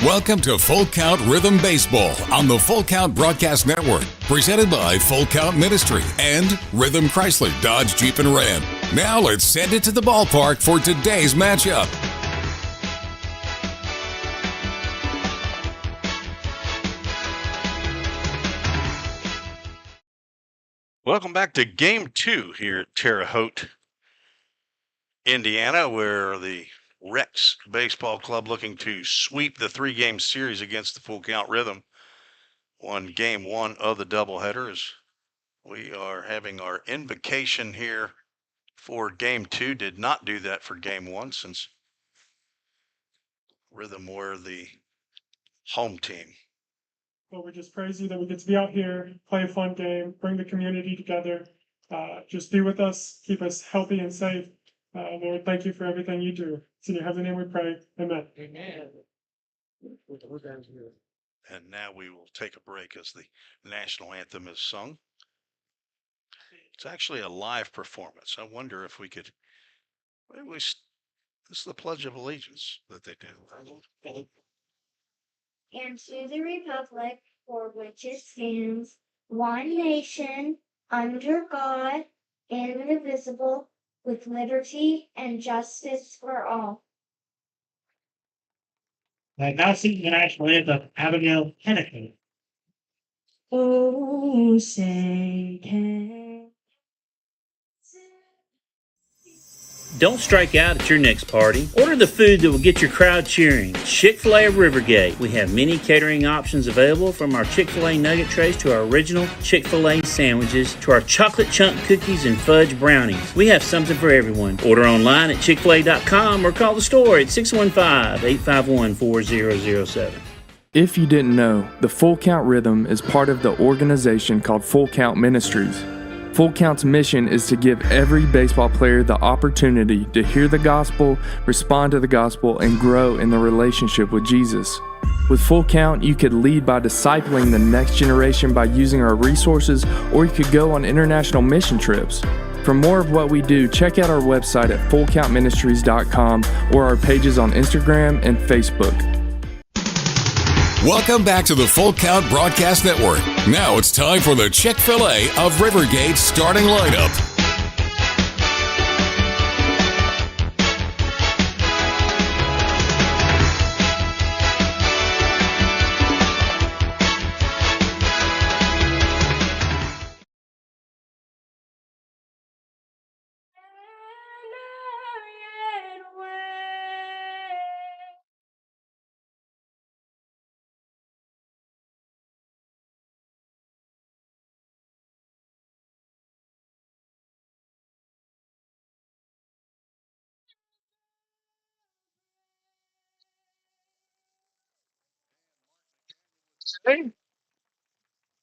Welcome to Full Count Rhythm Baseball on the Full Count Broadcast Network, presented by Full Count Ministry and Rhythm Chrysler Dodge Jeep and Ram. Now let's send it to the ballpark for today's matchup. Welcome back to Game 2 here at Terre Haute, Indiana, where the Rex Baseball Club looking to sweep the three-game series against the Full Count Rhythm. Won Game 1 of the doubleheaders. We are having our invocation here for Game 2. Did not do that for Game 1 since Rhythm were the home team. Well, we're just crazy that we get to be out here, play a fun game, bring the community together. Just be with us, keep us healthy and safe. Lord, thank you for everything you do. It's in your heavenly name we pray. Amen. Amen. And now we will take a break as the national anthem is sung. It's actually a live performance. I wonder if we could, this is the Pledge of Allegiance that they do. And to the republic for which it stands, one nation, under God, indivisible, with liberty and justice for all. Now sing the national anthem, Abigail Kennedy. Oh, say can. Don't strike out at your next party. Order the food that will get your crowd cheering. Chick-fil-A of Rivergate. We have many catering options available, from our Chick-fil-A nugget trays to our original Chick-fil-A sandwiches to our chocolate chunk cookies and fudge brownies. We have something for everyone. Order online at chickfil-a.com or call the store at 615-851-4007. If you didn't know, the Full Count Rhythm is part of the organization called Full Count Ministries. Full Count's mission is to give every baseball player the opportunity to hear the gospel, respond to the gospel, and grow in the relationship with Jesus. With Full Count, you could lead by discipling the next generation by using our resources, or you could go on international mission trips. For more of what we do, check out our website at fullcountministries.com or our pages on Instagram and Facebook. Welcome back to the Full Count Broadcast Network. Now it's time for the Chick-fil-A of Rivergate starting lineup.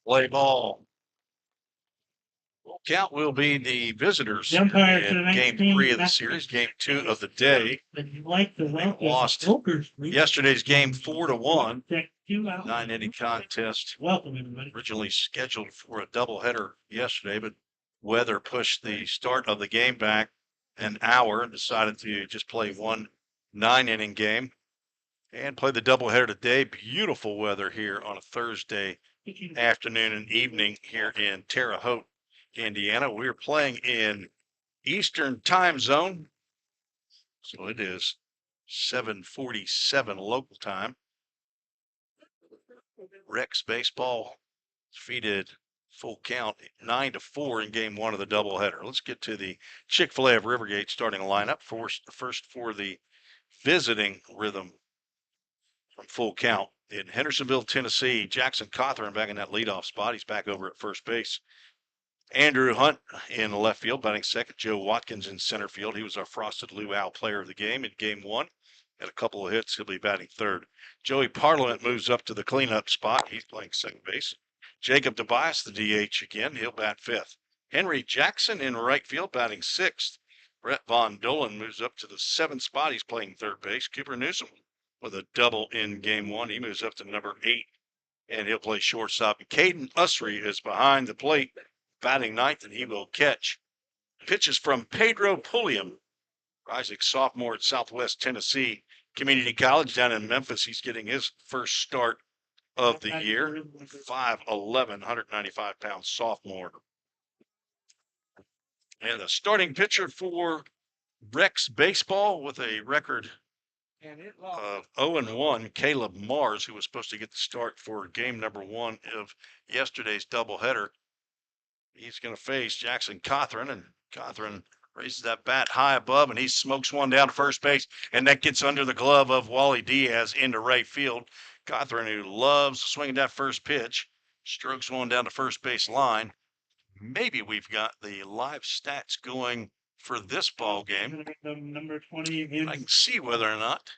Play ball. Full Count will be the visitors in Umpire Game 3 of the series, Game 2 of the day. But you like the They lost yesterday's game 4-1. 9-inning contest. Welcome, everybody. Originally scheduled for a doubleheader yesterday, but weather pushed the start of the game back an hour and decided to just play one 9-inning game and play the doubleheader today. Beautiful weather here on a Thursday afternoon and evening here in Terre Haute, Indiana. We're playing in Eastern time zone, so it is 7:47 local time. Rex Baseball defeated Full Count 9-4 in Game 1 of the doubleheader. Let's get to the Chick-fil-A of Rivergate starting lineup. First for the visiting Rhythm from Full Count. In Hendersonville, Tennessee, Jackson Cawthorn back in that leadoff spot. He's back over at first base. Andrew Hunt in left field, batting second. Joe Watkins in center field. He was our Frosted Luau player of the game in Game 1. Had a couple of hits. He'll be batting third. Joey Parliament moves up to the cleanup spot. He's playing second base. Jacob Tobias, the DH again. He'll bat fifth. Henry Jackson in right field, batting sixth. Brett Von Dolan moves up to the seventh spot. He's playing third base. Cooper Newsom with a double in Game 1. He moves up to number 8, and he'll play shortstop. Caden Usry is behind the plate, batting ninth, and he will catch. Pitches from Pedro Pulliam, rising sophomore at Southwest Tennessee. Community College down in Memphis. He's getting his first start of the year. 5'11", 195-pound sophomore. And the starting pitcher for Rex Baseball with a record of 0-1, Caleb Mars, who was supposed to get the start for game number 1 of yesterday's doubleheader. He's going to face Jackson Cothran, and Cothran raises that bat high above, and he smokes one down to first base, and that gets under the glove of Wally Diaz into right field. Cothran, who loves swinging that first pitch, strokes one down to first base line. Maybe we've got the live stats going for this ball game. Number 20 I can see whether or not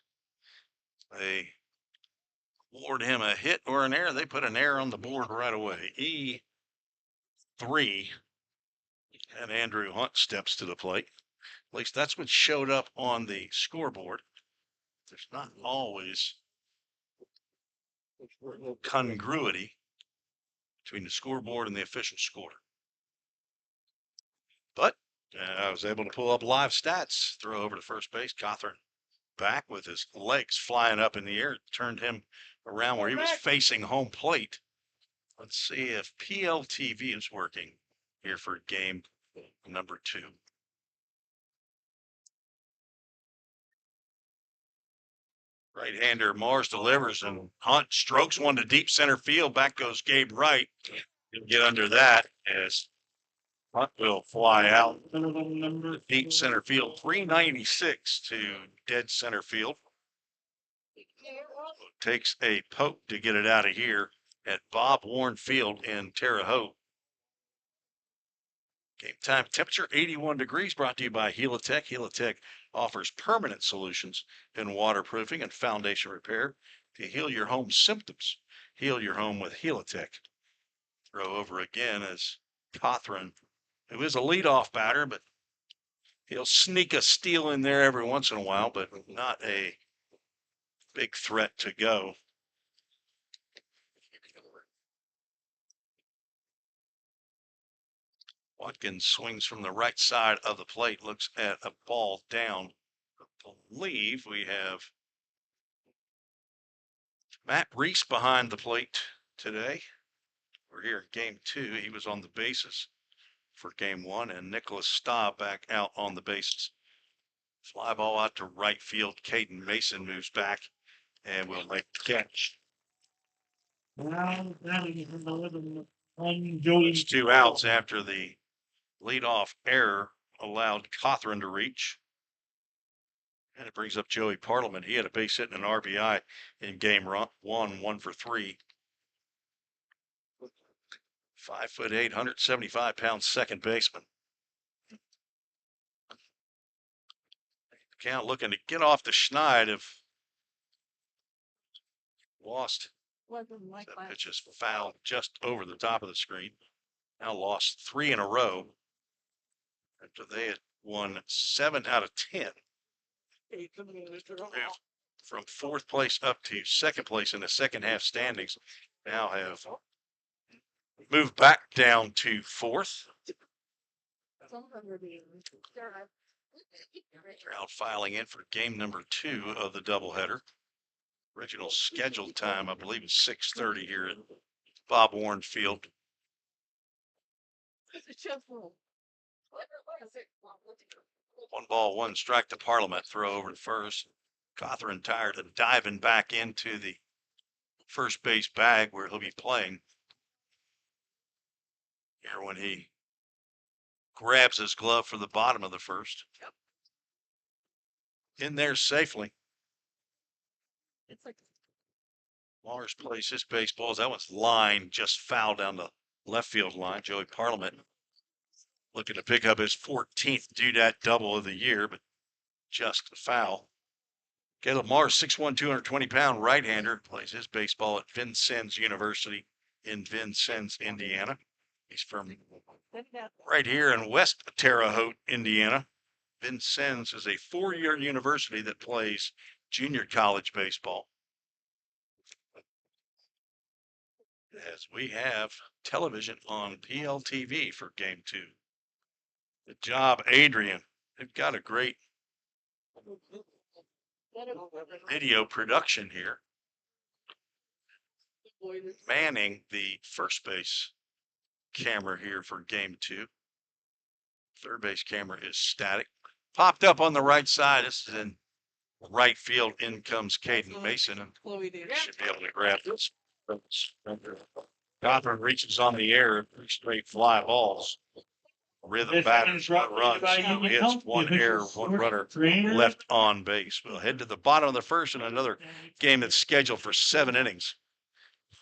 they award him a hit or an error. They put an error on the board right away. E3. And Andrew Hunt steps to the plate. At least that's what showed up on the scoreboard. There's not always congruity between the scoreboard and the official score. But I was able to pull up live stats, throw over to first base. Cothran back with his legs flying up in the air. It turned him around where he was facing home plate. Let's see if PLTV is working here for game number 2. Right-hander Mars delivers, and Hunt strokes one to deep center field. Back goes Gabe Wright. He'll get under that as Hunt will fly out to deep center field. 396 to dead center field. Takes a poke to get it out of here at Bob Warren Field in Terre Haute. Game time temperature 81 degrees, brought to you by Helitech. Helitech offers permanent solutions in waterproofing and foundation repair to heal your home symptoms. Heal your home with Helitech. Throw over again as Cothran, who is a leadoff batter, but he'll sneak a steal in there every once in a while, but not a big threat to go. Watkins swings from the right side of the plate, looks at a ball down. I believe we have Matt Reese behind the plate today. We're here in game 2. He was on the bases for game 1, and Nicholas Staub back out on the bases. Fly ball out to right field. Caden Mason moves back and will make the catch. It's 2 outs after the leadoff error allowed Cothran to reach. And it brings up Joey Parliament. He had a base hit and an RBI in game 1, 1 for 3. 5'8", 175-pound second baseman. Count looking to get off the schneid if lost. That pitch is fouled just over the top of the screen. Now lost 3 in a row after they had won 7 out of 10. From 4th place up to 2nd place in the second half standings. Now have moved back down to 4th. Crowd filing in for game number 2 of the doubleheader. Original scheduled time, I believe, is 6:30 here at Bob Warren Field. 1 ball, 1 strike to Parliament. Throw over to first. Cothran tired of diving back into the first base bag where he'll be playing here when he grabs his glove for the bottom of the first. In there safely. Mars plays his baseballs. That one's line just foul down the left field line. Joey Parliament looking to pick up his 14th doodad double of the year, but just a foul. Caleb Mars, 6'1", 220-pound right-hander, plays his baseball at Vincennes University in Vincennes, Indiana. He's from right here in West Terre Haute, Indiana. Vincennes is a 4-year university that plays junior college baseball. As we have television on PLTV for game 2. Good job, Adrian. They've got a great video production here. Manning the first base camera here for game 2. Third base camera is static. Popped up on the right side. This is in right field. In comes Caden Mason, and should be able to grab this. Gothard reaches on the air, 3 straight fly balls. Rhythm batters, no runs. It's 1 error, 1 runner left on base. We'll head to the bottom of the first in another game that's scheduled for 7 innings.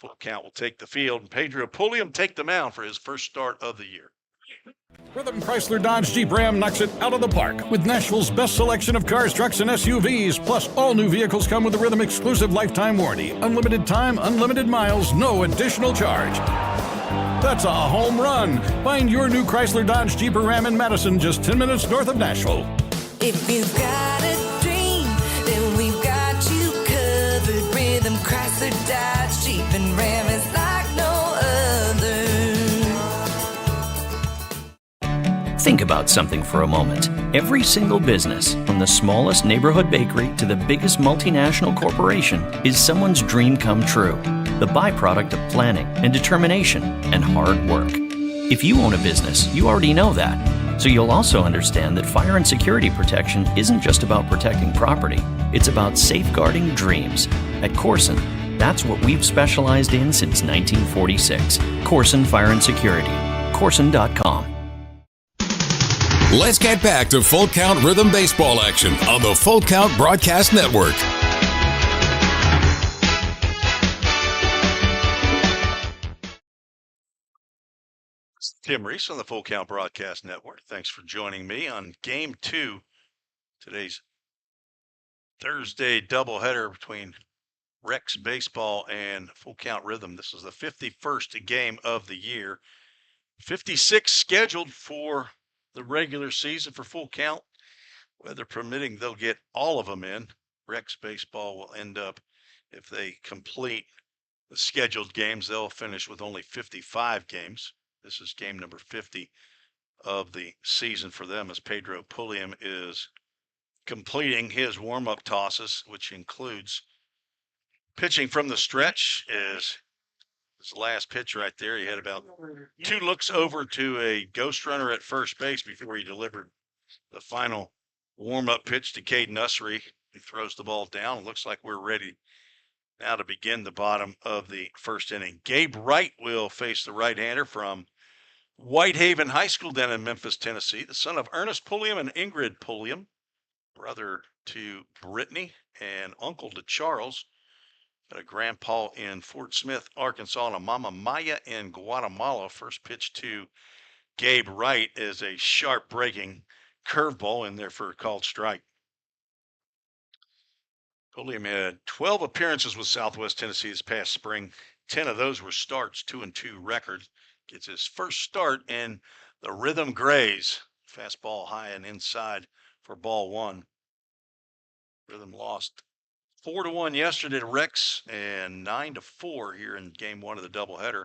Full Count will take the field, and Pedro Pulliam take the mound for his first start of the year. Rhythm Chrysler Dodge Jeep Ram knocks it out of the park with Nashville's best selection of cars, trucks, and SUVs. Plus, all new vehicles come with a Rhythm exclusive lifetime warranty. Unlimited time, unlimited miles, no additional charge. That's a home run. Find your new Chrysler Dodge Jeep or Ram in Madison, just 10 minutes north of Nashville. If you've got a dream, then we've got you covered. Rhythm Chrysler Dodge Jeep and Ram is like no other. Think about something for a moment. Every single business, from the smallest neighborhood bakery to the biggest multinational corporation, is someone's dream come true. The byproduct of planning and determination and hard work. If you own a business, you already know that. So you'll also understand that fire and security protection isn't just about protecting property, it's about safeguarding dreams. At Corson, that's what we've specialized in since 1946. Corson Fire and Security. Corson.com. Let's get back to Full Count Rhythm Baseball action on the Full Count Broadcast Network. Tim Reese on the Full Count Broadcast Network. Thanks for joining me on Game 2, today's Thursday doubleheader between Rex Baseball and Full Count Rhythm. This is the 51st game of the year. 56 scheduled for the regular season for Full Count. Weather permitting, they'll get all of them in. Rex Baseball will end up, if they complete the scheduled games, they'll finish with only 55 games. This is game number 50 of the season for them, as Pedro Pulliam is completing his warm-up tosses, which includes pitching from the stretch. Is his last pitch right there. He had about 2 looks over to a ghost runner at first base before he delivered the final warm-up pitch to Caden Ussery. He throws the ball down. It looks like we're ready now to begin the bottom of the first inning. Gabe Wright will face the right-hander from Whitehaven High School down in Memphis, Tennessee, the son of Ernest Pulliam and Ingrid Pulliam, brother to Brittany and uncle to Charles. Got a grandpa in Fort Smith, Arkansas, and a mama Maya in Guatemala. First pitch to Gabe Wright is a sharp breaking curveball in there for a called strike. Pulliam had 12 appearances with Southwest Tennessee this past spring. 10 of those were starts, 2-2 record. Gets his first start in the Rhythm Grays. Fastball high and inside for ball 1. Rhythm lost 4-1 yesterday to Rex and 9-4 here in game 1 of the doubleheader.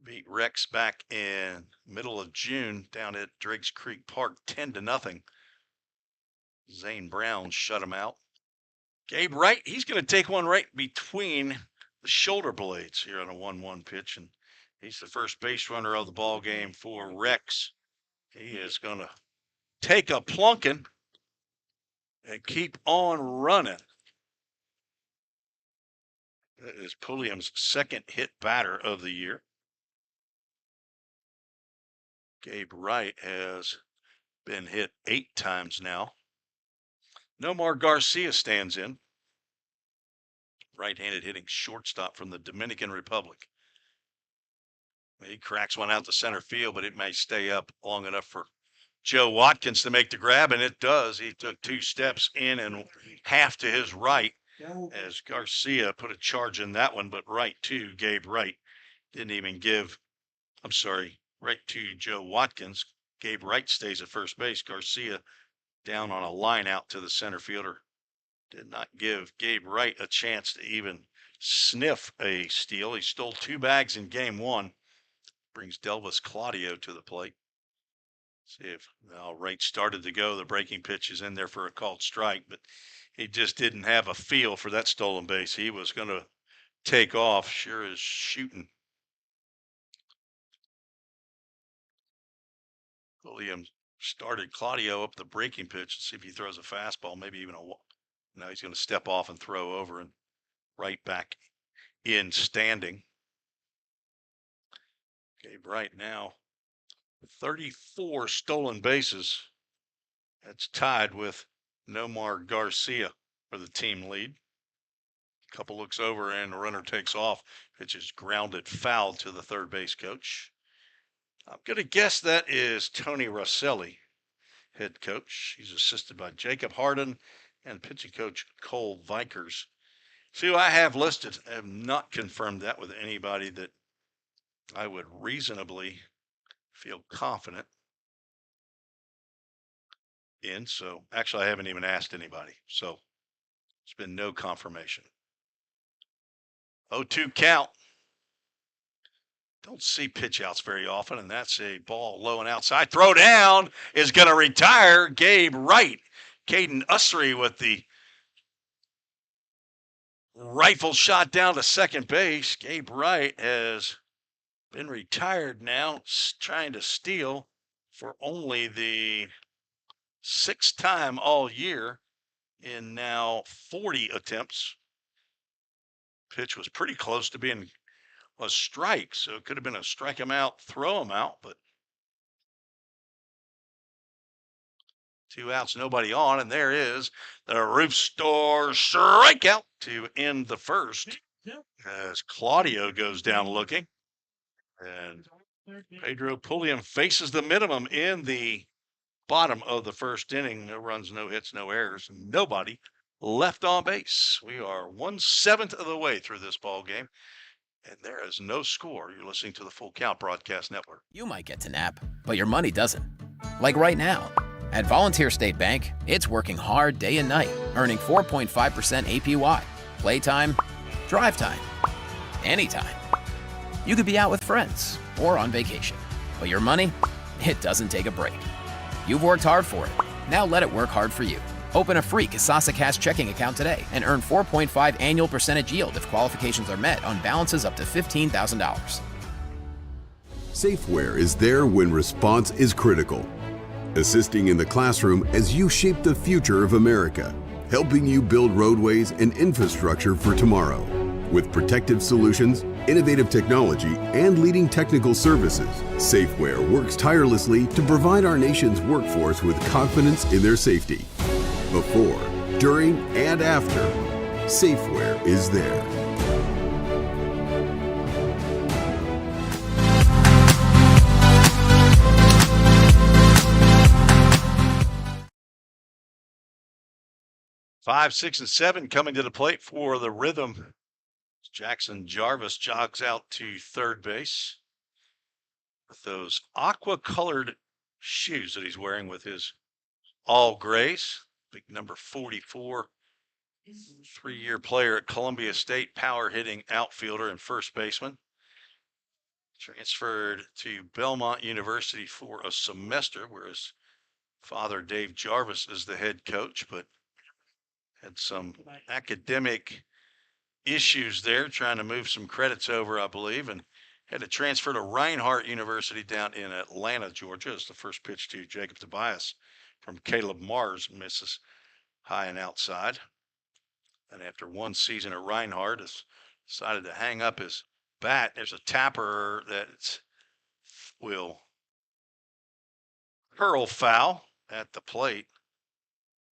Beat Rex back in middle of June down at Driggs Creek Park 10-0. Zane Brown shut him out. Gabe Wright, he's going to take one right between the shoulder blades here on a 1-1 pitch, and he's the first base runner of the ball game for Rex. He is going to take a plunking and keep on running. That is Pulliam's second hit batter of the year. Gabe Wright has been hit 8 times now. Nomar Garcia stands in. Right-handed hitting shortstop from the Dominican Republic. He cracks one out to center field, but it may stay up long enough for Joe Watkins to make the grab, and it does. He took 2 steps in and half to his right as Garcia put a charge in that one, but right to Gabe Wright. Didn't even give, right to Joe Watkins. Gabe Wright stays at first base. Garcia down on a line out to the center fielder. Did not give Gabe Wright a chance to even sniff a steal. He stole 2 bags in game 1. Brings Delvis Claudio to the plate. See if Wright started to go. The breaking pitch is in there for a called strike, but he just didn't have a feel for that stolen base. He was going to take off. Sure is shooting. Williams started Claudio up the breaking pitch. Let's see if he throws a fastball, maybe even now he's going to step off and throw over and right back in standing. Okay, right now, 34 stolen bases. That's tied with Nomar Garcia for the team lead. Couple looks over and the runner takes off. Pitch is grounded foul to the third base coach. I'm going to guess that is Tony Rosselli, head coach. He's assisted by Jacob Harden and pitching coach Cole Vikers. See who I have listed. I have not confirmed that with anybody that I would reasonably feel confident in. So actually, I haven't even asked anybody. So there's been no confirmation. 0-2 count. Don't see pitch outs very often, and that's a ball low and outside. Throw down is going to retire Gabe Wright. Caden Ussery with the rifle shot down to second base. Gabe Wright has been retired now, trying to steal for only the 6th time all year in now 40 attempts. Pitch was pretty close to being a strike, so it could have been a strike him out, throw him out, but 2 outs, nobody on, and there is the Roof Store strikeout to end the first as Claudio goes down looking, and Pedro Pulliam faces the minimum in the bottom of the first inning. No runs, no hits, no errors, nobody left on base. We are 1/7 of the way through this ball game, and there is no score. You're listening to the Full Count Broadcast Network. You might get to nap, but your money doesn't. Like right now. At Volunteer State Bank, it's working hard day and night, earning 4.5% APY. Playtime, drive time, anytime. You could be out with friends or on vacation, but your money, it doesn't take a break. You've worked hard for it. Now let it work hard for you. Open a free Kasasa Cash checking account today and earn 4.5 annual percentage yield if qualifications are met on balances up to $15,000. Safeware is there when response is critical, assisting in the classroom as you shape the future of America, helping you build roadways and infrastructure for tomorrow. With protective solutions, innovative technology, and leading technical services, Safeware works tirelessly to provide our nation's workforce with confidence in their safety. Before, during, and after, Safeware is there. Five, 6, and 7 coming to the plate for the Rhythm. Jackson Jarvis jogs out to third base with those aqua-colored shoes that he's wearing with his all grays. Big number 44, 3-year player at Columbia State, power hitting outfielder and first baseman. Transferred to Belmont University for a semester, where his father, Dave Jarvis, is the head coach, but had some academic issues there, trying to move some credits over, I believe, and had to transfer to Reinhardt University down in Atlanta, Georgia, as the first pitch to Jacob Tobias from Caleb Mars misses high and outside. And after one season at Reinhardt, has decided to hang up his bat. There's a tapper that will hurl foul at the plate.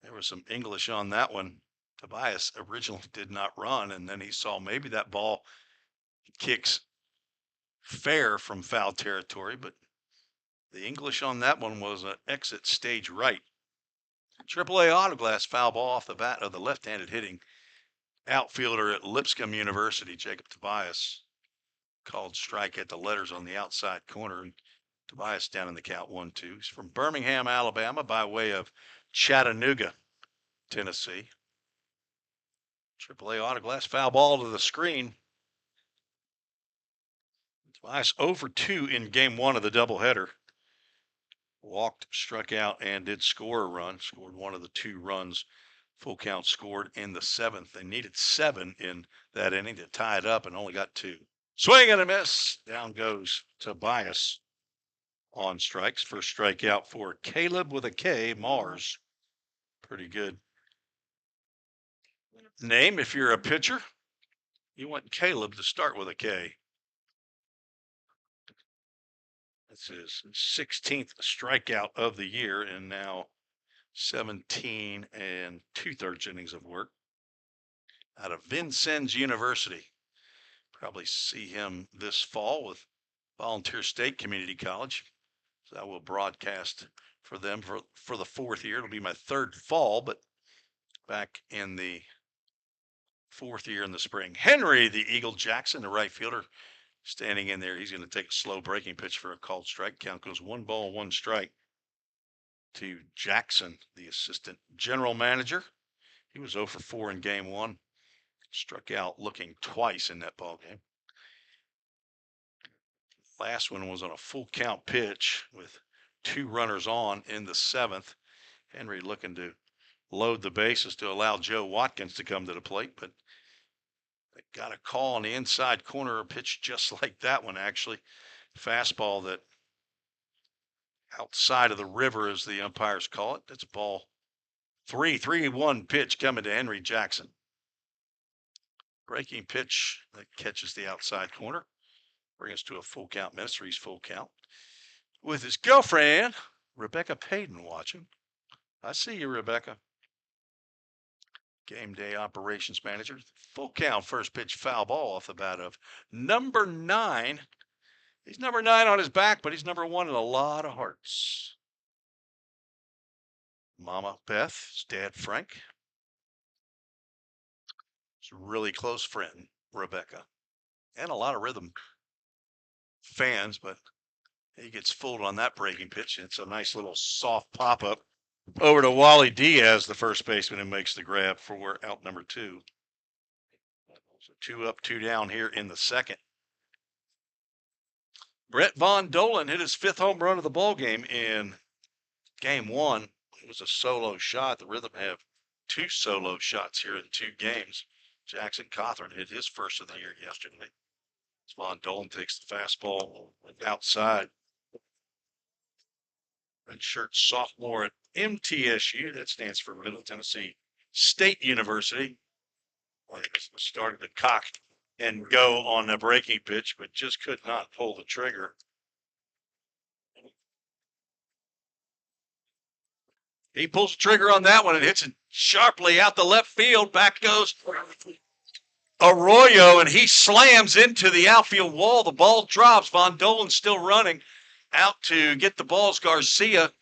There was some English on that one. Tobias originally did not run, and then he saw maybe that ball kicks fair from foul territory, but the English on that one was an exit stage right. AAA Autoglass foul ball off the bat of the left-handed hitting outfielder at Lipscomb University, Jacob Tobias. Called strike at the letters on the outside corner, and Tobias down in the count 1-2. He's from Birmingham, Alabama, by way of Chattanooga, Tennessee. AAA Autoglass foul ball to the screen. Tobias 0 for 2 in game 1 of the doubleheader. walked, struck out, and did score a run. Scored one of the 2 runs Full Count scored in the 7th. They needed 7 in that inning to tie it up and only got 2. Swing and a miss. Down goes Tobias on strikes. First strikeout for Caleb with a K, Mars. Pretty good name if you're a pitcher. You want Caleb to start with a K. This is his 16th strikeout of the year and now 17 2/3 innings of work out of Vincennes University. Probably see him this fall with Volunteer State Community College. So I will broadcast for them for the 4th year. It'll be my 3rd fall, but back in the 4th year in the spring. Henry, the Eagle Jackson, the right fielder, standing in there. He's going to take a slow breaking pitch for a called strike. Count goes 1 ball, 1 strike to Jackson, the assistant general manager. He was 0 for 4 in game 1. Struck out looking twice in that ball game. Last one was on a full count pitch with 2 runners on in the 7th. Henry looking to load the bases to allow Joe Watkins to come to the plate, but they got a call on the inside corner, a pitch just like that one, actually. Fastball that outside of the river, as the umpires call it. That's ball 3-1 pitch coming to Henry Jackson. Breaking pitch that catches the outside corner. Bring us to a Full Count Ministries full count with his girlfriend, Rebecca Payton, watching. I see you, Rebecca. Game day operations manager. Full count, first pitch foul ball off the bat of number 9. He's number 9 on his back, but he's number 1 in a lot of hearts. Mama Beth, his dad Frank. He's a really close friend, Rebecca. And a lot of rhythm fans, but he gets fooled on that breaking pitch. It's a nice little soft pop-up over to Wally Diaz, the first baseman, who makes the grab for out number 2. So 2 up, 2 down here in the 2nd. Brett Von Dolan hit his 5th home run of the ball game in game 1. It was a solo shot. The Rhythm have 2 solo shots here in 2 games. Jackson Cothran hit his first of the year yesterday. Von Dolan takes the fastball outside. Red shirt sophomore at MTSU. That stands for Middle Tennessee State University. Started to cock and go on the breaking pitch, but just could not pull the trigger. He pulls the trigger on that one and hits it sharply out the left field. Back goes Arroyo, and he slams into the outfield wall. The ball drops. Von Dolan's still running out to get the balls. Garcia.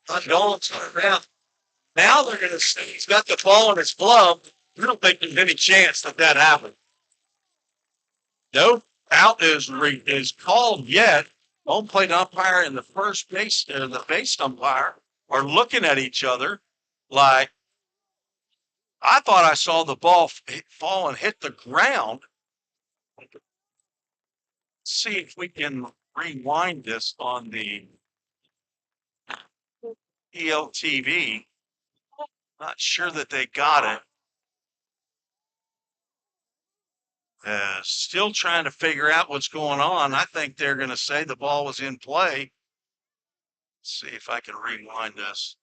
Von Dolan's around. Now they're going to say he's got the ball in his glove. I don't think there's any chance that happened. No out is called yet. Home plate umpire and the first base, the base umpire are looking at each other like, I thought I saw the ball fall and hit the ground. Let's see if we can rewind this on the ELTV. Not sure that they got it. Still trying to figure out what's going on. I think they're going to say the ball was in play. Let's see if I can rewind this.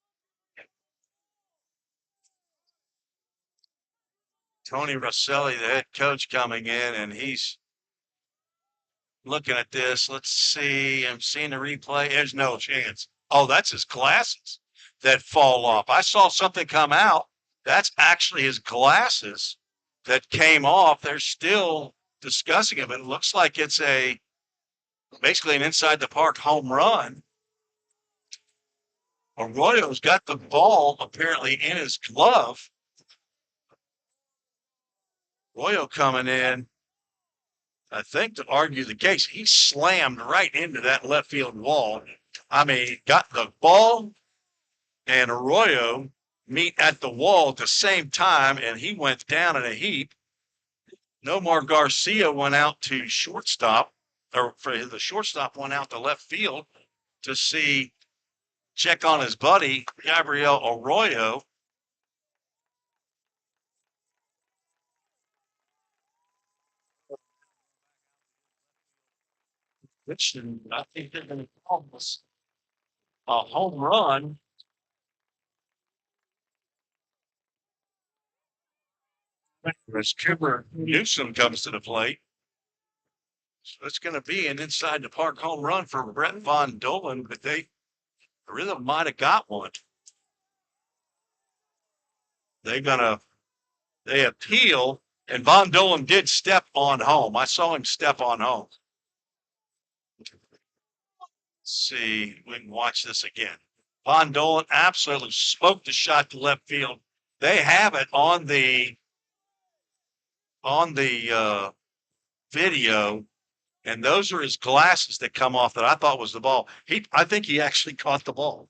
Tony Rosselli, the head coach, coming in, and he's looking at this. Let's see. I'm seeing the replay. There's no chance. Oh, that's his glasses that fall off. I saw something come out. That's actually his glasses that came off. They're still discussing it, but it looks like it's basically an inside the park home run. Arroyo's got the ball apparently in his glove. Arroyo coming in, I think, to argue the case. He slammed right into that left field wall. I mean, got the ball and Arroyo meet at the wall at the same time, and he went down in a heap. Nomar Garcia went out to shortstop, or for the shortstop went out to left field to see check on his buddy, Gabriel Arroyo. Which I think they're going to call this a home run. As Cooper Newsom comes to the plate. So it's going to be an inside the park home run for Brett Von Dolan, but Rhythm might have got one. They appeal, and Von Dolan did step on home. I saw him step on home. Let's see, we can watch this again. Von Dolan absolutely smoked the shot to left field. They have it on the video, and those are his glasses that come off that I thought was the ball. I think he actually caught the ball.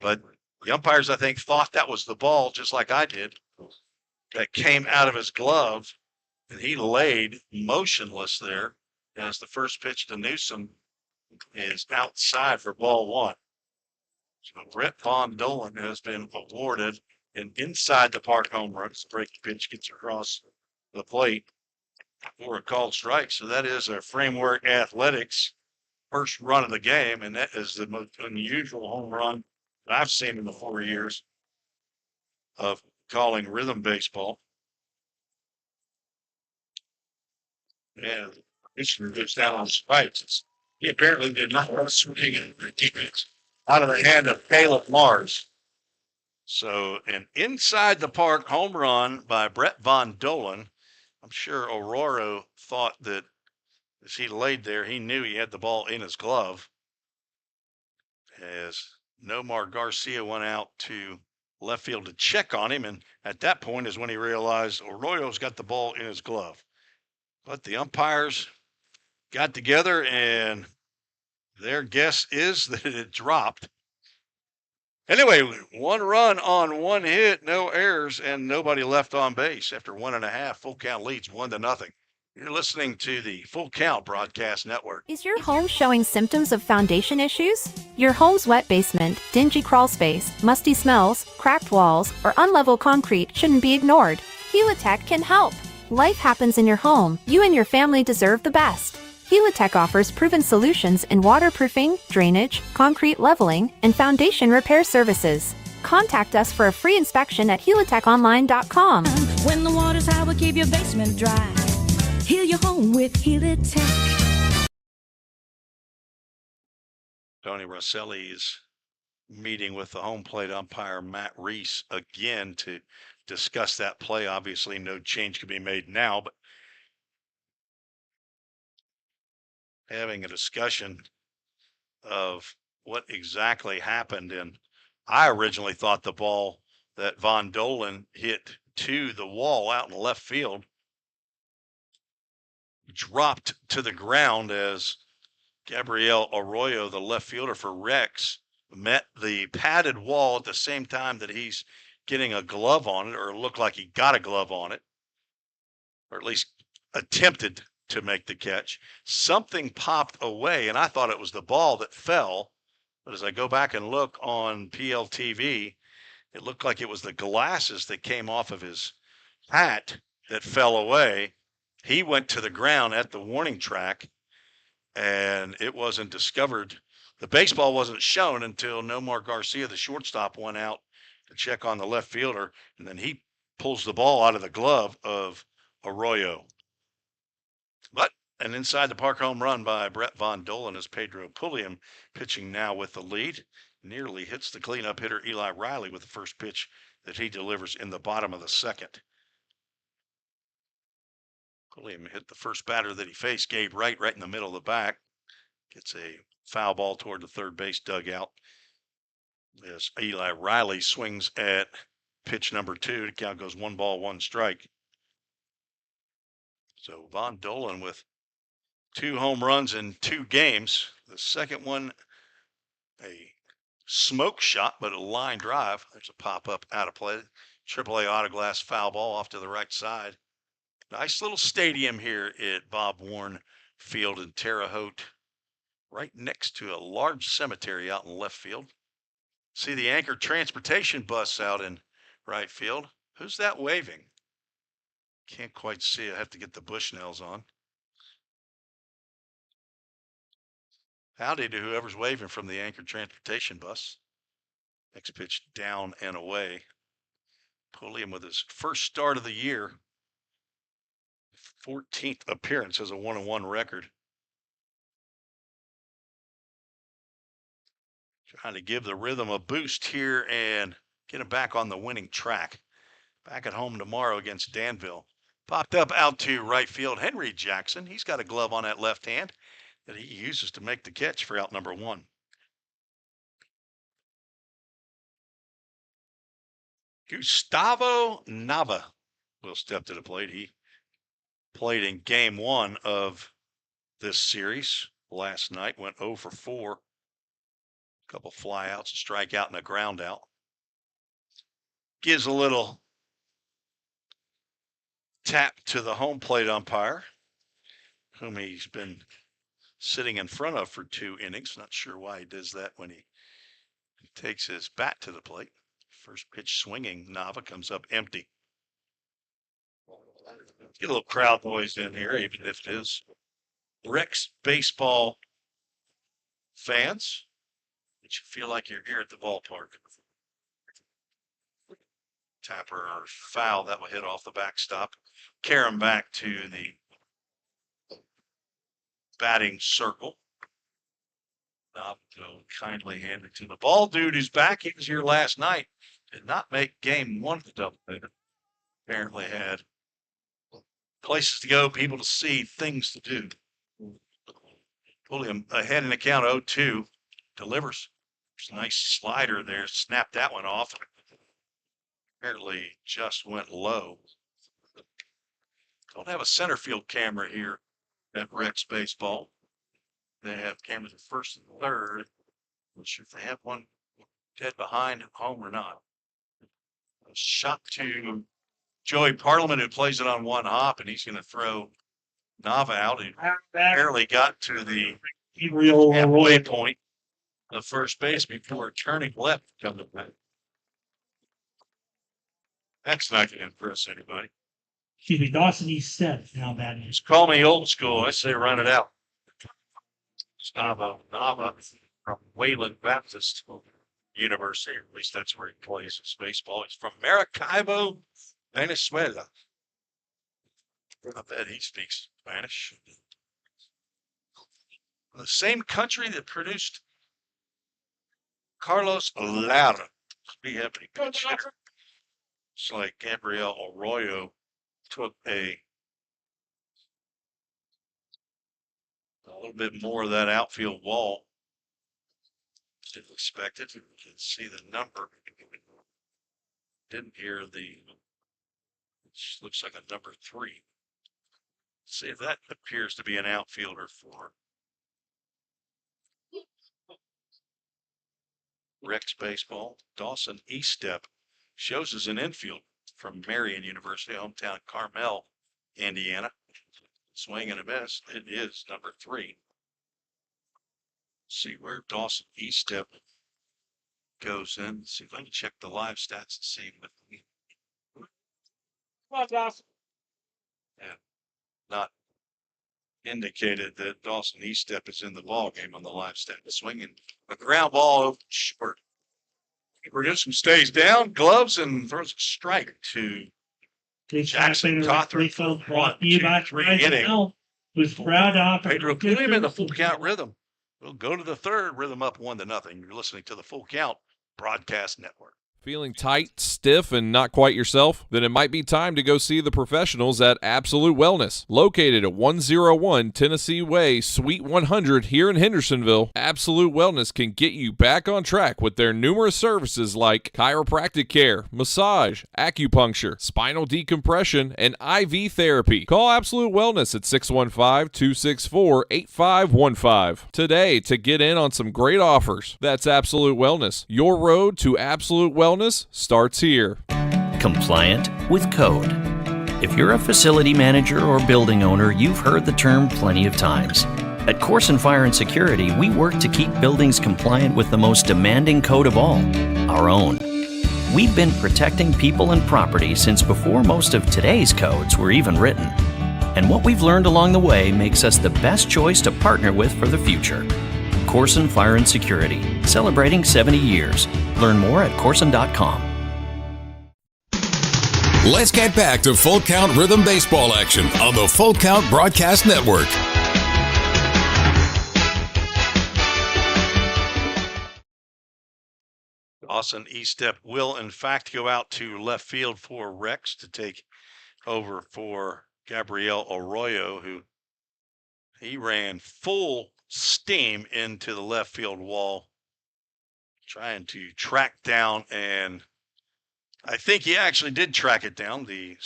But the umpires, I think, thought that was the ball, just like I did, that came out of his glove, and he laid motionless there as the first pitch to Newsom is outside for ball one. So Brett Von Dolan has been awarded an inside the park home run. The breaking pitch gets across the plate for a called strike. So that is a Framework Athletics first run of the game, and that is the most unusual home run that I've seen in the 4 years of calling rhythm baseball. And Commissioner goes down on spikes. He apparently did not want to swing it for defense out of the hand of Caleb Mars. So an inside the park home run by Brett Von Dolan. I'm sure Aurora thought that as he laid there, he knew he had the ball in his glove. As Nomar Garcia went out to left field to check on him, and at that point is when he realized Arroyo's got the ball in his glove. But the umpires got together, and their guess is that it dropped. Anyway, one run on one hit, no errors, and nobody left on base after 1.5. Full Count leads 1-0. You're listening to the Full Count Broadcast Network. Is your home showing symptoms of foundation issues? Your home's wet basement, dingy crawl space, musty smells, cracked walls, or unlevel concrete shouldn't be ignored. Helitech can help. Life happens in your home. You and your family deserve the best. Helitech offers proven solutions in waterproofing, drainage, concrete leveling, and foundation repair services. Contact us for a free inspection at helitechonline.com. When the water's high, we'll keep your basement dry. Heal your home with Helitech. Tony Rosselli is meeting with the home plate umpire Matt Reese again to discuss that play. Obviously, no change can be made now, but having a discussion of what exactly happened. And I originally thought the ball that Von Dolan hit to the wall out in left field dropped to the ground as Gabriel Arroyo, the left fielder for Rex, met the padded wall at the same time that he's getting a glove on it, or looked like he got a glove on it, or at least attempted to make the catch. Something popped away, and I thought it was the ball that fell. But as I go back and look on PLTV, it looked like it was the glasses that came off of his hat that fell away. He went to the ground at the warning track, and it wasn't discovered. The baseball wasn't shown until Nomar Garcia, the shortstop, went out to check on the left fielder, and then he pulls the ball out of the glove of Arroyo. But an inside the park home run by Brett Von Dolan as Pedro Pulliam pitching now with the lead. Nearly hits the cleanup hitter Eli Riley with the first pitch that he delivers in the bottom of the second. Pulliam hit the first batter that he faced, Gabe Wright, right in the middle of the back. Gets a foul ball toward the third base dugout. As Eli Riley swings at pitch number 2, the count goes 1-1 strike. So Von Dolan with 2 home runs in 2 games. The second one, a smoke shot, but a line drive. There's a pop-up out of play. AAA Autoglass foul ball off to the right side. Nice little stadium here at Bob Warren Field in Terre Haute, right next to a large cemetery out in left field. See the Anchor Transportation bus out in right field. Who's that waving? Can't quite see. I have to get the Bushnells on. Howdy to whoever's waving from the Anchor Transportation bus. Next pitch down and away. Pulliam with his first start of the year. 14th appearance as a 1-1 record. Trying to give the Rhythm a boost here and get him back on the winning track. Back at home tomorrow against Danville. Popped up out to right field. Henry Jackson. He's got a glove on that left hand that he uses to make the catch for out number 1. Gustavo Nava will step to the plate. He played in game 1 of this series last night. Went 0 for 4. A couple flyouts, a strikeout, and a ground out. Gives a little tap to the home plate umpire, whom he's been sitting in front of for 2 innings. Not sure why he does that when he takes his bat to the plate. First pitch swinging, Nava comes up empty. Get a little crowd noise in here, even if it is Rex baseball fans. That you feel like you're here at the ballpark. Tapper or foul that will hit off the backstop. Carry him back to the batting circle. Kindly handed to the ball dude who's back. He was here last night. Did not make game 1 of the doubleheader. Apparently had places to go, people to see, things to do. Pulliam ahead in the count 0-2. Delivers. There's a nice slider there. Snapped that one off. Apparently just went low. Don't have a center field camera here at Rex Baseball. They have cameras at first and third. Not sure if they have one dead behind home or not. A shot to Joey Parliament, who plays it on one hop, and he's going to throw Nava out. He barely got to the halfway point of first base before turning left to come to bat. That's not going to impress anybody. Excuse me, Dawson East Step now batting. Just call me old school. I say run it out. Nava from Wayland Baptist University, at least that's where he plays his baseball. He's from Maracaibo, Venezuela. I bet he speaks Spanish. The same country that produced Carlos Lara. We have any pitch hitter. It's like Gabriel Arroyo took a little bit more of that outfield wall. Didn't expect it. You can see the number. Didn't hear which looks like a number 3. See if that appears to be an outfielder for Rex Baseball. Dawson Eastep shows as an infield from Marion University, hometown Carmel, Indiana. Swing and a miss. It is number 3. See where Dawson Eastep goes in. See if I can check the live stats and see what. Come on, Dawson. Yeah, not indicated that Dawson Eastep is in the ball game on the live stat. Swinging a ground ball over short. Producing stays down, gloves, and throws a strike to Jackson Cawthorn. Brought to you by Collegiate, who's proud to offer Pedro Pulliam in the full count rhythm. We'll go to the third. Rhythm up 1-0. You're listening to the Full Count Broadcast Network. Feeling tight, stiff, and not quite yourself? Then it might be time to go see the professionals at Absolute Wellness. Located at 101 Tennessee Way, Suite 100 here in Hendersonville, Absolute Wellness can get you back on track with their numerous services like chiropractic care, massage, acupuncture, spinal decompression, and IV therapy. Call Absolute Wellness at 615-264-8515 today to get in on some great offers. That's Absolute Wellness. Your road to absolute wellness starts here. Compliant with code. If you're a facility manager or building owner, you've heard the term plenty of times. At Corson Fire and Security, we work to keep buildings compliant with the most demanding code of all, our own. We've been protecting people and property since before most of today's codes were even written. And what we've learned along the way makes us the best choice to partner with for the future. Corson Fire and Security, celebrating 70 years. Learn more at corson.com. Let's get back to Full Count Rhythm Baseball action on the Full Count Broadcast Network. Dawson Estep will, in fact, go out to left field for Rex to take over for Gabriel Arroyo, who he ran full steam into the left field wall, trying to track down, and I think he actually did track it down, the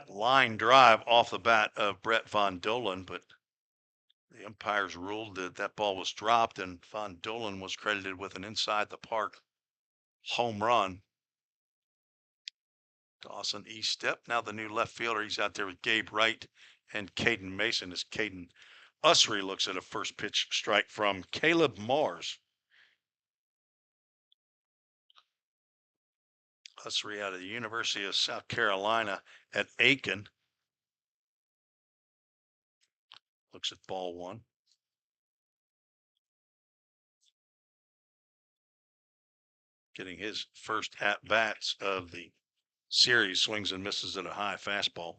line drive off the bat of Brett Von Dolan, but the umpires ruled that that ball was dropped, and Von Dolan was credited with an inside the park home run. Dawson Estep, now the new left fielder. He's out there with Gabe Wright and Caden Mason as Caden Usry looks at a first pitch strike from Caleb Mars. Usry out of the University of South Carolina at Aiken. Looks at ball one. Getting his first at-bats of the series, swings and misses at a high fastball.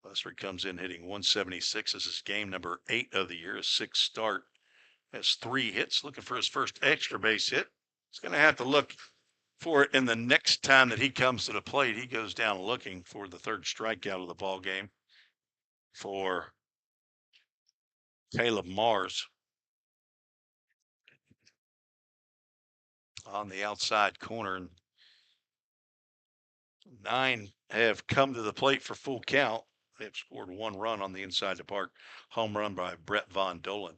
Usry comes in hitting 176. This is game number 8 of the year, his 6th start. Has 3 hits, looking for his first extra base hit. He's going to have to look for it in the next time that he comes to the plate. He goes down looking for the 3rd strikeout of the ball game for Caleb Mars. On the outside corner, and 9 have come to the plate for full count. They have scored 1 run on the inside the park home run by Brett Von Dolan.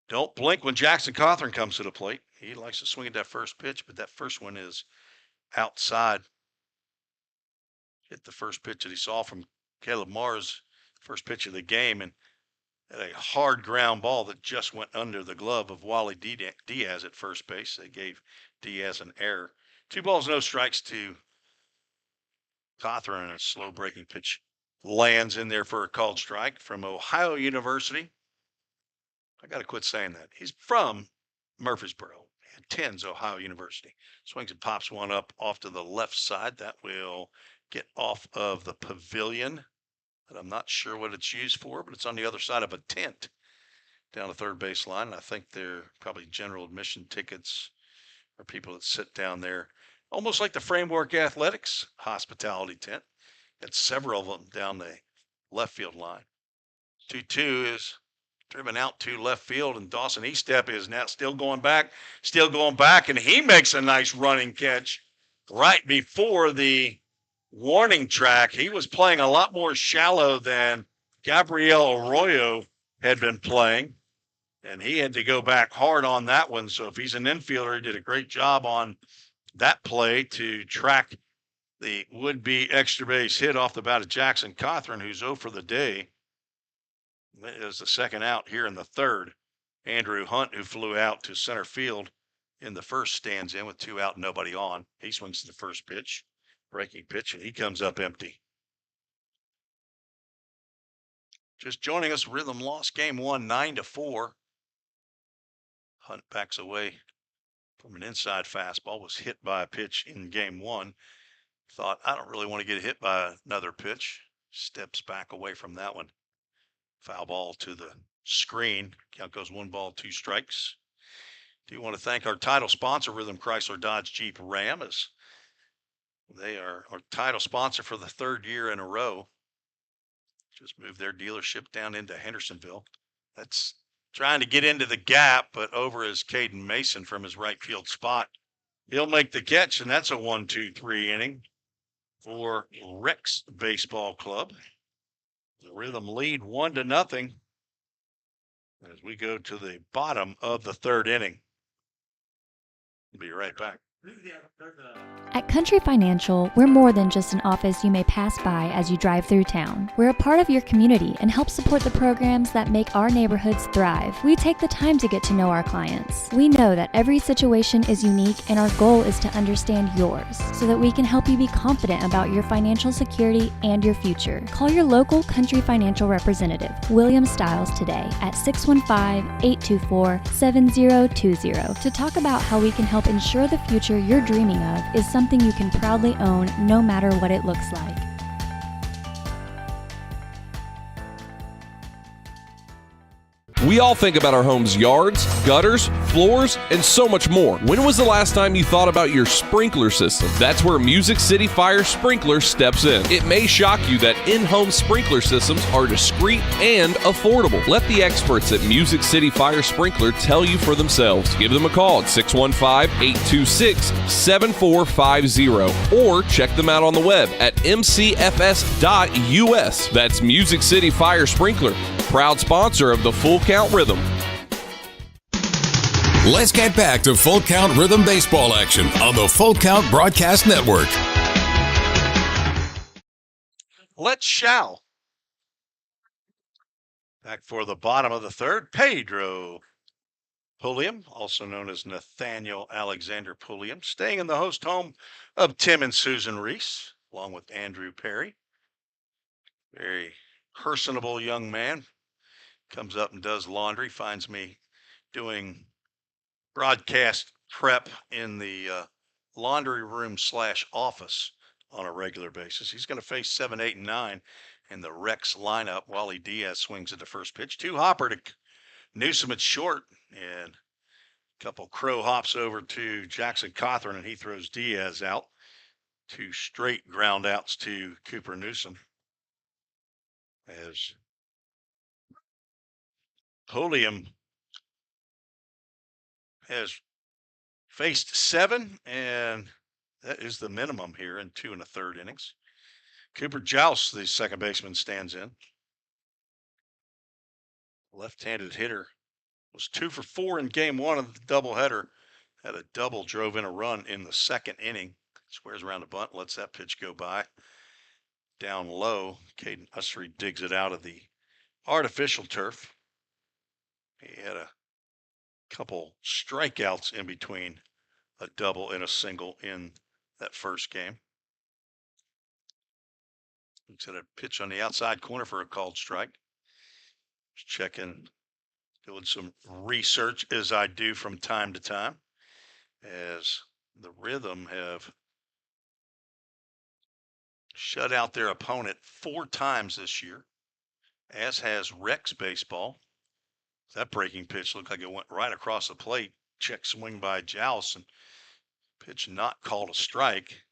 Don't blink when Jackson Cawthorn comes to the plate. He likes to swing at that first pitch, but that first one is outside. Hit the first pitch that he saw from Caleb Mars, first pitch of the game, and a hard ground ball that just went under the glove of Wally Diaz at first base. They gave Diaz an error. 2 balls, no strikes to Cawthorn, and a slow breaking pitch lands in there for a called strike from Ohio University. I got to quit saying that. He's from Murfreesboro. He attends Ohio University. Swings and pops one up off to the left side. That will get off of the pavilion. But I'm not sure what it's used for, but it's on the other side of a tent down the third base line. And I think they're probably general admission tickets for people that sit down there, almost like the Framework Athletics hospitality tent. Got several of them down the left field line. 2-2 is driven out to left field, and Dawson Estep is now still going back, and he makes a nice running catch right before the warning track. He was playing a lot more shallow than Gabriel Arroyo had been playing, and he had to go back hard on that one. So if he's an infielder, he did a great job on that play to track the would-be extra base hit off the bat of Jackson Cawthorn, who's 0 for the day. It was the second out here in the 3rd. Andrew Hunt, who flew out to center field in the first, stands in with 2 out, nobody on. He swings to the first pitch, breaking pitch, and he comes up empty. Just joining us, Rhythm lost game 1, 9-4. Hunt backs away from an inside fastball, was hit by a pitch in game 1. Thought, I don't really want to get hit by another pitch. Steps back away from that one. Foul ball to the screen. Count goes 1 ball, 2 strikes. Do want to thank our title sponsor, Rhythm Chrysler Dodge Jeep Ram, as they are our title sponsor for the 3rd year in a row. Just moved their dealership down into Hendersonville. That's trying to get into the gap, but over is Caden Mason from his right field spot. He'll make the catch, and that's a 1-2-3 inning for Rex Baseball Club. The Rhythm lead 1-0 as we go to the bottom of the 3rd inning. We'll be right back. At Country Financial, we're more than just an office you may pass by as you drive through town. We're a part of your community and help support the programs that make our neighborhoods thrive. We take the time to get to know our clients. We know that every situation is unique, and our goal is to understand yours so that we can help you be confident about your financial security and your future. Call your local Country Financial representative, William Stiles, today at 615-824-7020 to talk about how we can help ensure the future you're dreaming of is something you can proudly own no matter what it looks like. We all think about our home's yards, gutters, floors, and so much more. When was the last time you thought about your sprinkler system? That's where Music City Fire Sprinkler steps in. It may shock you that in-home sprinkler systems are discreet and affordable. Let the experts at Music City Fire Sprinkler tell you for themselves. Give them a call at 615-826-7450 or check them out on the web at mcfs.us. That's Music City Fire Sprinkler, proud sponsor of the Full Count Rhythm. Let's get back to Full Count Rhythm baseball action on the Full Count Broadcast Network. Let's shall. Back for the bottom of the third, Pedro Pulliam, also known as Nathaniel Alexander Pulliam, staying in the host home of Tim and Susan Reese, along with Andrew Perry. Very personable young man. Comes up and does laundry, finds me doing broadcast prep in the laundry room / office on a regular basis. He's going to face 7, 8, and 9 in the Rex lineup. Wally Diaz swings at the first pitch. 2 hopper to Newsom at short, and a couple crow hops over to Jackson Cawthorn, and he throws Diaz out. 2 straight ground outs to Cooper Newsom. As Pulliam has faced 7, and that is the minimum here in 2 1/3 innings. Cooper Joust, the second baseman, stands in. Left-handed hitter was 2 for 4 in game 1 of the doubleheader. Had a double, drove in a run in the second inning. Squares around the bunt, lets that pitch go by. Down low, Caden Usry digs it out of the artificial turf. He had a couple strikeouts in between a double and a single in that first game. Looks at a pitch on the outside corner for a called strike. Just checking, doing some research as I do from time to time, as the Rhythm have shut out their opponent 4 times this year, as has Rex baseball. That breaking pitch looked like it went right across the plate. Check swing by Joust, and pitch not called a strike.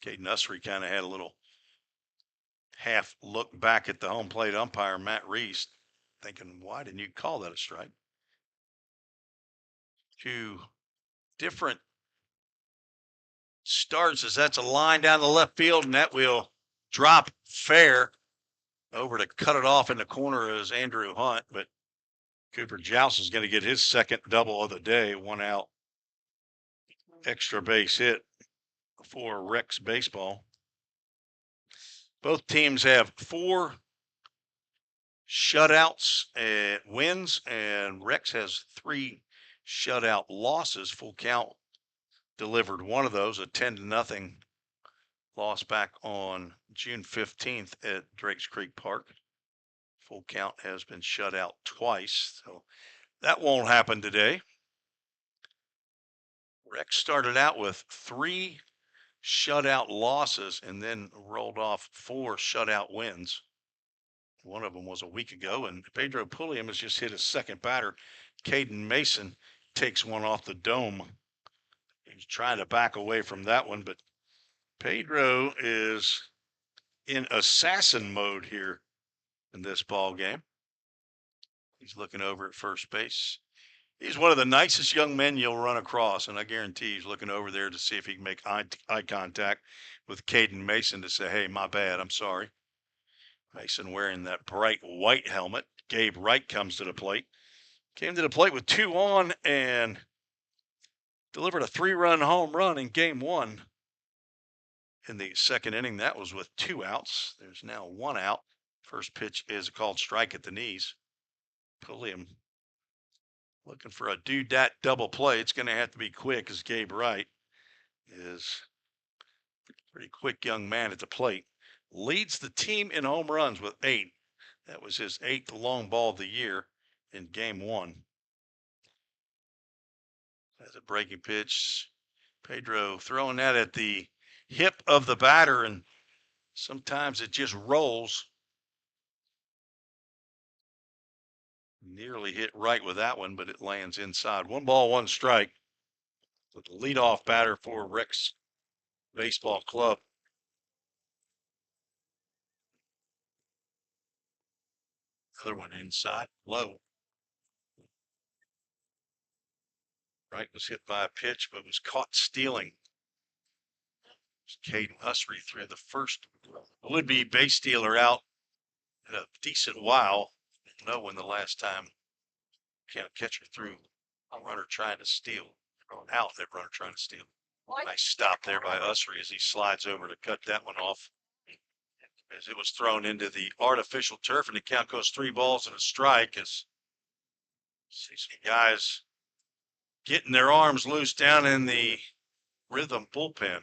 Caden Usry kind of had a little half look back at the home plate umpire, Matt Reese, thinking, why didn't you call that a strike? 2 different starts, as that's a line down the left field, and that will drop fair. Over to cut it off in the corner is Andrew Hunt, but Cooper Joust is going to get his second double of the day. 1 out, extra base hit for Rex baseball. Both teams have 4 shutouts and wins, and Rex has 3 shutout losses. Full Count delivered one of those, a 10-0 loss back on June 15th at Drakes Creek Park. Full Count has been shut out twice, so that won't happen today. Rex started out with 3 shutout losses and then rolled off 4 shutout wins. One of them was a week ago, and Pedro Pulliam has just hit his second batter. Caden Mason takes one off the dome. He's trying to back away from that one, but Pedro is in assassin mode here in this ball game. He's looking over at first base. He's one of the nicest young men you'll run across, and I guarantee he's looking over there to see if he can make eye contact with Caden Mason to say, hey, my bad, I'm sorry. Mason wearing that bright white helmet. Gabe Wright comes to the plate. Came to the plate with 2 on, and delivered a 3-run home run in game 1. In the second inning, that was with 2 outs. There's now 1 out. First pitch is a called strike at the knees. Pulliam looking for a do-dat double play. It's going to have to be quick, as Gabe Wright is a pretty quick young man at the plate. Leads the team in home runs with 8. That was his 8th long ball of the year in game 1. As a breaking pitch, Pedro throwing that at the hip of the batter, and sometimes it just rolls. Nearly hit right with that one, but it lands inside. 1 ball, 1 strike. With the leadoff batter for Rex Baseball Club. Another one inside, low. Wright was hit by a pitch, but was caught stealing. Caden Usry threw the first would-be base stealer out in a decent while. I don't know when the last time catcher threw a runner trying to steal, or out that runner trying to steal. Nice stop there by Usry as he slides over to cut that one off. As it was thrown into the artificial turf, and the count goes 3 balls and a strike. As see some guys getting their arms loose down in the Rhythm bullpen.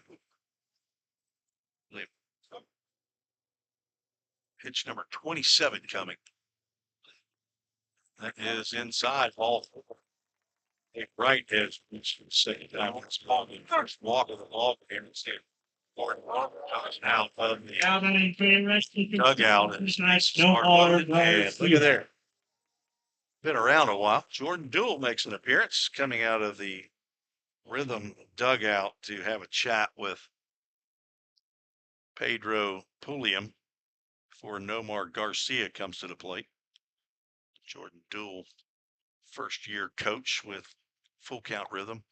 Pitch number 27 coming. That is inside, ball 4. Right is second time on this ball. The first walk of the ball here. Gordon Walker comes out of the dugout. And look at there. Been around a while. Jordan Duell makes an appearance coming out of the Rhythm dugout to have a chat with Pedro Pulliam before Nomar Garcia comes to the plate. Jordan Duell, first-year coach with Full Count Rhythm,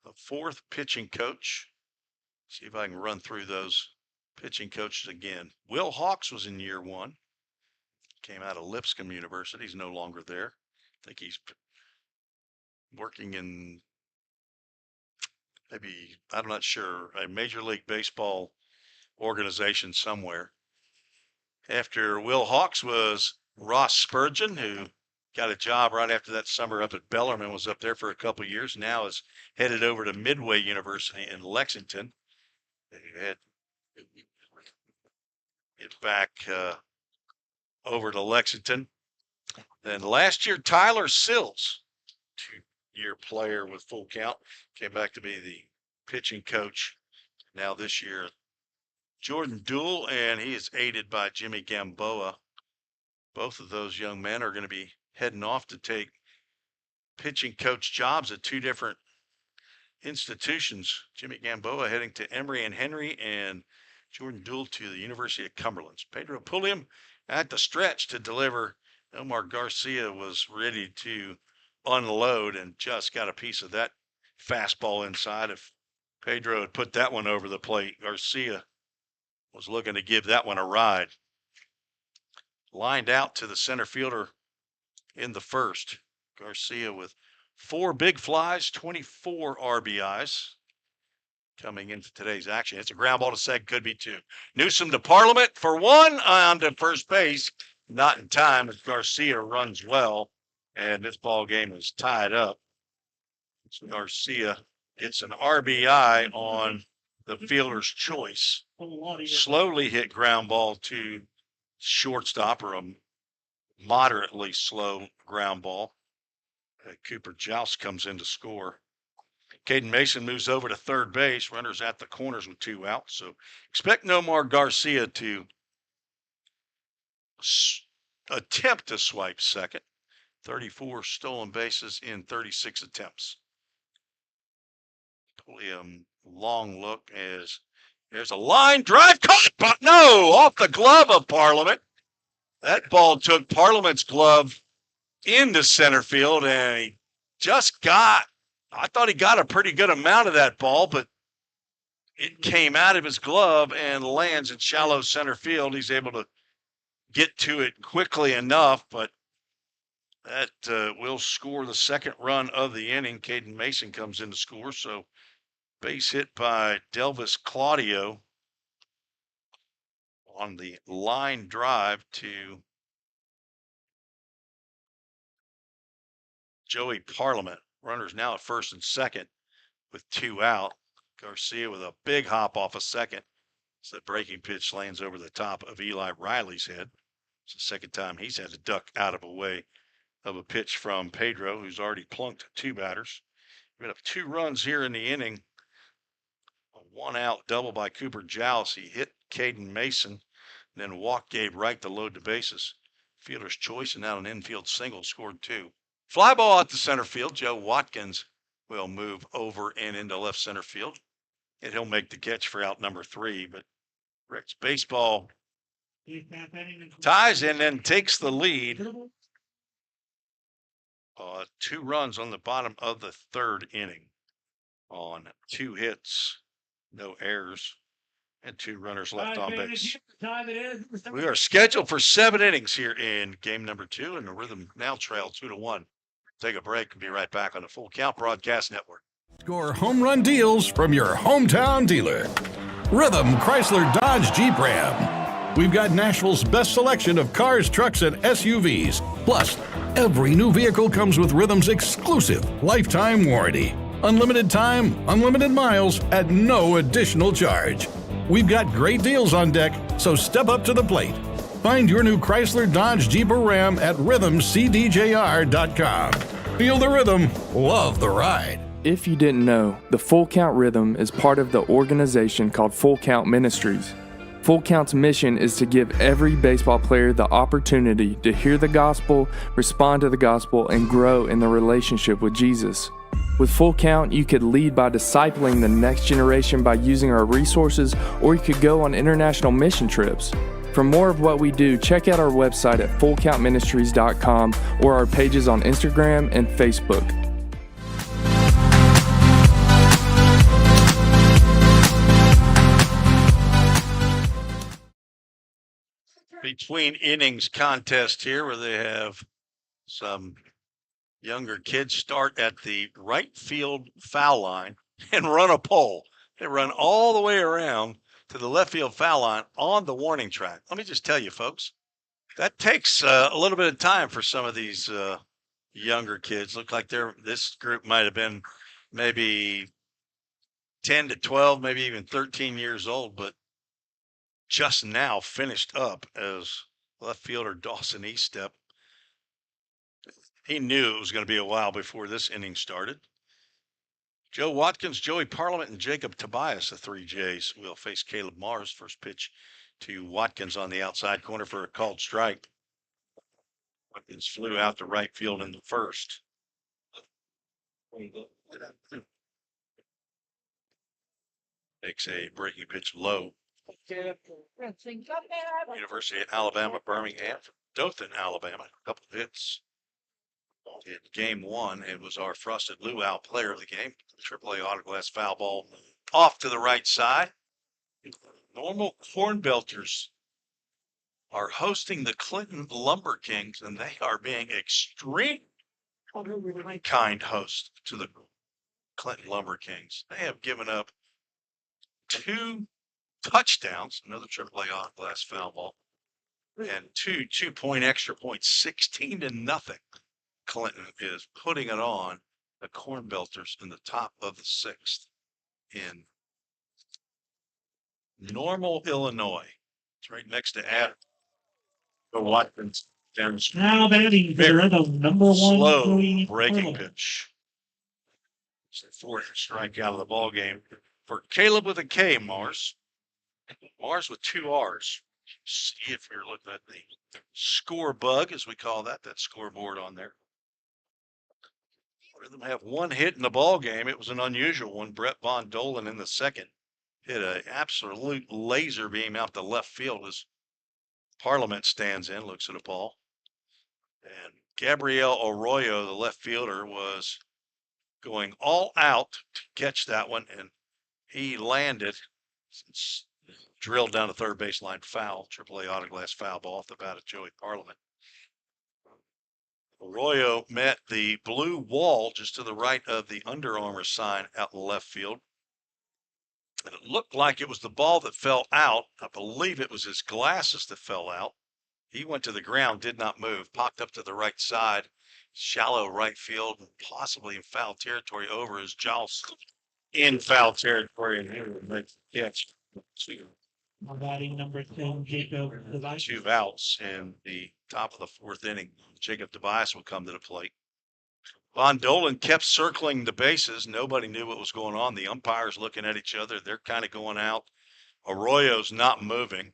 the 4th pitching coach. See if I can run through those pitching coaches again. Will Hawks was in year 1. Came out of Lipscomb University. He's no longer there. I think he's working in maybe, I'm not sure, a Major League Baseball organization somewhere. After Will Hawks was Ross Spurgeon, who got a job right after that summer up at Bellarmine, was up there for a couple of years, now is headed over to Midway University in Lexington. They had get back over to Lexington. Then last year, Tyler Sills, 2-year player with Full Count, came back to be the pitching coach. Now this year, Jordan Duell, and he is aided by Jimmy Gamboa. Both of those young men are going to be heading off to take pitching coach jobs at 2 different institutions. Jimmy Gamboa heading to Emory and Henry, and Jordan Duell to the University of Cumberland. Pedro Pulliam at the stretch to deliver. Omar Garcia was ready to unload and just got a piece of that fastball inside. If Pedro had put that one over the plate, Garcia was looking to give that one a ride. Lined out to the center fielder in the first. Garcia with 4 big flies, 24 RBIs coming into today's action. It's a ground ball to second, could be 2. Newsom to Parliament for 1 on to first base. Not in time as Garcia runs well, and this ball game is tied up. So Garcia gets an RBI on the fielder's choice. Slowly hit ground ball to shortstop, or a moderately slow ground ball. Cooper Joust comes in to score. Caden Mason moves over to third base. Runners at the corners with 2 outs. So expect Nomar Garcia to attempt to swipe second. 34 stolen bases in 36 attempts. Pulliam, long look as there's a line drive caught, but no, off the glove of Parliament. That ball took Parliament's glove into center field, and he just got, I thought he got a pretty good amount of that ball, but it came out of his glove and lands in shallow center field. He's able to get to it quickly enough, but That will score the second run of the inning. Caden Mason comes in to score. So base hit by Delvis Claudio on the line drive to Joey Parliament. Runners now at first and second with 2 out. Garcia with a big hop off a second. So the breaking pitch lands over the top of Eli Riley's head. It's the second time he's had to duck out of a way of a pitch from Pedro, who's already plunked 2 batters. We have 2 runs here in the inning. A 1-out double by Cooper Jowls. He hit Caden Mason, then walked Gabe Wright to load the bases. Fielder's choice and now an infield single scored 2. Fly ball out to center field. Joe Watkins will move over and into left center field. And he'll make the catch for out number 3. But Rick's baseball ties and then takes the lead. 2 runs on the bottom of the 3rd inning on 2 hits, no errors, and 2 runners left on base. We are scheduled for 7 innings here in game number 2, and the Rhythm now trail 2-1. Take a break and be right back on the Full Count Broadcast Network. Score home run deals from your hometown dealer. Rhythm Chrysler Dodge Jeep Ram. We've got Nashville's best selection of cars, trucks, and SUVs. Plus, every new vehicle comes with Rhythm's exclusive lifetime warranty. Unlimited time, unlimited miles at no additional charge. We've got great deals on deck, so step up to the plate. Find your new Chrysler Dodge Jeep or Ram at rhythmcdjr.com. Feel the rhythm, love the ride. If you didn't know, the Full Count Rhythm is part of the organization called Full Count Ministries. Full Count's mission is to give every baseball player the opportunity to hear the gospel, respond to the gospel, and grow in the relationship with Jesus. With Full Count, you could lead by discipling the next generation by using our resources, or you could go on international mission trips. For more of what we do, check out our website at fullcountministries.com or our pages on Instagram and Facebook. Between innings contest here where they have some younger kids start at the right field foul line and run a pole. They run all the way around to the left field foul line on the warning track. Let me just tell you, folks, that takes a little bit of time for some of these younger kids. Look like this group might have been maybe 10 to 12, maybe even 13 years old, but just now finished up as left fielder Dawson Eastep. He knew it was going to be a while before this inning started. Joe Watkins, Joey Parliament, and Jacob Tobias, the 3 J's, will face Caleb Mars. First pitch to Watkins on the outside corner for a called strike. Watkins flew out to right field in the first. Takes a breaking pitch low. University of Alabama, Birmingham, from Dothan, Alabama. A couple of hits. In game 1, it was our Frosted Luau player of the game. AAA autoglass foul ball off to the right side. Normal Corn Belters are hosting the Clinton Lumber Kings, and they are being extremely kind hosts to the Clinton Lumber Kings. They have given up 2 touchdowns, another AAA autoglass foul ball, and 2 2-point extra points, 16-0. Clinton is putting it on the Corn Belters in the top of the 6th in Normal, Illinois. It's right next to Adam. Watkins. Now batting for the number 1 slow breaking pitch. It's the 4th strike out of the ball game for Caleb with a K. Mars with 2 R's. See if you're looking at the score bug, as we call that scoreboard on there. Rhythm have 1 hit in the ball game. It was an unusual one. Brett Von Dolan in the second hit an absolute laser beam out to left field as Parliament stands in, looks at a ball. And Gabriel Arroyo, the left fielder, was going all out to catch that one, and he landed, drilled down the third baseline foul, AAA autoglass foul ball off the bat of Joey Parliament. Arroyo met the blue wall just to the right of the Under Armour sign out in left field. And it looked like it was the ball that fell out. I believe it was his glasses that fell out. He went to the ground, did not move, popped up to the right side, shallow right field, and possibly in foul territory over his jaws in foul territory, and he would make the catch. Batting number 10, Jacob Tobias. 2 outs in the top of the 4th inning. Jacob Tobias will come to the plate. Von Dolan kept circling the bases. Nobody knew what was going on. The umpires looking at each other. They're kind of going out. Arroyo's not moving.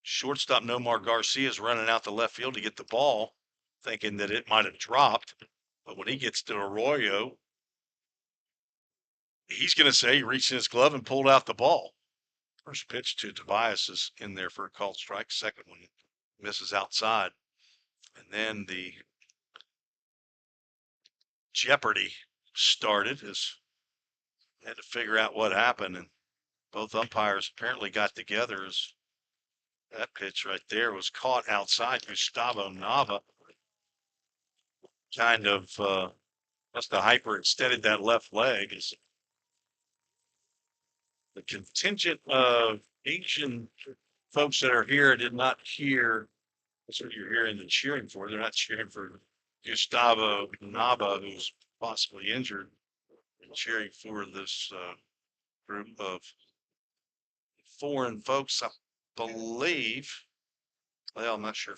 Shortstop Nomar Garcia is running out to left field to get the ball, thinking that it might have dropped. But when he gets to Arroyo, he's going to say he reached in his glove and pulled out the ball. First pitch to Tobias is in there for a called strike. Second one misses outside. And then the jeopardy started as had to figure out what happened. And both umpires apparently got together as that pitch right there was caught outside. Gustavo Nava kind of must have hyperextended that left leg. As the contingent of Asian folks that are here did not hear. That's what you're hearing and cheering for. They're not cheering for Gustavo Nava, who's possibly injured, and cheering for this group of foreign folks, I believe. Well, I'm not sure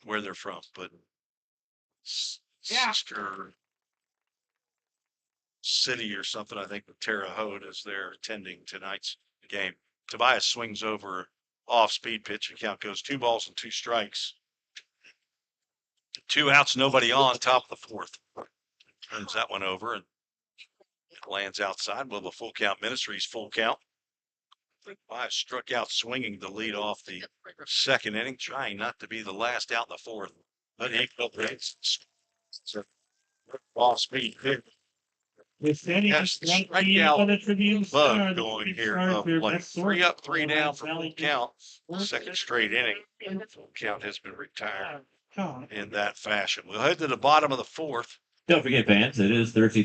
where they're from, but sister city or something, I think, with Terre Haute, as they're attending tonight's game. Tobias swings over off-speed pitch. The count goes 2 balls and 2 strikes. 2 outs, nobody on, top of the 4th. Turns that one over and it lands outside. Well, the full count Ministries full count. Tobias struck out swinging to lead off the 2nd inning, trying not to be the last out in the 4th. But he off-speed pitch. With any strikeout bug going here of like 3 up, 3 down for full count. 2nd straight inning. Full count has been retired in that fashion. We'll head to the bottom of the 4th. Don't forget, fans, it is Thursday.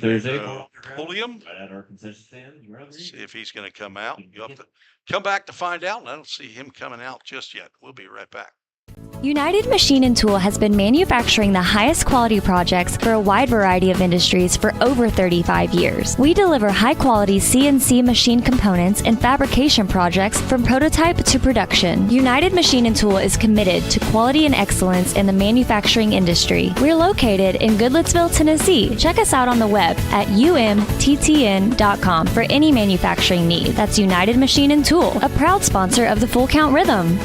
Pulliam. Right at our concession stand. See if he's going to come out. You'll have to come back to find out. And I don't see him coming out just yet. We'll be right back. United Machine and Tool has been manufacturing the highest quality projects for a wide variety of industries for over 35 years. We deliver high quality CNC machine components and fabrication projects from prototype to production. United Machine and Tool is committed to quality and excellence in the manufacturing industry. We're located in Goodlettsville, Tennessee. Check us out on the web at umttn.com for any manufacturing need. That's United Machine and Tool, a proud sponsor of the Full Count Rhythm.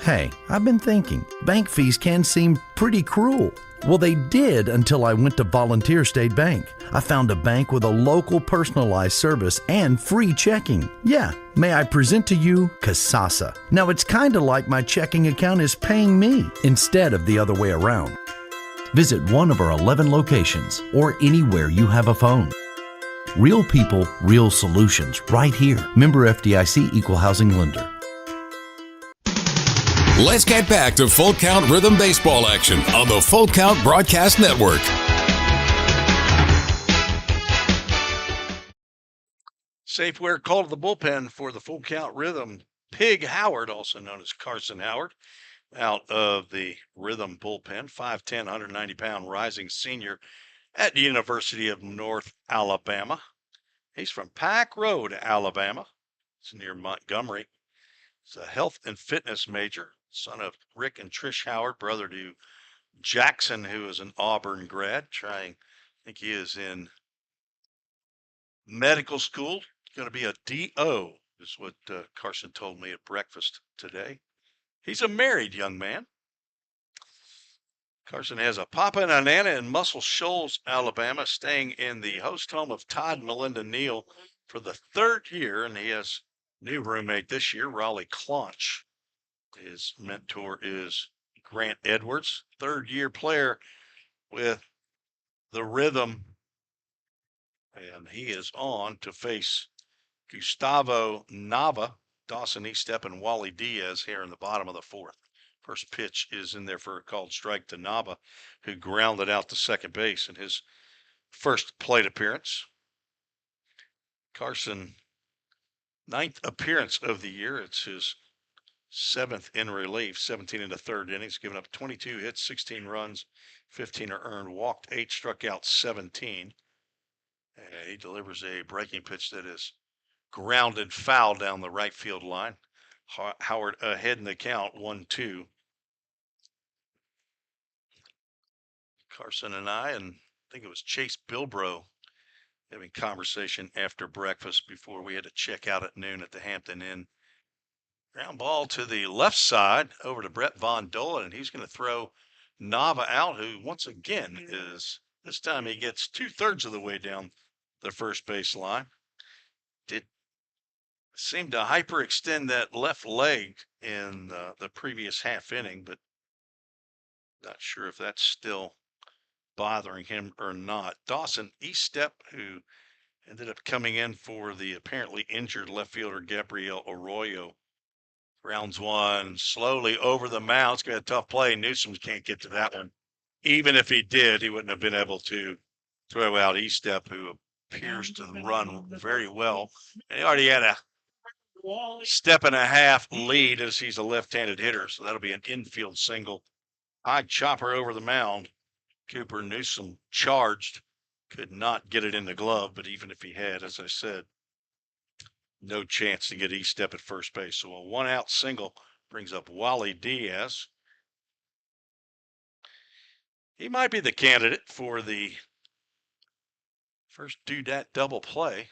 Hey, I've been thinking, bank fees can seem pretty cruel. Well, they did until I went to Volunteer State Bank. I found a bank with a local personalized service and free checking. Yeah, may I present to you Kasasa. Now it's kind of like my checking account is paying me instead of the other way around. Visit one of our 11 locations or anywhere you have a phone. Real people, real solutions right here. Member FDIC Equal Housing Lender. Let's get back to Full Count Rhythm Baseball action on the Full Count Broadcast Network. Safeware called the bullpen for the Full Count Rhythm. Pig Howard, also known as Carson Howard, out of the Rhythm bullpen. 5'10", 190-pound rising senior at the University of North Alabama. He's from Pack Road, Alabama. It's near Montgomery. He's a health and fitness major, son of Rick and Trish Howard, brother to Jackson, who is an Auburn grad. I think he is in medical school. Going to be a DO, is what Carson told me at breakfast today. He's a married young man. Carson has a papa and a nana in Muscle Shoals, Alabama, staying in the host home of Todd and Melinda Neal for the 3rd year, and he has new roommate this year, Raleigh Claunch. His mentor is Grant Edwards, 3rd-year player with the Rhythm. And he is on to face Gustavo Nava, Dawson Eastep, and Wally Diaz here in the bottom of the 4th. First pitch is in there for a called strike to Nava, who grounded out to second base in his first plate appearance. Carson, 9th appearance of the year. It's his 7th in relief, 17 in the third innings, given up 22 hits, 16 runs, 15 are earned, walked 8, struck out 17. And he delivers a breaking pitch that is grounded foul down the right field line. Howard ahead in the count, 1-2. Carson and I think it was Chase Bilbro having conversation after breakfast before we had to check out at noon at the Hampton Inn. Ground ball to the left side over to Brett Von Dolan, and he's going to throw Nava out, who once again is, this time he gets 2/3 of the way down the first base line. Did seem to hyperextend that left leg in the previous half inning, but not sure if that's still bothering him or not. Dawson Eastep, who ended up coming in for the apparently injured left fielder Gabriel Arroyo. Rounds one, slowly over the mound. It's going to be a tough play. Newsom can't get to that one. Even if he did, he wouldn't have been able to throw out Eastep, who appears to run very well. And he already had a step and a half lead as he's a left-handed hitter, so that'll be an infield single. High chopper over the mound. Cooper Newsom charged, could not get it in the glove, but even if he had, as I said, no chance to get Eastep at first base. So a 1-out single brings up Wally Diaz. He might be the candidate for the first do-dat double play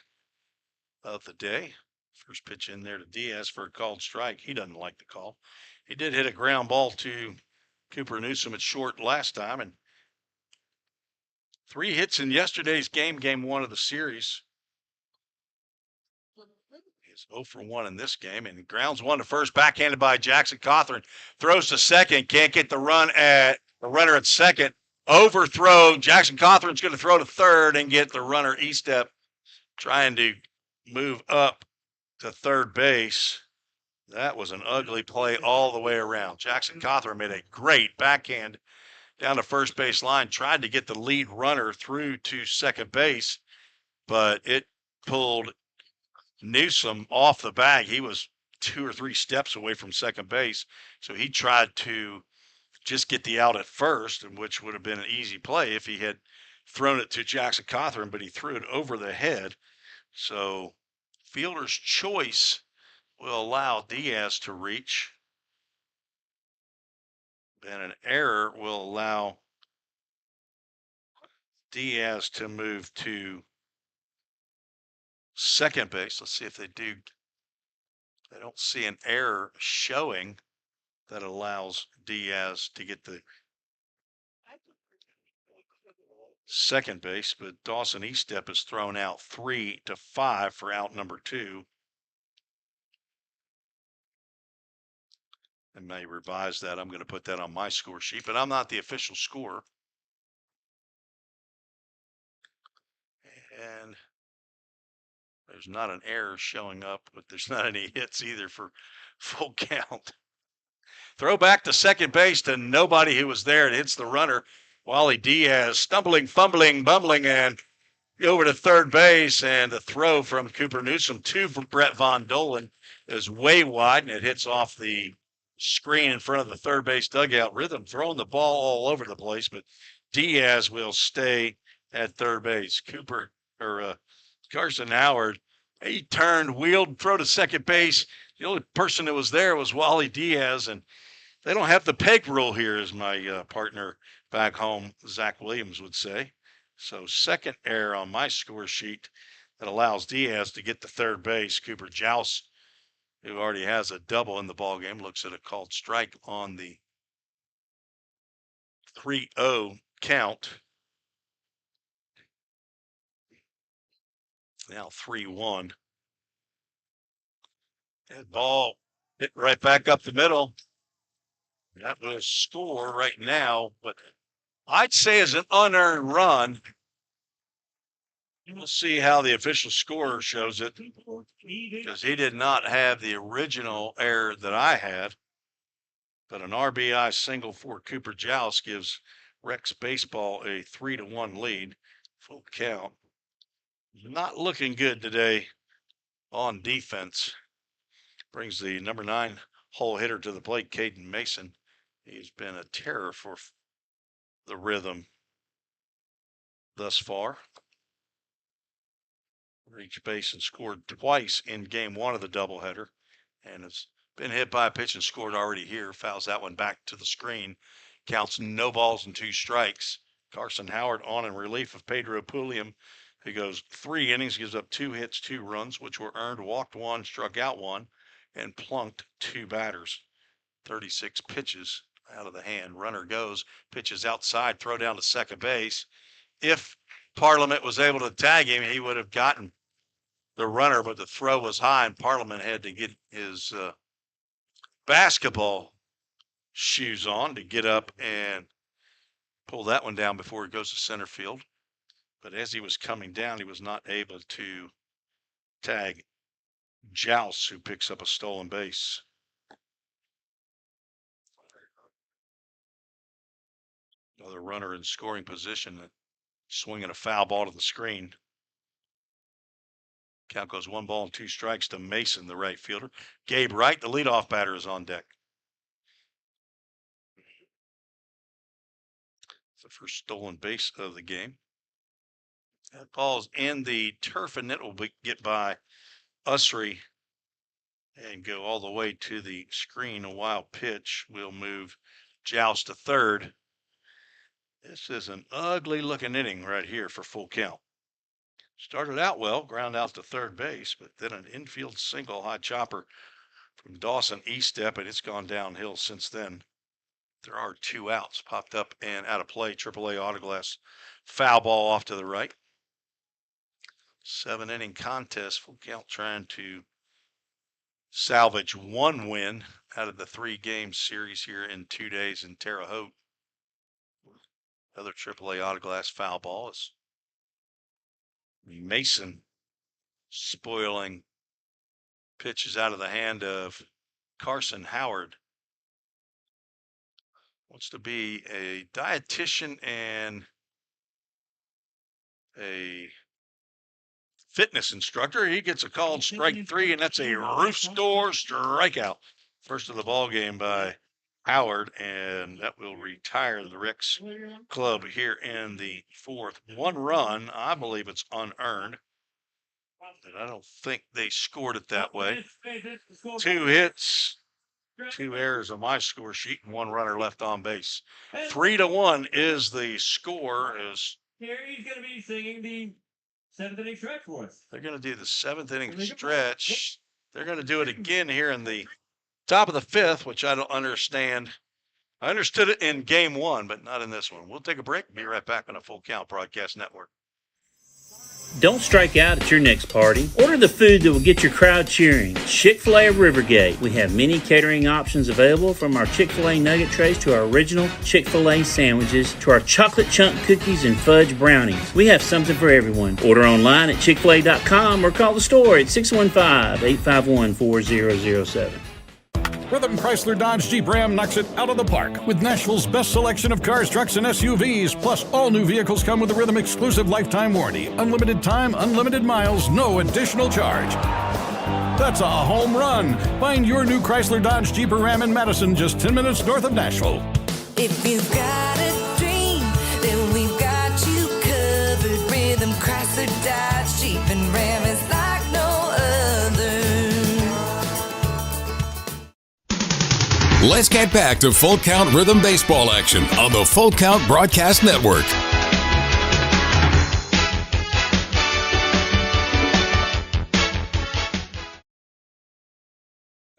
of the day. First pitch in there to Diaz for a called strike. He doesn't like the call. He did hit a ground ball to Cooper Newsom at short last time, and 3 hits in yesterday's game, game 1 of the series. He's 0 for 1 in this game, and grounds 1 to first, backhanded by Jackson Cawthorn. Throws to second, can't get the runner at second. Overthrow. Jackson Cawthorn's going to throw to third and get the runner Eastep trying to move up to third base. That was an ugly play all the way around. Jackson Cawthorn made a great backhand down the first base line, tried to get the lead runner through to second base, but it pulled Newsom off the bag. He was 2 or 3 steps away from second base, so he tried to just get the out at first, which would have been an easy play if he had thrown it to Jackson Cawthorn, but he threw it over the head. So fielder's choice will allow Diaz to reach, and an error will allow Diaz to move to second base. Let's see if they do. I don't see an error showing that allows Diaz to get the second base, but Dawson Eastep is thrown out 3-5 for out number 2. I may revise that. I'm going to put that on my score sheet, but I'm not the official scorer. And there's not an error showing up, but there's not any hits either for full count. Throw back to second base to nobody who was there. It hits the runner. Wally Diaz stumbling, fumbling, bumbling, and over to third base. And the throw from Cooper Newsom to Brett Von Dolan is way wide, and it hits off the screen in front of the third base dugout. Rhythm throwing the ball all over the place, but Diaz will stay at third base. Carson Howard, he turned, wheeled, throw to second base. The only person that was there was Wally Diaz, and they don't have the peg rule here, as my partner back home, Zach Williams, would say. So second error on my score sheet that allows Diaz to get to third base. Cooper Jouse, who already has a double in the ballgame, looks at a called strike on the 3-0 count. Now 3-1. That ball hit right back up the middle. That will score right now, but I'd say as an unearned run. We'll see how the official scorer shows it, because he did not have the original error that I had. But an RBI single for Cooper Joust gives Rex Baseball a 3-1 lead. Full count. Not looking good today on defense. Brings the number 9 hole hitter to the plate, Caden Mason. He's been a terror for the Rhythm thus far. Reached base and scored twice in game 1 of the doubleheader, and has been hit by a pitch and scored already here. Fouls that one back to the screen. Counts no balls and 2 strikes. Carson Howard on in relief of Pedro Pulliam, who goes 3 innings, gives up 2 hits, 2 runs, which were earned, walked 1, struck out 1, and plunked 2 batters. 36 pitches out of the hand. Runner goes, pitches outside, throw down to second base. If Parliament was able to tag him, he would have gotten the runner, but the throw was high, and Parliament had to get his basketball shoes on to get up and pull that one down before he goes to center field. But as he was coming down, he was not able to tag Joust, who picks up a stolen base. Another runner in scoring position, swinging a foul ball to the screen. Count goes 1 ball and 2 strikes to Mason, the right fielder. Gabe Wright, the leadoff batter, is on deck. It's the first stolen base of the game. That ball's in the turf, and it will get by Usry and go all the way to the screen. A wild pitch will move Joust to third. This is an ugly looking inning right here for full count. Started out well, ground out to third base, but then an infield single, high chopper from Dawson Estep, and it's gone downhill since then. There are 2 outs, popped up and out of play. AAA Autoglass foul ball off to the right. 7-inning contest. Full count trying to salvage 1 win out of the 3-game series here in 2 days in Terre Haute. Another AAA Autoglass foul ball is Mason spoiling pitches out of the hand of Carson Howard. Wants to be a dietitian and a fitness instructor. He gets a called strike 3, and that's a roof store strikeout. First of the ball game by Howard, and that will retire the Rex club here in the 4th. 1 run, I believe it's unearned, and I don't think they scored it that way. 2 hits, 2 errors on my score sheet, and 1 runner left on base. 3-1 is the score. Here he's going to be singing the 7th inning stretch for us. They're going to do the 7th inning stretch. They're going to do it again here in the top of the 5th, which I don't understand. I understood it in game 1, but not in this one. We'll take a break. Be right back on a Full Count Broadcast Network. Don't strike out at your next party. Order the food that will get your crowd cheering. Chick-fil-A of Rivergate. We have many catering options available, from our Chick-fil-A nugget trays to our original Chick-fil-A sandwiches to our chocolate chunk cookies and fudge brownies. We have something for everyone. Order online at chickfil-a.com or call the store at 615-851-4007. Rhythm Chrysler Dodge Jeep Ram knocks it out of the park with Nashville's best selection of cars, trucks, and SUVs. Plus, all new vehicles come with a Rhythm exclusive lifetime warranty. Unlimited time, unlimited miles, no additional charge. That's a home run. Find your new Chrysler Dodge Jeep or Ram in Madison, just 10 minutes north of Nashville. If you've got a dream, then we've got you covered. Rhythm Chrysler Dodge Jeep and Ram is like no other. Let's get back to Full Count Rhythm Baseball action on the Full Count Broadcast Network.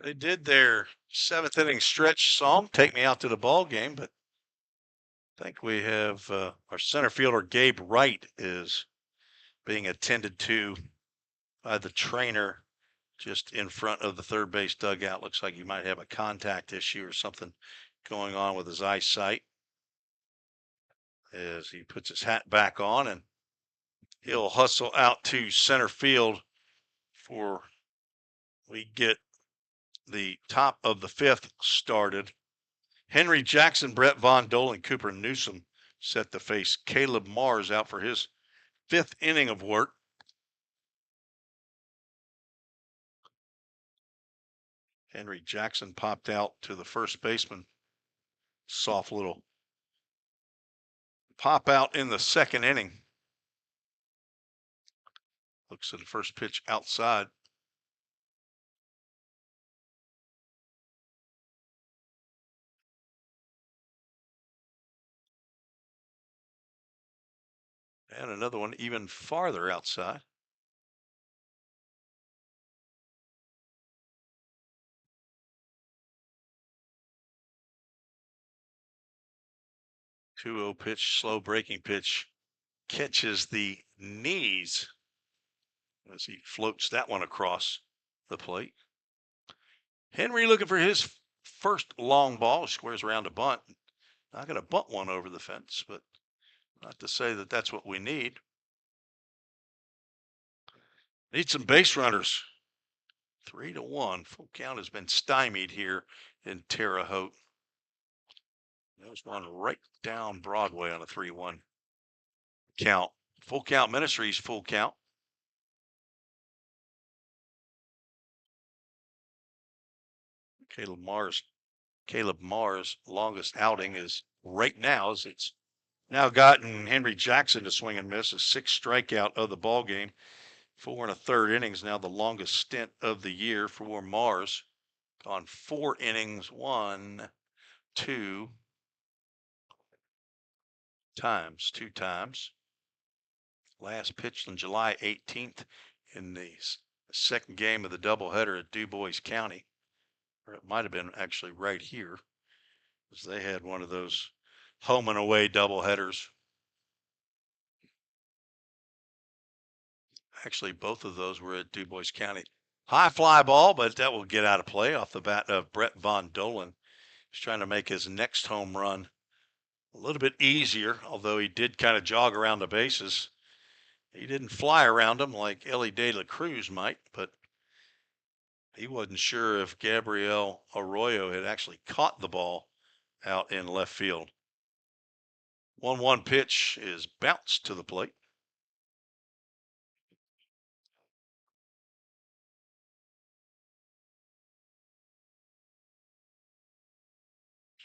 They did their 7th inning stretch song, Take Me Out to the Ball Game, but I think we have our center fielder, Gabe Wright, is being attended to by the trainer just in front of the third base dugout. Looks like he might have a contact issue or something going on with his eyesight, as he puts his hat back on, and he'll hustle out to center field for we get the top of the 5th started. Henry Jackson, Brett Von Dole, and Cooper Newsom set to face Caleb Mars out for his 5th inning of work. Henry Jackson popped out to the first baseman. Soft little pop out in the 2nd inning. Looks at the first pitch outside. And another one even farther outside. Two-0 pitch, slow breaking pitch, catches the knees as he floats that one across the plate. Henry looking for his first long ball, squares around a bunt. Not going to bunt one over the fence, but not to say that that's what we need. Need some base runners. 3-1. Full count has been stymied here in Terre Haute. There's one right down Broadway on a 3-1 count. Full Count Ministries, full count. Caleb Mars' longest outing is right now, as it's now gotten Henry Jackson to swing and miss, a 6th strikeout of the ball game. 4 1/3 innings, now the longest stint of the year for Mars. Gone 4 innings, 1, 2 times. Last pitched on July 18th in the 2nd game of the doubleheader at DuBois County. Or it might have been actually right here, because they had one of those home and away doubleheaders. Actually, both of those were at DuBois County. High fly ball, but that will get out of play off the bat of Brett Von Dolen. He's trying to make his next home run a little bit easier, although he did kind of jog around the bases. He didn't fly around them like Ellie De La Cruz might, but he wasn't sure if Gabriel Arroyo had actually caught the ball out in left field. 1-1 pitch is bounced to the plate.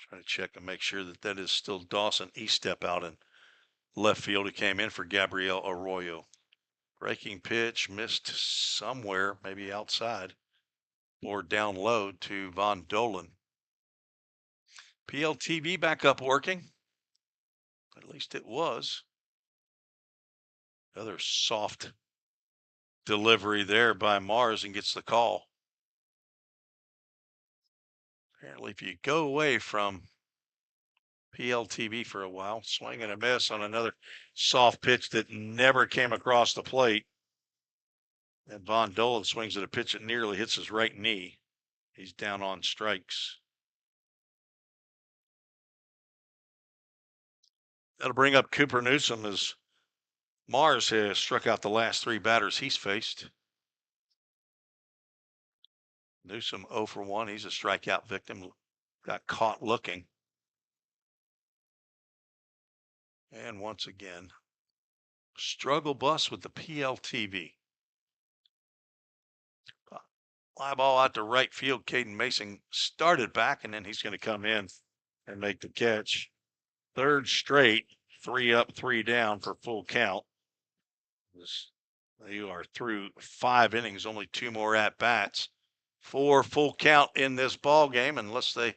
Trying to check and make sure that that is still Dawson Estep out in left field. He came in for Gabriel Arroyo. Breaking pitch missed somewhere, maybe outside or down low to Von Dolen. PLTV back up working. At least it was. Another soft delivery there by Mars and gets the call. Apparently, if you go away from PLTV for a while, swing and a miss on another soft pitch that never came across the plate. And Von Dolen swings at a pitch that nearly hits his right knee. He's down on strikes. That'll bring up Cooper Newsom as Mars has struck out the last 3 batters he's faced. Newsom 0 for 1. He's a strikeout victim. Got caught looking. And once again, struggle bus with the PLTV. Fly ball out to right field. Caden Mason started back, and then he's going to come in and make the catch. 3rd straight, 3 up, 3 down for full count. You are through 5 innings, only 2 more at-bats. 4 full count in this ball game, unless they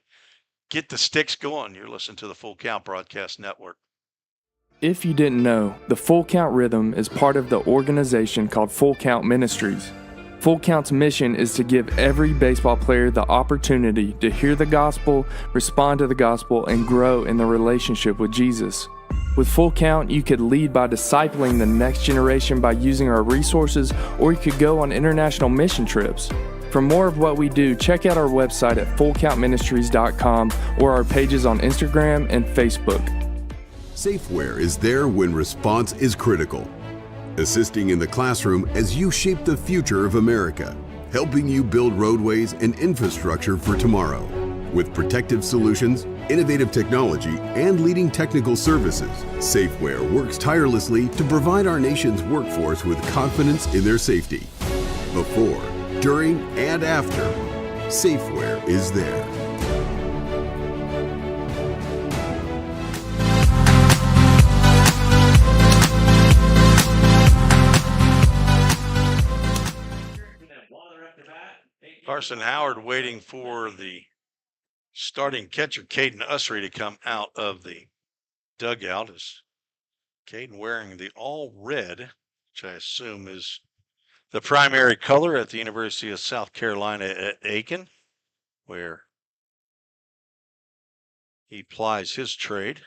get the sticks going. You're listening to the Full Count Broadcast Network. If you didn't know, the Full Count Rhythm is part of the organization called Full Count Ministries. Full Count's mission is to give every baseball player the opportunity to hear the gospel, respond to the gospel, and grow in the relationship with Jesus. With Full Count, you could lead by discipling the next generation by using our resources, or you could go on international mission trips. For more of what we do, check out our website at fullcountministries.com or our pages on Instagram and Facebook. Safeware is there when response is critical, assisting in the classroom as you shape the future of America, helping you build roadways and infrastructure for tomorrow. With protective solutions, innovative technology and leading technical services, Safeware works tirelessly to provide our nation's workforce with confidence in their safety. Before, during, and after, Safeware is there. Carson Howard waiting for the starting catcher, Caden Ussery, to come out of the dugout. Is Caden wearing the all red, which I assume is the primary color at the University of South Carolina at Aiken, where he plies his trade.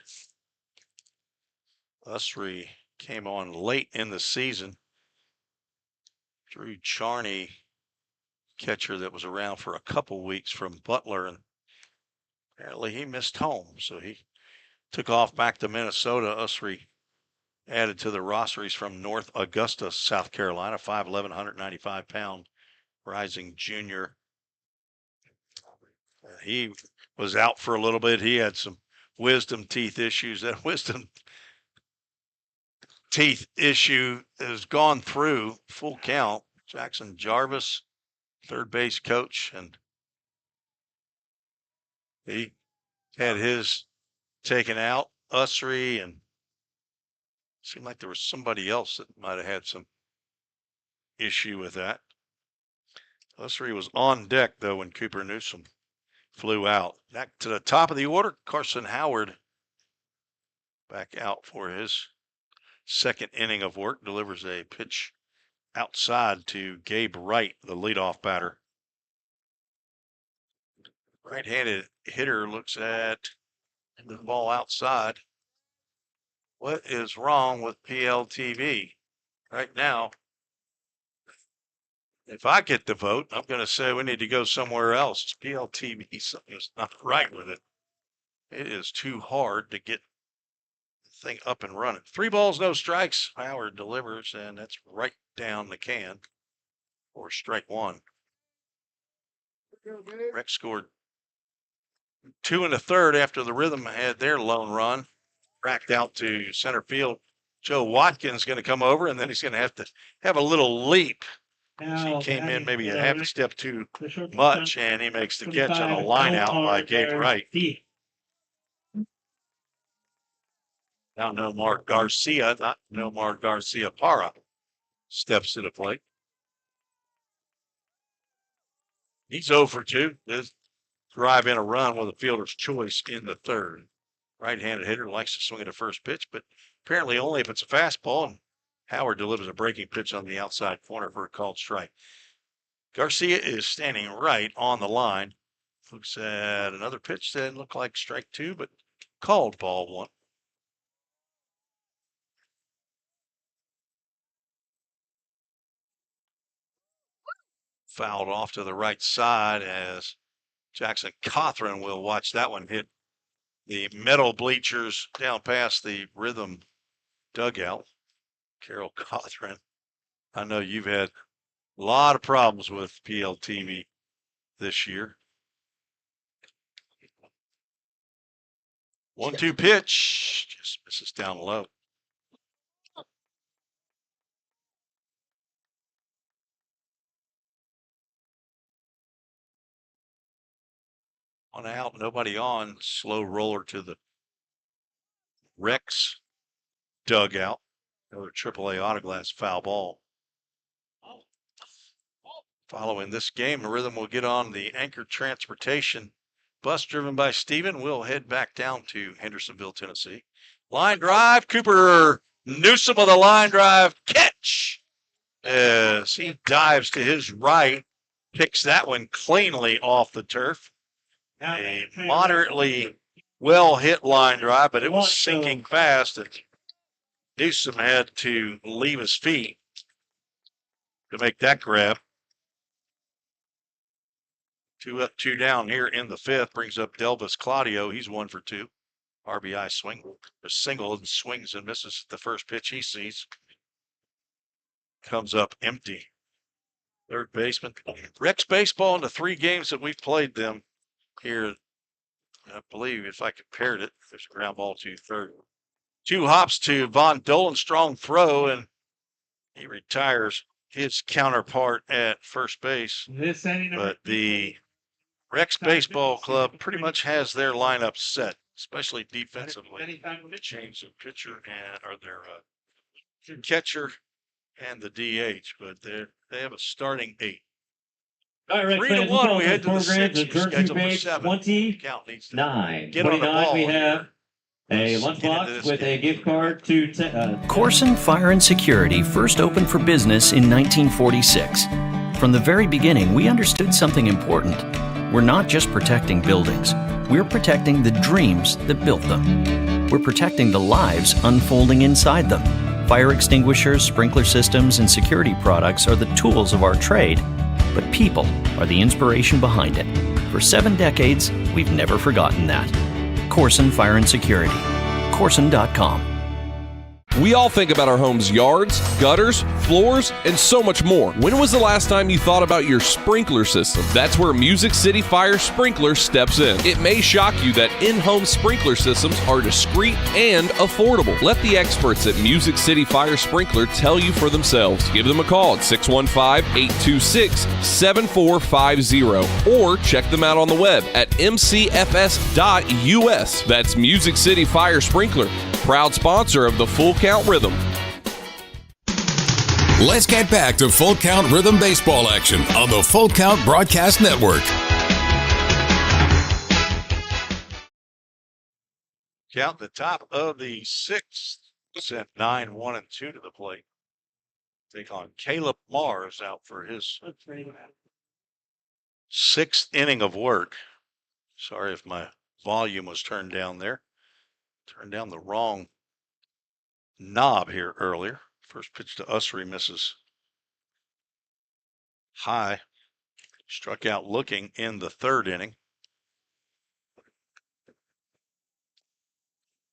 Ussery came on late in the season. Drew Charney, catcher that was around for a couple weeks from Butler, and apparently he missed home, so he took off back to Minnesota. Ussery added to the roster. He's from North Augusta, South Carolina, 5'11", 195-pound rising junior. He was out for a little bit. He had some wisdom teeth issues. That wisdom teeth issue has gone through full count. Jackson Jarvis, third base coach, and he had his taken out. Ussery, and seemed like there was somebody else that might have had some issue with that. Ussery was on deck, though, when Cooper Newsom flew out. Back to the top of the order, Carson Howard back out for his second inning of work. Delivers a pitch outside to Gabe Wright, the leadoff batter. Right-handed hitter looks at the ball outside. What is wrong with PLTV? Right now, if I get the vote, I'm going to say we need to go somewhere else. PLTV, something is not right with it. It is too hard to get the thing up and running. 3 balls, no strikes. Howard delivers, and that's right down the can for strike one. Rex scored 2 1/3 after the Rhythm had their lone run. Racked out to center field. Joe Watkins going to come over, and then he's going to have a little leap. He came in maybe a half a step too much, and he makes the catch on a line out by Gabe Wright. Now Nomar Garcia, not Nomar Garcia Parra, steps to the plate. He's 0 for 2. This drive in a run with a fielder's choice in the third. Right-handed hitter likes to swing at the first pitch, but apparently only if it's a fastball, and Howard delivers a breaking pitch on the outside corner for a called strike. Garcia is standing right on the line. Looks at another pitch that looked like strike 2, but called ball 1. Fouled off to the right side as Jackson Cothran will watch that one hit the metal bleachers down past the Rhythm dugout. Carol Cothran, I know you've had a lot of problems with PLTV this year. 1-2 pitch, just misses down low. One out, nobody on. Slow roller to the Rex dugout. Another AAA autoglass foul ball. Following this game, the Rhythm will get on the Anchor Transportation bus driven by Steven. We'll head back down to Hendersonville, Tennessee. Line drive, Cooper Newsom with a line drive catch as he dives to his right, picks that one cleanly off the turf. A moderately well hit line drive, but it was sinking fast, and Newsom had to leave his feet to make that grab. 2 up, 2 down here in the 5th. Brings up Delvis Claudio. He's 1 for 2. RBI swing. A single and swings and misses the first pitch he sees. Comes up empty. Third baseman. Rex baseball in the 3 games that we've played them here I believe if I compared it, there's a ground ball to third. 2 hops to Von Dolan, strong throw, and he retires his counterpart at first base. This inning, But the Rex Baseball Club pretty much has their lineup set, especially defensively. They change their pitcher or their catcher and the DH, but they have a starting 8. All right, 3-1, we head to the program, 6th. the You're Jersey scheduled for Bay 7. 29. Count needs to get on the 29, ball. we have a lunchbox with a gift card to Corson Fire and Security first opened for business in 1946. From the very beginning, we understood something important. We're not just protecting buildings. We're protecting the dreams that built them. We're protecting the lives unfolding inside them. Fire extinguishers, sprinkler systems, and security products are the tools of our trade, but people are the inspiration behind it. For 7 decades, we've never forgotten that. Corson Fire and Security. Corson.com. We all think about our home's yards, gutters, floors, and so much more. When was the last time you thought about your sprinkler system? That's where Music City Fire Sprinkler steps in. It may shock you that in-home sprinkler systems are discreet and affordable. Let the experts at Music City Fire Sprinkler tell you for themselves. Give them a call at 615-826-7450 or check them out on the web at mcfs.us. That's Music City Fire Sprinkler, proud sponsor of the Full Count Rhythm. Let's get back to Full Count Rhythm baseball action on the Full Count Broadcast Network. Count the top of the 6th. Sent 9-1-2 to the plate. Take on Caleb Mars out for his 6th inning of work. Sorry if my volume was turned down there. Turned down the wrong knob here earlier. First pitch to Usry misses high. Struck out looking in the 3rd inning.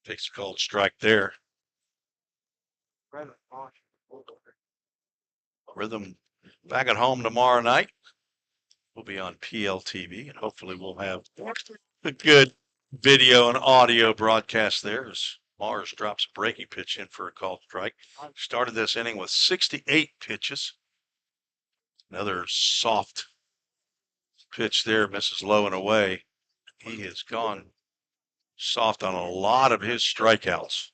Takes a called strike there. Rhythm back at home tomorrow night. We'll be on PLTV, and hopefully we'll have a good video and audio broadcast there as Mars drops a breaking pitch in for a called strike. Started this inning with 68 pitches. Another soft pitch there, misses low and away. He has gone soft on a lot of his strikeouts.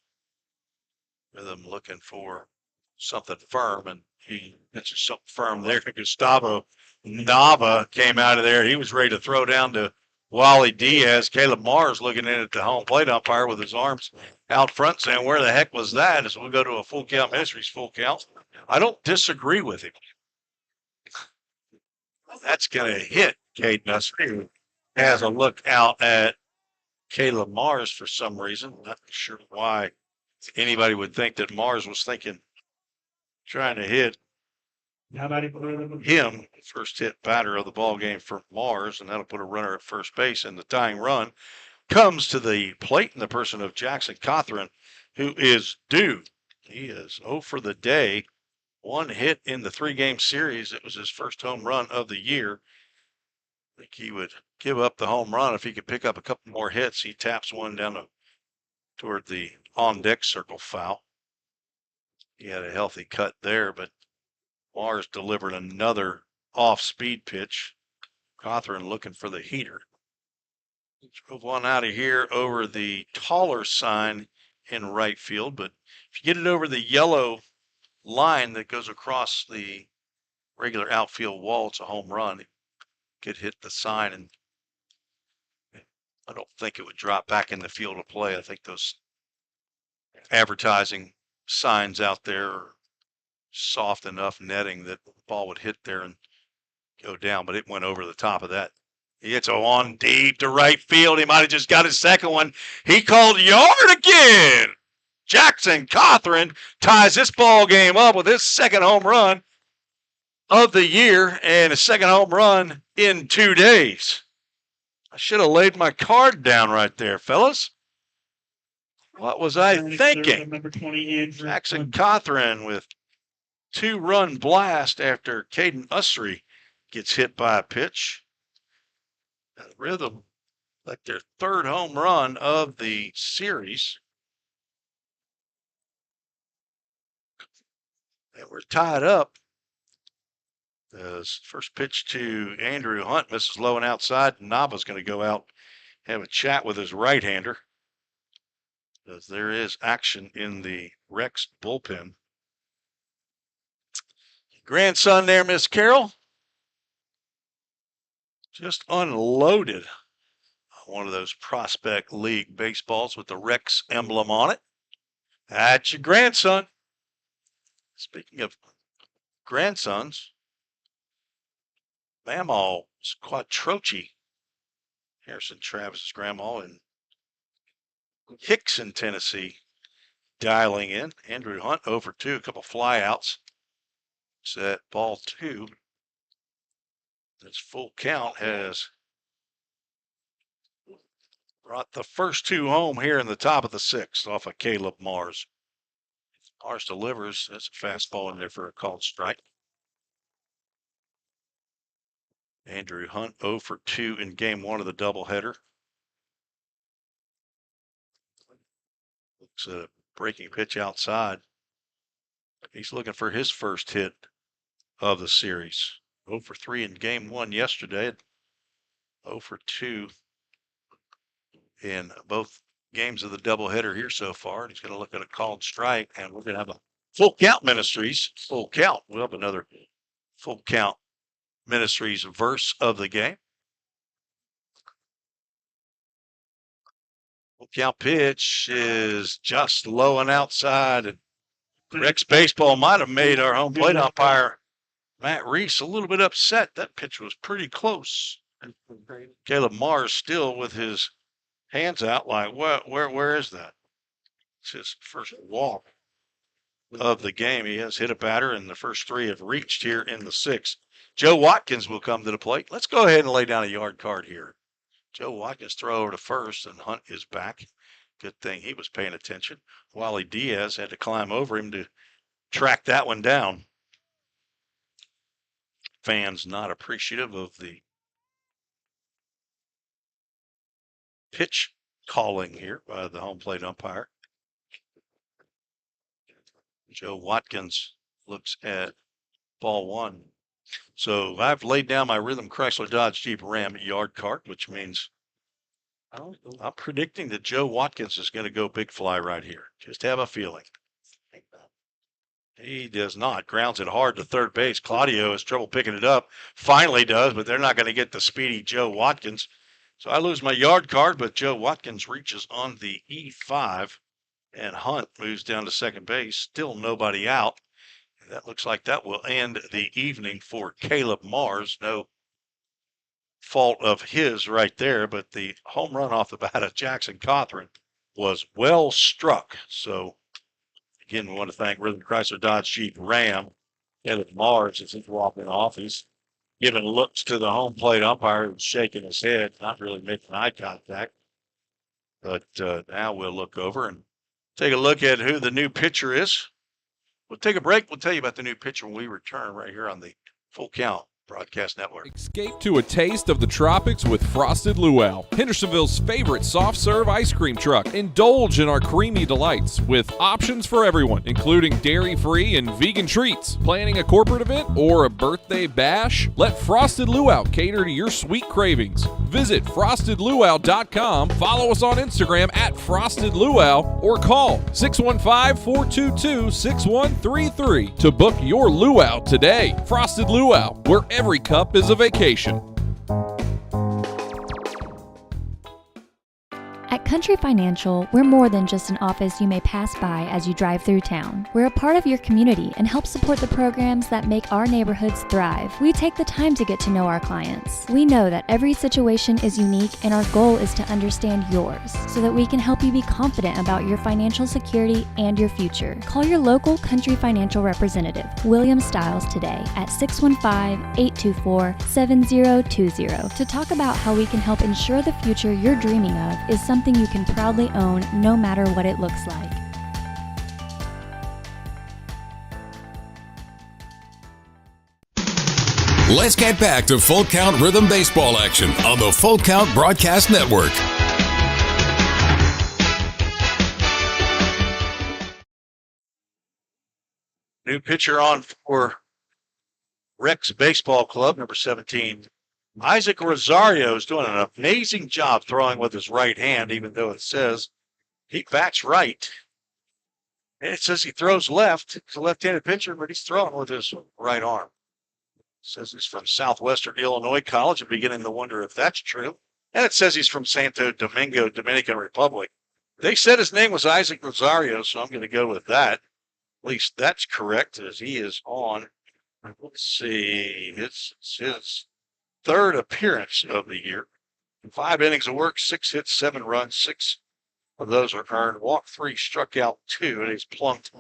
Rhythm looking for something firm, and he pitches something firm there. Gustavo Nava came out of there. He was ready to throw down to Wally Diaz. Caleb Mars looking in at the home plate umpire with his arms out front saying, where the heck was that? As we'll go to a Full Count Ministries full count. I don't disagree with him. That's going to hit Caden Usry. Has a look out at Caleb Mars for some reason. Not sure why anybody would think that Mars was trying to hit him. First hit batter of the ball game for Mars, and that'll put a runner at first base. And the tying run comes to the plate in the person of Jackson Cothran, who is due. He is 0 for the day. 1 hit in the 3-game series. It was his first home run of the year. I think he would give up the home run if he could pick up a couple more hits. He taps one down toward the on-deck circle foul. He had a healthy cut there, but Mars delivered another off-speed pitch. Cothran looking for the heater. Drove one out of here over the taller sign in right field, but if you get it over the yellow line that goes across the regular outfield wall, it's a home run. It could hit the sign, and I don't think it would drop back in the field of play. I think those advertising signs out there are soft enough netting that the ball would hit there and go down, but it went over the top of that. He hits on deep to right field. He might have just got his second one. He called yard again. Jackson Cothran ties this ball game up with his second home run of the year and a second home run in 2 days. I should have laid my card down right there, fellas. What was I thinking? Number 20 Jackson Cothran with 2-run blast after Caden Usry gets hit by a pitch. Rhythm like their third home run of the series. And we're tied up. As first pitch to Andrew Hunt misses low and outside. Nava's going to go out, have a chat with his right-hander. As there is action in the Rex bullpen. Grandson there, Miss Carol. Just unloaded one of those Prospect League baseballs with the Rex emblem on it. That's your grandson. Speaking of grandsons, Mamaw Quattrochi, Harrison Travis's grandma in Hickson, Tennessee, dialing in. Andrew Hunt over 2, a couple flyouts. Set ball 2. This full count has brought the first 2 home here in the top of the 6th off of Caleb Mars. Mars delivers. That's a fastball in there for a called strike. Andrew Hunt 0 for 2 in game 1 of the doubleheader. Looks at a breaking pitch outside. He's looking for his first hit of the series. 0 for 3 in game 1 yesterday. 0 for 2 in both games of the doubleheader here so far. And he's going to look at a called strike, and we're going to have a full count Ministries. Full count. We'll have another full count Ministries verse of the game. Full count pitch is just low and outside. And Rex baseball might have made our home plate umpire Matt Reese a little bit upset. That pitch was pretty close. Caleb Mars still with his hands out like, where is that? It's his first walk of the game. He has hit a batter, and the first 3 have reached here in the 6th. Joe Watkins will come to the plate. Let's go ahead and lay down a yard card here. Joe Watkins throw over to first, and Hunt is back. Good thing he was paying attention. Wally Diaz had to climb over him to track that one down. Fans not appreciative of the pitch calling here by the home plate umpire. Joe Watkins looks at ball 1. So I've laid down my Rhythm Chrysler Dodge Jeep Ram yard card, which means I'm predicting that Joe Watkins is going to go big fly right here. Just have a feeling. He does not. Grounds it hard to third base. Claudio has trouble picking it up. Finally does, but they're not going to get the speedy Joe Watkins. So I lose my yard card, but Joe Watkins reaches on the E5, and Hunt moves down to second base. Still nobody out. And that looks like that will end the evening for Caleb Mars. No fault of his right there, but the home run off the bat of Jackson Cothran was well struck. So again, we want to thank Rhythm Chrysler Dodge Jeep Ram. Caleb Mars, as he's walking off, he's giving looks to the home plate umpire who's shaking his head, not really making eye contact. But now we'll look over and take a look at who the new pitcher is. We'll take a break. We'll tell you about the new pitcher when we return right here on the Full Count Broadcast Network. Escape to a taste of the tropics with Frosted Luau, Hendersonville's favorite soft serve ice cream truck. Indulge in our creamy delights with options for everyone, including dairy-free and vegan treats. Planning a corporate event or a birthday bash? Let Frosted Luau cater to your sweet cravings. Visit frostedluau.com, follow us on Instagram at Frosted Luau, or call 615-422-6133 to book your luau today. Frosted Luau, where every cup is a vacation. At Country Financial, we're more than just an office you may pass by as you drive through town. We're a part of your community and help support the programs that make our neighborhoods thrive. We take the time to get to know our clients. We know that every situation is unique, and our goal is to understand yours so that we can help you be confident about your financial security and your future. Call your local Country Financial representative, William Stiles, today at 615-824-7020 to talk about how we can help ensure the future you're dreaming of is something you can proudly own no matter what it looks like. Let's get back to Full Count Rhythm Baseball action on the Full Count Broadcast Network. New pitcher on for Rex Baseball Club, number 17. Isaac Rosario is doing an amazing job throwing with his right hand, even though it says he bats right. And it says he throws left. He's a left-handed pitcher, but he's throwing with his right arm. It says he's from Southwestern Illinois College. I'm beginning to wonder if that's true. And it says he's from Santo Domingo, Dominican Republic. They said his name was Isaac Rosario, so I'm going to go with that. At least that's correct, as he is on. Let's see. It's his third appearance of the year. 5 innings of work, 6 hits, 7 runs, 6 of those are earned. Walked 3, struck out 2, and he's plunked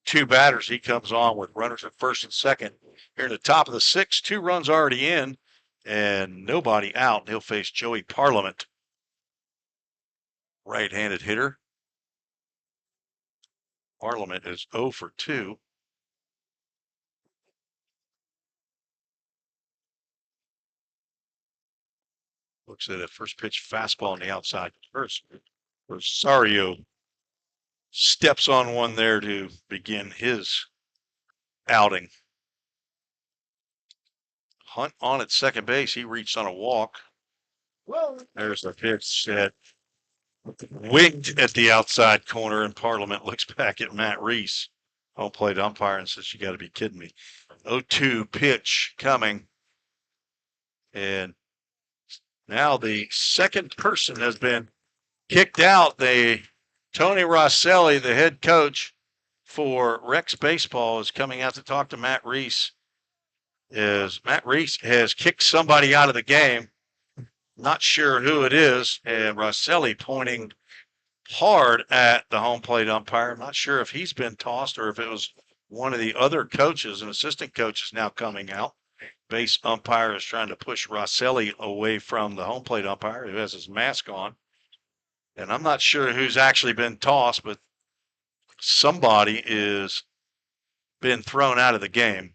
2 batters. He comes on with runners at first and second. Here in the top of the 6th, 2 runs already in, and nobody out. He'll face Joey Parliament, right-handed hitter. Parliament is 0 for 2. Looks at a first pitch fastball on the outside first. Rosario steps on one there to begin his outing. Hunt on at second base. He reached on a walk. There's the pitch that winked at the outside corner, and Parliament looks back at Matt Reese, home plate umpire, and says, "You got to be kidding me." 0-2 pitch coming. And now the second person has been kicked out. Tony Rosselli, the head coach for Rex Baseball, is coming out to talk to Matt Reese. Matt Reese has kicked somebody out of the game. Not sure who it is. And Rosselli pointing hard at the home plate umpire. I'm not sure if he's been tossed or if it was one of the other coaches, an assistant coach is now coming out. Base umpire is trying to push Rosselli away from the home plate umpire, who has his mask on. And I'm not sure who's actually been tossed, but somebody is been thrown out of the game.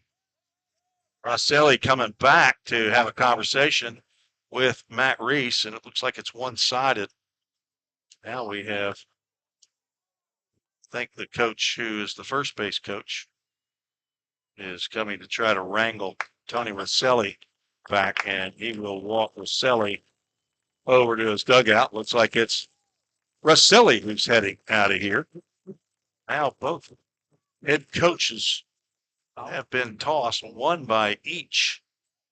Rosselli coming back to have a conversation with Matt Reese, and it looks like it's one-sided. Now we have, I think the coach who is the first base coach is coming to try to wrangle Tony Rosselli back, and he will walk Rosselli over to his dugout. Looks like it's Rosselli who's heading out of here. Now both head coaches have been tossed, one by each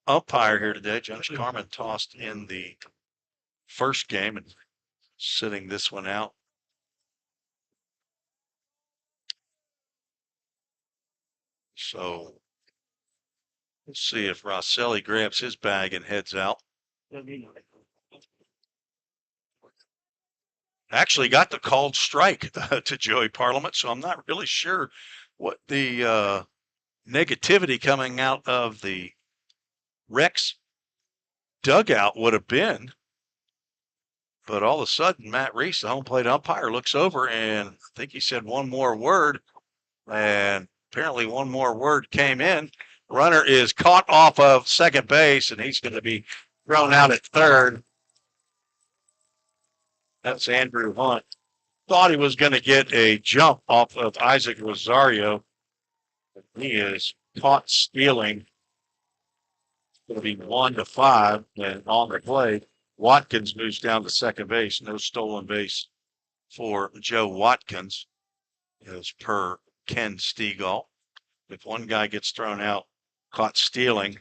umpire here today. Josh Carmen tossed in the first game and sitting this one out. So let's see if Rosselli grabs his bag and heads out. Actually got the called strike to Joey Parliament, so I'm not really sure what the negativity coming out of the Rex dugout would have been. But all of a sudden, Matt Reese, the home plate umpire, looks over, and I think he said one more word, and apparently one more word came in. Runner is caught off of second base, and he's going to be thrown out at third. That's Andrew Hunt. Thought he was going to get a jump off of Isaac Rosario. He is caught stealing. It's going to be 1-5, and on the play, Watkins moves down to second base. No stolen base for Joe Watkins, as per Ken Stegall. If one guy gets thrown out, caught stealing,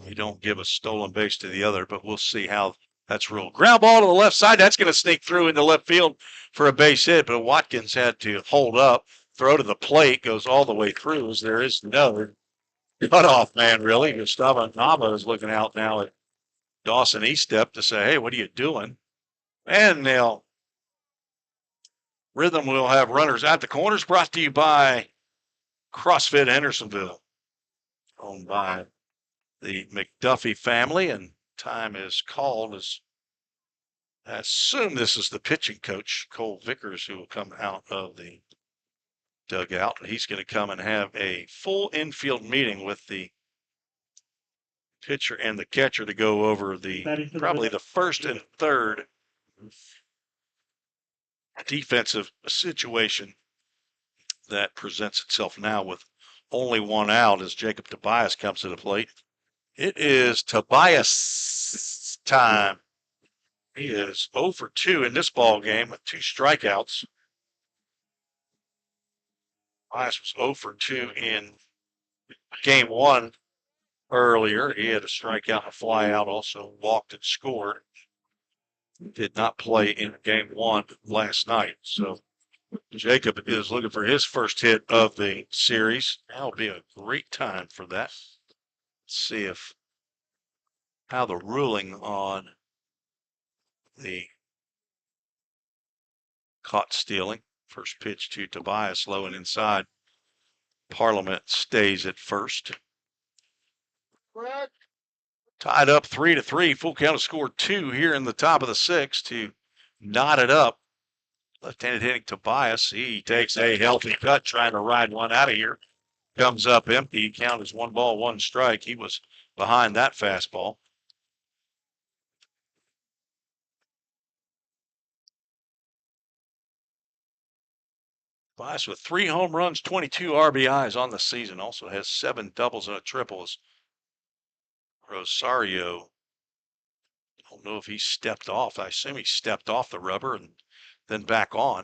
you don't give a stolen base to the other, but we'll see how that's ruled. Ground ball to the left side. That's going to sneak through into left field for a base hit, but Watkins had to hold up, throw to the plate, goes all the way through, as there is no cutoff man, really. Gustavo Nava is looking out now at Dawson Estep to say, "Hey, what are you doing?" And now Rhythm will have runners at the corners, brought to you by CrossFit Hendersonville, owned by the McDuffie family, and time is called as I assume this is the pitching coach, Cole Vickers, who will come out of the dugout. He's going to come and have a full infield meeting with the pitcher and the catcher to go over probably the first and third defensive situation that presents itself now with only one out as Jacob Tobias comes to the plate. It is Tobias time. He is 0 for 2 in this ball game with 2 strikeouts. Tobias was 0 for 2 in game 1 earlier. He had a strikeout and a fly out, also walked and scored. Did not play in game 1 last night. So Jacob is looking for his first hit of the series. That'll be a great time for that. Let's see how the ruling on the caught stealing. First pitch to Tobias, low and inside. Parliament stays at first. Tied up 3-3. Full Count has scored 2 here in the top of the 6th to knot it up. Left-handed hitting Tobias. He takes a healthy cut, trying to ride one out of here. Comes up empty. Count is 1 ball, 1 strike. He was behind that fastball. Tobias with 3 home runs, 22 RBIs on the season. Also has 7 doubles and a triple. Rosario, I don't know if he stepped off. I assume he stepped off the rubber and then back on.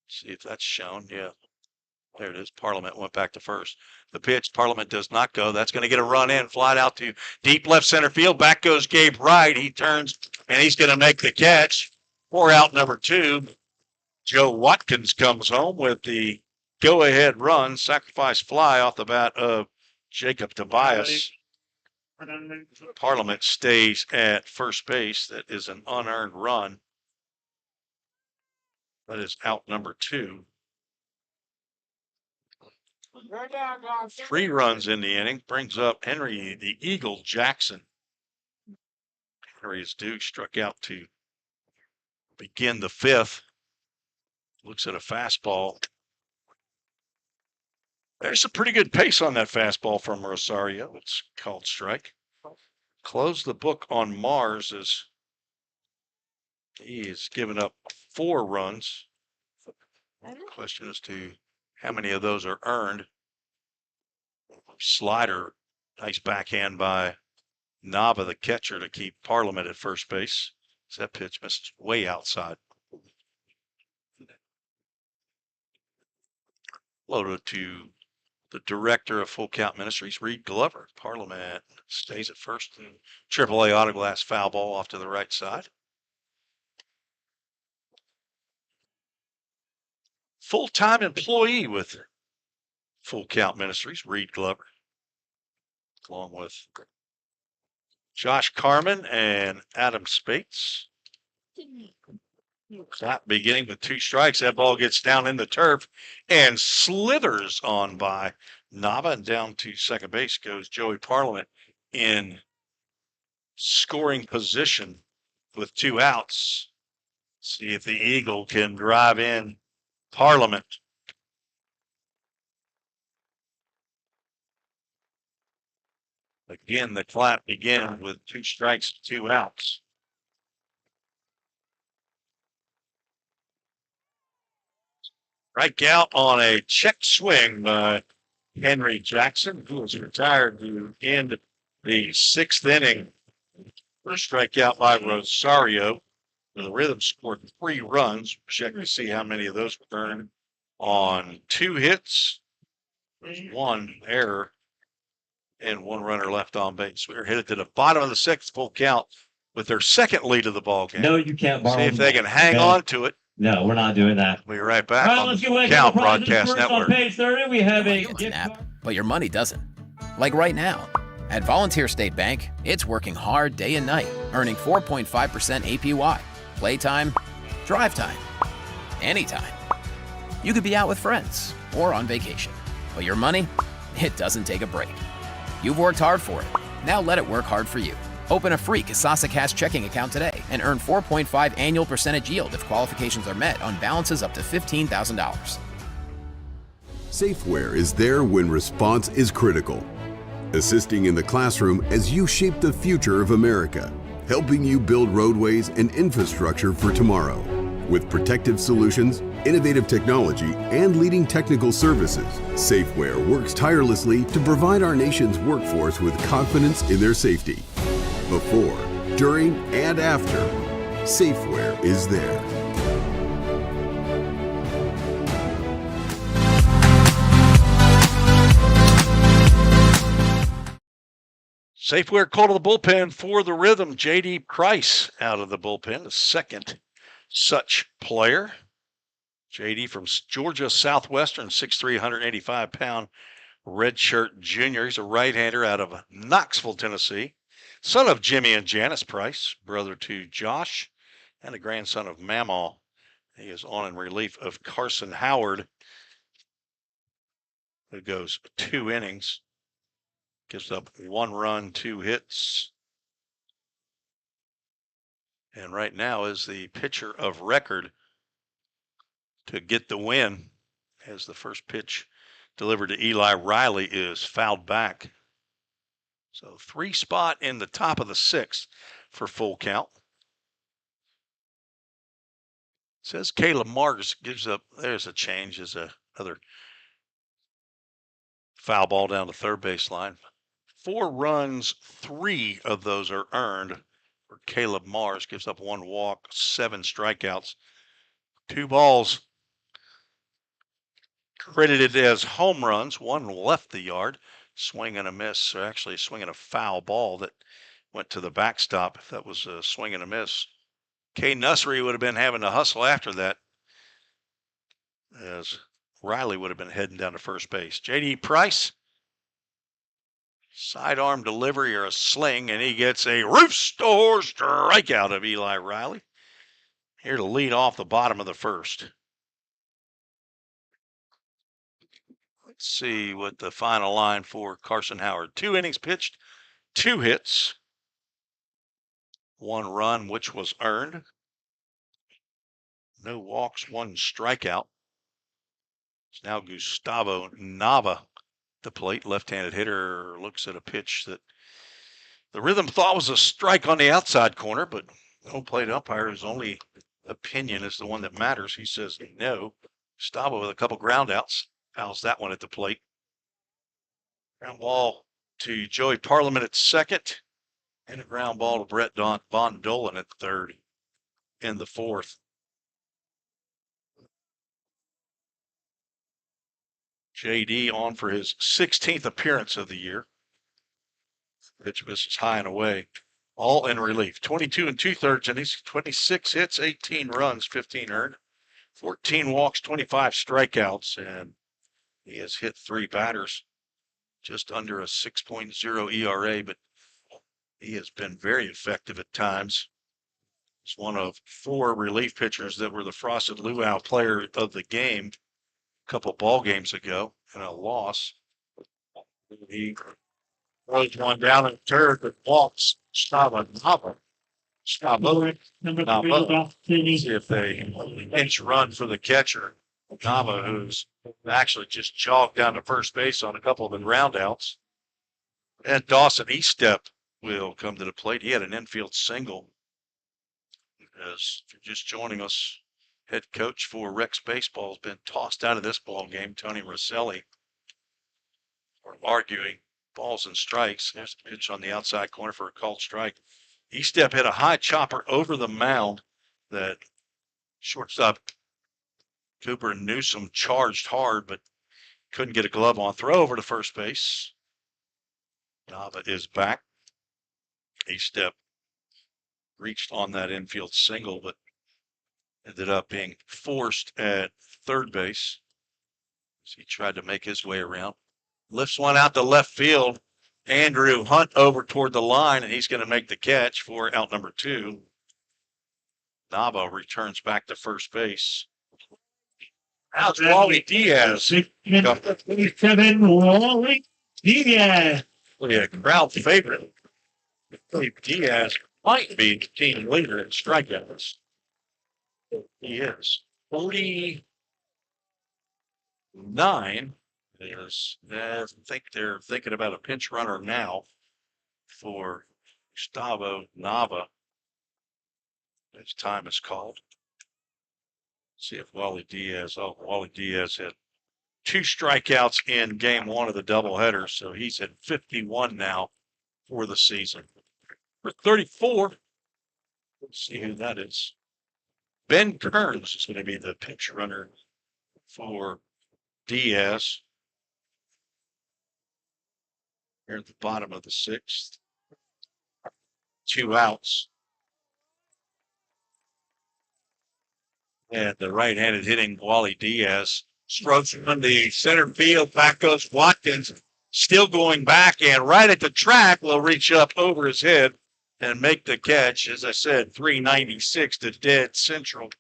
See if that's shown. Yeah, there it is. Parliament went back to first. The pitch, Parliament does not go. That's going to get a run in, fly out to deep left center field. Back goes Gabe Wright. He turns, and he's going to make the catch. 4 out number 2. Joe Watkins comes home with the go-ahead run, sacrifice fly off the bat of Jacob Tobias. Parliament stays at first base. That is an unearned run. That is out number 2. 3 runs in the inning. Brings up Henry, the Eagle Jackson. Henry is due, struck out to begin the 5th. Looks at a fastball. There's a pretty good pace on that fastball from Rosario. It's called strike. Close the book on Mars as he has given up 4 runs. Question as to how many of those are earned. Slider, nice backhand by Nava, the catcher, to keep Parliament at first base. That pitch missed way outside. Loaded to the director of Full Count Ministries, Reed Glover. Parliament stays at first. And AAA autoglass foul ball off to the right side. Full-time employee with Full Count Ministries, Reed Glover, along with Josh Carmen and Adam Spates. Clap beginning with 2 strikes. That ball gets down in the turf and slithers on by Nava, and down to second base goes Joey Parliament in scoring position with 2 outs. See if the Eagle can drive in Parliament. Again, the clap begins with 2 strikes, 2 outs. Strike out on a check swing by Henry Jackson, who was retired to end the 6th inning. First strikeout by Rosario. The Rhythm scored 3 runs. Check to see how many of those were earned on 2 hits. There's 1 error and 1 runner left on base. We're headed to the bottom of the 6th, Full Count, with their 2nd lead of the ball game. No, you can't borrow. See if they can hang on to it. No, we're not doing that. We'll be right back All right, on let's the get Count the prizes. Broadcast First Network. On page 30, we have a Feels an app, but your money doesn't. Like right now. At Volunteer State Bank, it's working hard day and night, earning 4.5% APY. Playtime, drive time, anytime. You could be out with friends or on vacation, but your money, it doesn't take a break. You've worked hard for it. Now let it work hard for you. Open a free Kasasa Cash checking account today and earn 4.5 annual percentage yield if qualifications are met on balances up to $15,000. Safeware is there when response is critical. assisting in the classroom as you shape the future of America, helping you build roadways and infrastructure for tomorrow. With protective solutions, innovative technology, and leading technical services, Safeware works tirelessly to provide our nation's workforce with confidence in their safety. Before, during, and after, Safeware is there. Safeware call to the bullpen for the Rhythm. J.D. Price out of the bullpen, the second such player. J.D. from Georgia Southwestern, 6'3", 185-pound redshirt junior. He's a right-hander out of Knoxville, Tennessee. Son of Jimmy and Janice Price, brother to Josh, and a grandson of Mamaw. He is on in relief of Carson Howard, who goes 2 innings. Gives up 1 run, 2 hits. And right now is the pitcher of record to get the win, as the first pitch delivered to Eli Riley is fouled back. So 3 spot in the top of the 6th for full count. It says Caleb Mars gives up. There's a change. There's another foul ball down the third baseline. 4 runs, 3 of those are earned for Caleb Mars. Gives up 1 walk, 7 strikeouts. 2 balls credited as home runs. 1 left the yard. Swing and a miss, or actually swinging a foul ball that went to the backstop. If that was a swing and a miss, Kay Nussery would have been having to hustle after that, as Riley would have been heading down to first base. J.D. Price, sidearm delivery or a sling, and he gets a roof-store strikeout of Eli Riley. Here to lead off the bottom of the first. Let's see what the final line for Carson Howard. 2 innings pitched, 2 hits, 1 run, which was earned. No walks, 1 strikeout. It's now Gustavo Nava, the plate. Left-handed hitter looks at a pitch that the Rhythm thought was a strike on the outside corner, but home plate umpire's only opinion is the one that matters. He says no. Gustavo with a couple ground outs. Fouls that one at the plate. Ground ball to Joey Parliament at second, and a ground ball to Brett Von Dolan at third in the 4th. J.D. on for his 16th appearance of the year. Pitch misses high and away. All in relief. 22 2/3 innings, 26 hits, 18 runs, 15 earned, 14 walks, 25 strikeouts, and he has hit 3 batters, just under a 6.0 ERA, but he has been very effective at times. He's one of 4 relief pitchers that were the Frosted Luau player of the game a couple ball games ago in a loss. He throws one down in third, but walks Gustavo Nava. See if they pinch run for the catcher. Nava, who's actually just jogged down to first base on a couple of the ground outs. And Dawson Eastep will come to the plate. He had an infield single. As if you're just joining us, head coach for Rex Baseball has been tossed out of this ball game. Tony Rosselli arguing balls and strikes. There's a pitch on the outside corner for a called strike. Eastep hit a high chopper over the mound that shortstop Cooper Newsom charged hard, but couldn't get a glove on. Throw over to first base. Nava is back. Eastep reached on that infield single, but ended up being forced at third base as he tried to make his way around. Lifts one out to left field. Andrew Hunt over toward the line, and he's going to make the catch for out number 2. Nava returns back to first base. Now it's Wally Diaz. 7, Wally Diaz. Yeah, crowd favorite. Diaz might be the team leader in strikeouts. He is 49, I think they're thinking about a pinch runner now for Gustavo Nava. His time is called. See if Wally Diaz had 2 strikeouts in game 1 of the doubleheader, so he's at 51 now for the season. For 34, let's see who that is. Ben Kearns is going to be the pinch runner for Diaz. Here at the bottom of the 6th. 2 outs. And the right-handed hitting Wally Diaz strokes from the center field. Back goes Watkins, still going back, and right at the track will reach up over his head and make the catch. As I said, 396 to dead central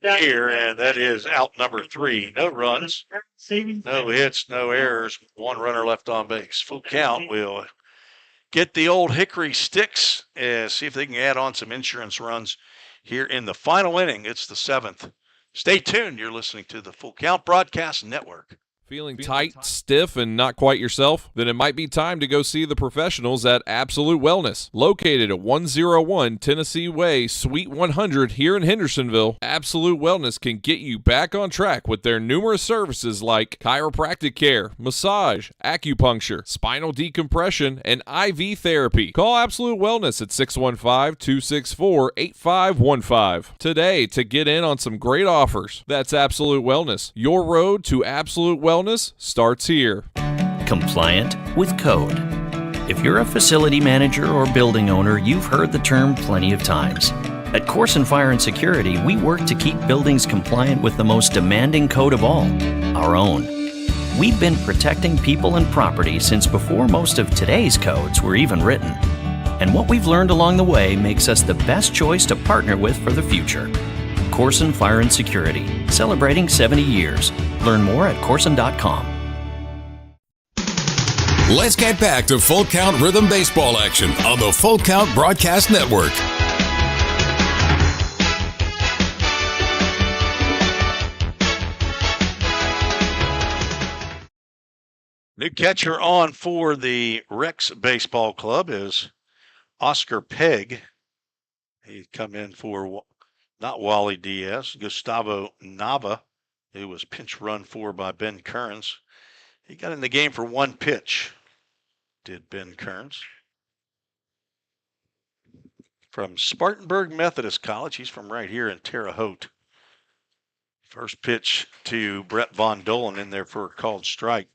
here, and that is out number 3. No runs, no hits, no errors. 1 runner left on base. Full count. Will get the old Hickory sticks and see if they can add on some insurance runs here in the final inning. It's the 7th. Stay tuned. You're listening to the Full Count Broadcast Network. Feeling tight, stiff, and not quite yourself? Then it might be time to go see the professionals at Absolute Wellness. Located at 101 Tennessee Way, Suite 100 here in Hendersonville, Absolute Wellness can get you back on track with their numerous services like chiropractic care, massage, acupuncture, spinal decompression, and IV therapy. Call Absolute Wellness at 615-264-8515 today to get in on some great offers. That's Absolute Wellness. Your road to Absolute Wellness starts here. Compliant with code. If you're a facility manager or building owner, you've heard the term plenty of times. At Corson Fire and Security, we work to keep buildings compliant with the most demanding code of all, our own. We've been protecting people and property since before most of today's codes were even written. And what we've learned along the way makes us the best choice to partner with for the future. Corson Fire and Security, celebrating 70 years. Learn more at Corson.com. Let's get back to Full Count Rhythm Baseball action on the Full Count Broadcast Network. New catcher on for the Rex Baseball Club is Oscar Pegg. He'd come in for not Wally Diaz, Gustavo Nava, who was pinch run for by Ben Kearns. He got in the game for 1 pitch, did Ben Kearns. From Spartanburg Methodist College. He's from right here in Terre Haute. First pitch to Brett Von Dolen in there for a called strike.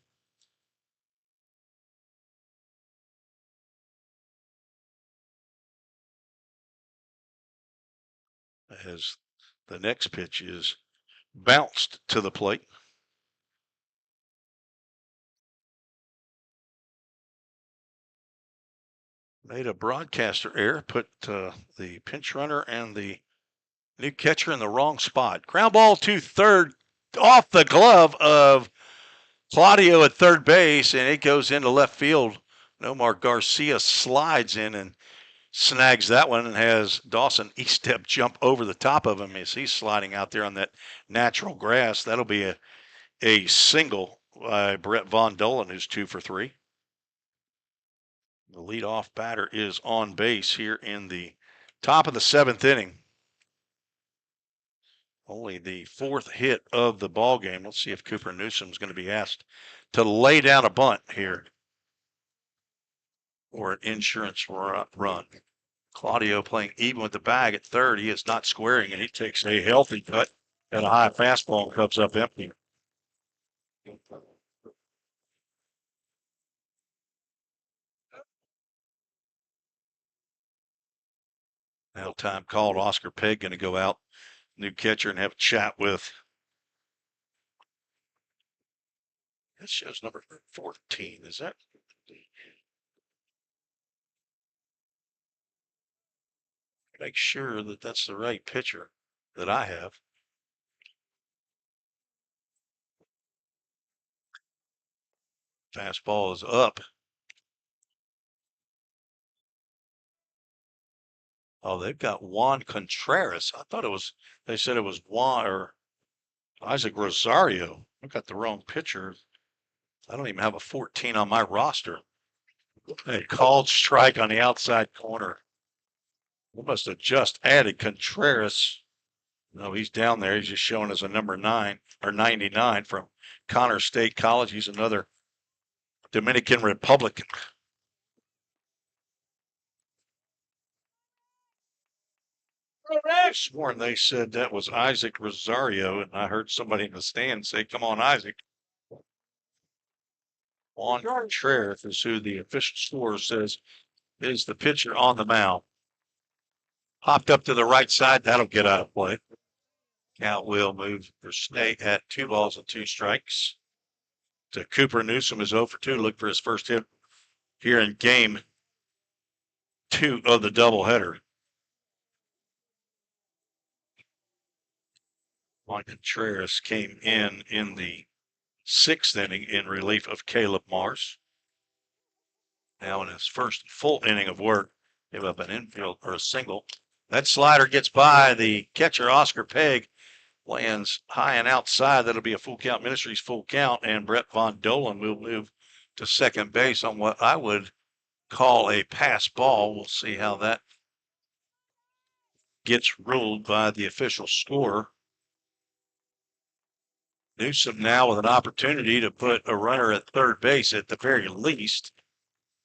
As the next pitch is bounced to the plate. Made a broadcaster error, put the pinch runner and the new catcher in the wrong spot. Ground ball to third off the glove of Claudio at third base, and it goes into left field. Nomar Garcia slides in and snags that one and has Dawson Eastep jump over the top of him as he's sliding out there on that natural grass. That'll be a single by Brett Von Dolen, who's 2 for 3. The leadoff batter is on base here in the top of the 7th inning. Only the 4th hit of the ball game. Let's see if Cooper Newsom's going to be asked to lay down a bunt here or an insurance run. Claudio playing even with the bag at third. He is not squaring, and he takes a healthy cut at a high fastball and comes up empty. Now time called. Oscar Pegg going to go out, new catcher, and have a chat with. That shows number 14. Is that? Make sure that that's the right pitcher that I have. Fastball is up. Oh, they've got Juan Contreras. I thought they said it was Juan or Isaac Rosario. I got the wrong pitcher. I don't even have a 14 on my roster. A called strike on the outside corner. We must have just added Contreras. No, he's down there. He's just showing as a number 9 or 99 from Connor State College. He's another Dominican Republican. I sworn they said that was Isaac Rosario, and I heard somebody in the stand say, "Come on, Isaac." Juan Contreras is who the official score says is the pitcher on the mound. Hopped up to the right side. That'll get out of play. Count will move or stay at 2 balls and 2 strikes. To Cooper Newsom is 0 for 2. Look for his first hit here in game 2 of the doubleheader. Juan Contreras came in the 6th inning in relief of Caleb Mars. Now in his first full inning of work, give up an infield or a single. That slider gets by the catcher, Oscar Pegg, lands high and outside. That'll be a full count, Ministries full count, and Brett Von Dolan will move to second base on what I would call a pass ball. We'll see how that gets ruled by the official scorer. Newsom now with an opportunity to put a runner at third base at the very least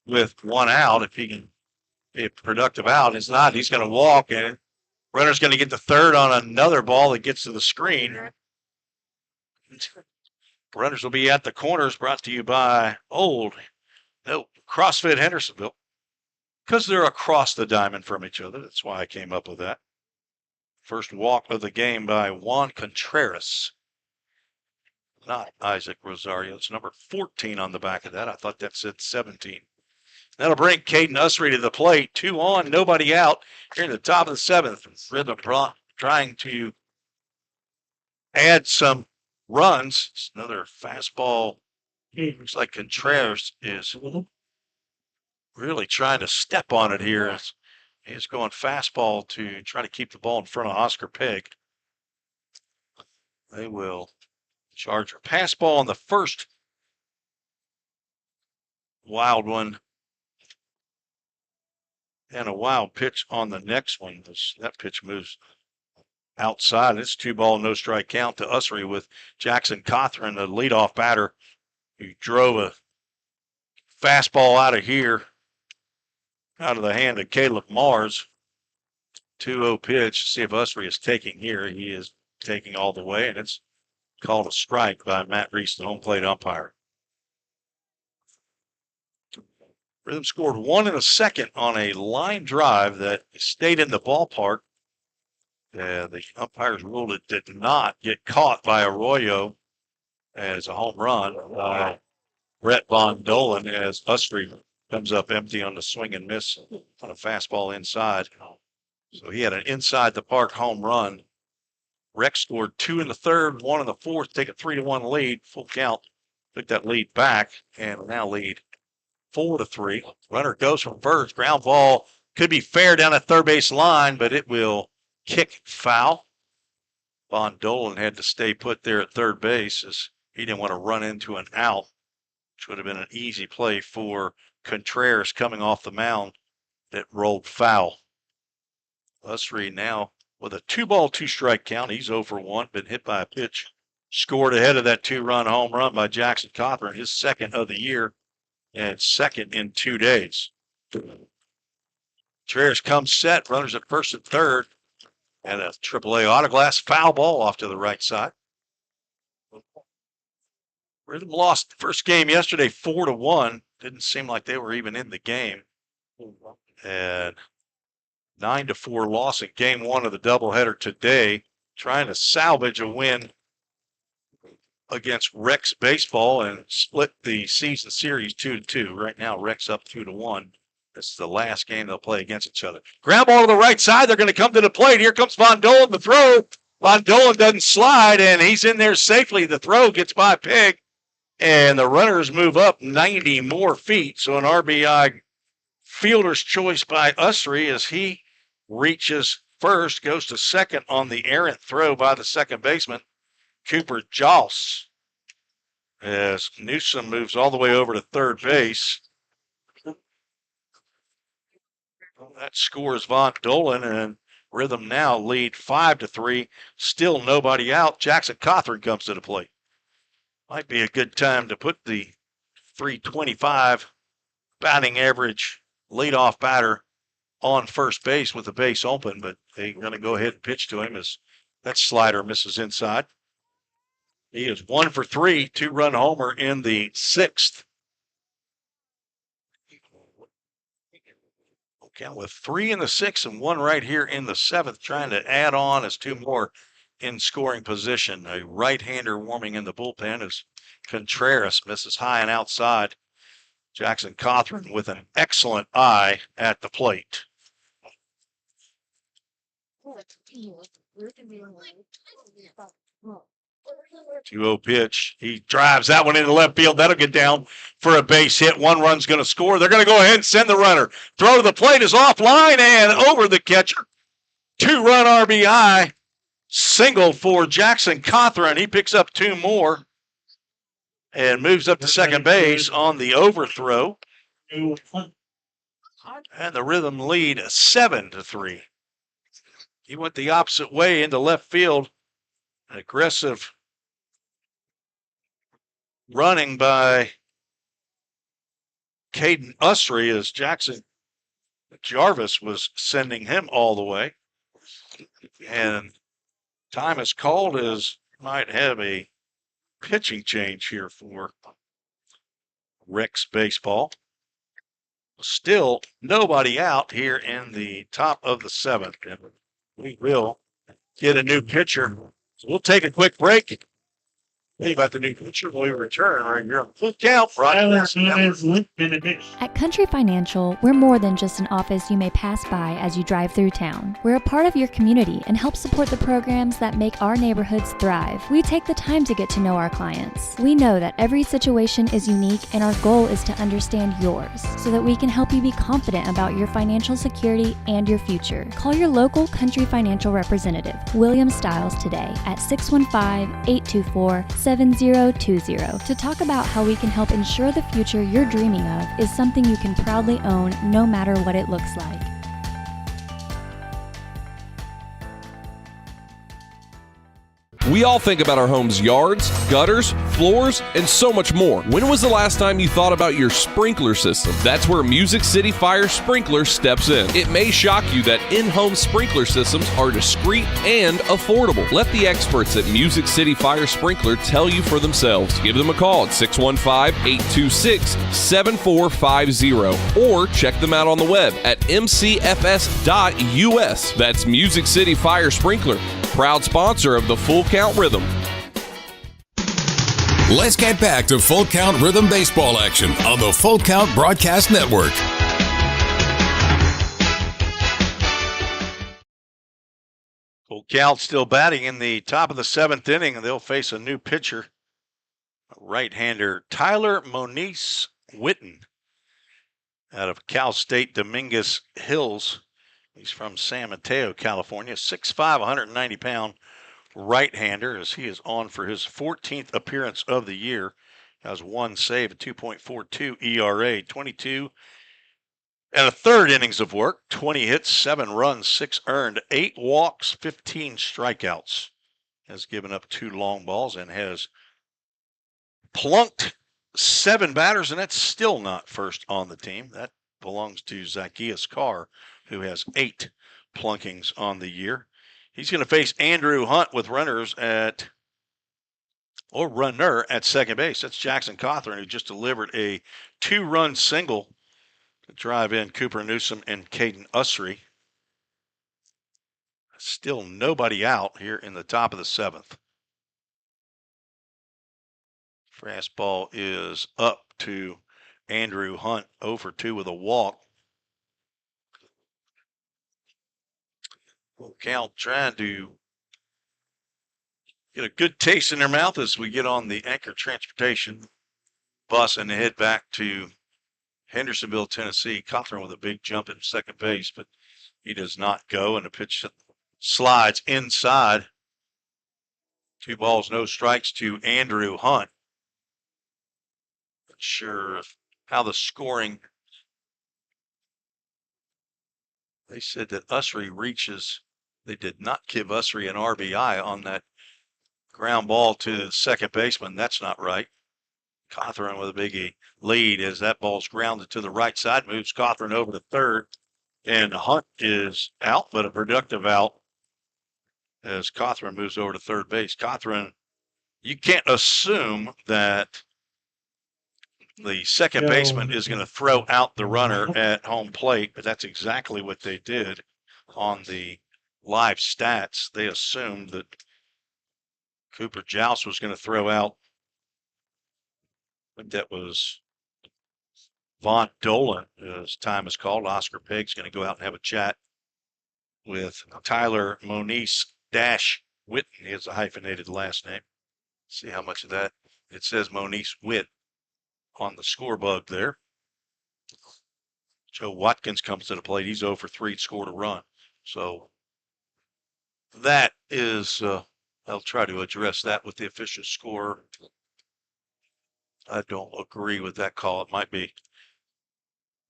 with 1 out. If he can be a productive out, it's not. He's going to walk, and runner's going to get to third on another ball that gets to the screen. Runners will be at the corners, brought to you by CrossFit Hendersonville. Because they're across the diamond from each other. That's why I came up with that. First walk of the game by Juan Contreras. Not Isaac Rosario. It's number 14 on the back of that. I thought that said 17. That'll bring Caden Usry to the plate. 2 on, nobody out. Here in the top of the 7th. Rhythm trying to add some runs. It's another fastball. Looks like Contreras is really trying to step on it here. He's going fastball to try to keep the ball in front of Oscar Pegg. They will charge a pass ball on the first wild one. And a wild pitch on the next one. That pitch moves outside. It's 2 ball, no strike count to Usry with Jackson Cothran, the leadoff batter, who drove a fastball out of here, out of the hand of Caleb Mars. 2-0 pitch. See if Usry is taking here. He is taking all the way, and it's called a strike by Matt Reese, the home plate umpire. Rhythm scored 1 1/2 on a line drive that stayed in the ballpark. The umpires ruled it did not get caught by Arroyo as a home run by Brett Von Dolan as Usry comes up empty on the swing and miss on a fastball inside. So he had an inside the park home run. Rex scored 2 in the 3rd, 1 in the 4th, take a 3-1 lead, full count. Took that lead back and now lead 4-3. Runner goes from first, ground ball could be fair down at third base line, but it will kick foul. Von Dolan had to stay put there at third base as he didn't want to run into an out, which would have been an easy play for Contreras coming off the mound that rolled foul. Usry now with a 2 ball, 2 strike count. He's 0 for 1, been hit by a pitch. Scored ahead of that 2-run home run by Jackson Cothran, his 2nd of the year and 2nd in 2 days. Contreras comes set, runners at first and third, and a AAA autoglass foul ball off to the right side. Rhythm lost the first game yesterday 4-1. Didn't seem like they were even in the game. And 9-4 loss in game 1 of the doubleheader today, trying to salvage a win against Rex Baseball and split the season series 2-2. Right now, Rex up 2-1. This is the last game they'll play against each other. Ground ball to the right side. They're going to come to the plate. Here comes Von Dolan, the throw. Von Dolan doesn't slide, and he's in there safely. The throw gets by Pegg, and the runners move up 90 more feet. So an RBI fielder's choice by Usry as he reaches first, goes to second on the errant throw by the second baseman, Cooper Joss. as Newsom moves all the way over to third base. That scores Von Dolan, and Rhythm now lead 5-3. Still nobody out. Jackson Cothran comes to the plate. Might be a good time to put the 325 batting average leadoff batter on first base with the base open, but they're going to go ahead and pitch to him as that slider misses inside. He is 1 for 3, 2-run homer in the 6th. Count with 3 in the 6th and 1 right here in the 7th, trying to add on as 2 more in scoring position. A right-hander warming in the bullpen as Contreras misses high and outside. Jackson Cothran with an excellent eye at the plate. 2-0 pitch. He drives that one into left field. That'll get down for a base hit. 1 run's going to score. They're going to go ahead and send the runner. Throw to the plate is offline and over the catcher. 2-run RBI. Single for Jackson Cothran. He picks up 2 more and moves up to second base on the overthrow. And the Rhythm lead 7-3. He went the opposite way into left field. Aggressive running by Caden Usry as Jackson Jarvis was sending him all the way. And time is called as might have a pitching change here for Rex baseball. Still nobody out here in the top of the 7th. And we will get a new pitcher. So we'll take a quick break. Hey, about the new pitcher when we return right here on Full Count. At Country Financial, we're more than just an office you may pass by as you drive through town. We're a part of your community and help support the programs that make our neighborhoods thrive. We take the time to get to know our clients. We know that every situation is unique, and our goal is to understand yours so that we can help you be confident about your financial security and your future. Call your local Country Financial representative, William Stiles, today at 615-824-7020 to talk about how we can help ensure the future you're dreaming of is something you can proudly own no matter what it looks like. We all think about our home's yards, gutters, floors, and so much more. When was the last time you thought about your sprinkler system? That's where Music City Fire Sprinkler steps in. It may shock you that in-home sprinkler systems are discreet and affordable. Let the experts at Music City Fire Sprinkler tell you for themselves. Give them a call at 615-826-7450 or check them out on the web at mcfs.us. That's Music City Fire Sprinkler, proud sponsor of the Full Count Rhythm. Let's get back to Full Count Rhythm baseball action on the Full Count Broadcast Network. Full Count still batting in the top of the 7th inning, and they'll face a new pitcher, right-hander Tyler Moniz Witten out of Cal State Dominguez Hills. He's from San Mateo, California, 6'5", 190-pound right-hander as he is on for his 14th appearance of the year. Has 1 save, a 2.42 ERA, 22 and a third innings of work, 20 hits, 7 runs, 6 earned, 8 walks, 15 strikeouts. Has given up 2 long balls and has plunked 7 batters, and that's still not first on the team. That belongs to Zacchaeus Carr, who has 8 plunkings on the year. He's going to face Andrew Hunt with runner at second base. That's Jackson Cothran, who just delivered a 2-run single to drive in Cooper Newsom and Caden Usry. Still nobody out here in the top of the 7th. Fastball is up to Andrew Hunt, 0 for 2 with a walk. Full Count trying to get a good taste in their mouth as we get on the Anchor Transportation bus and head back to Hendersonville, Tennessee. Cothran with a big jump at second base, but he does not go, and the pitch slides inside. 2 balls, no strikes to Andrew Hunt. Not sure how the scoring. They said that Usry reaches. They did not give Usry an RBI on that ground ball to the second baseman. That's not right. Cawthorn with a big lead as that ball's grounded to the right side, moves Cawthorn over to third, and Hunt is out, but a productive out as Cawthorn moves over to third base. Cawthorn, you can't assume that the second baseman is going to throw out the runner at home plate, but that's exactly what they did on the live stats. They assumed that Cooper Joust was going to throw out. I think that was Von Dolan, as time is called. Oscar Pegg's going to go out and have a chat with Tyler Moniz Whitten. He has a hyphenated last name. See how much of that. It says Moniz Witt on the score bug there. Joe Watkins comes to the plate. He's 0 for 3, scored a run. So that is, I'll try to address that with the official score. I don't agree with that call. It might be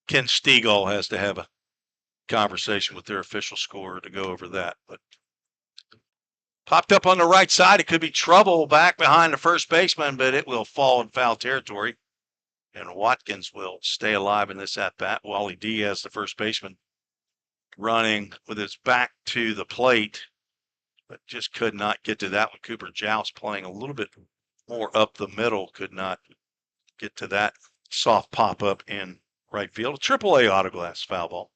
Ken Stegall has to have a conversation with their official scorer to go over that. But popped up on the right side. It could be trouble back behind the first baseman, but it will fall in foul territory. And Watkins will stay alive in this at-bat. Wally Diaz, the first baseman, running with his back to the plate, but just could not get to that one. Cooper Joust playing a little bit more up the middle, could not get to that soft pop-up in right field. A AAA autoglass foul ball.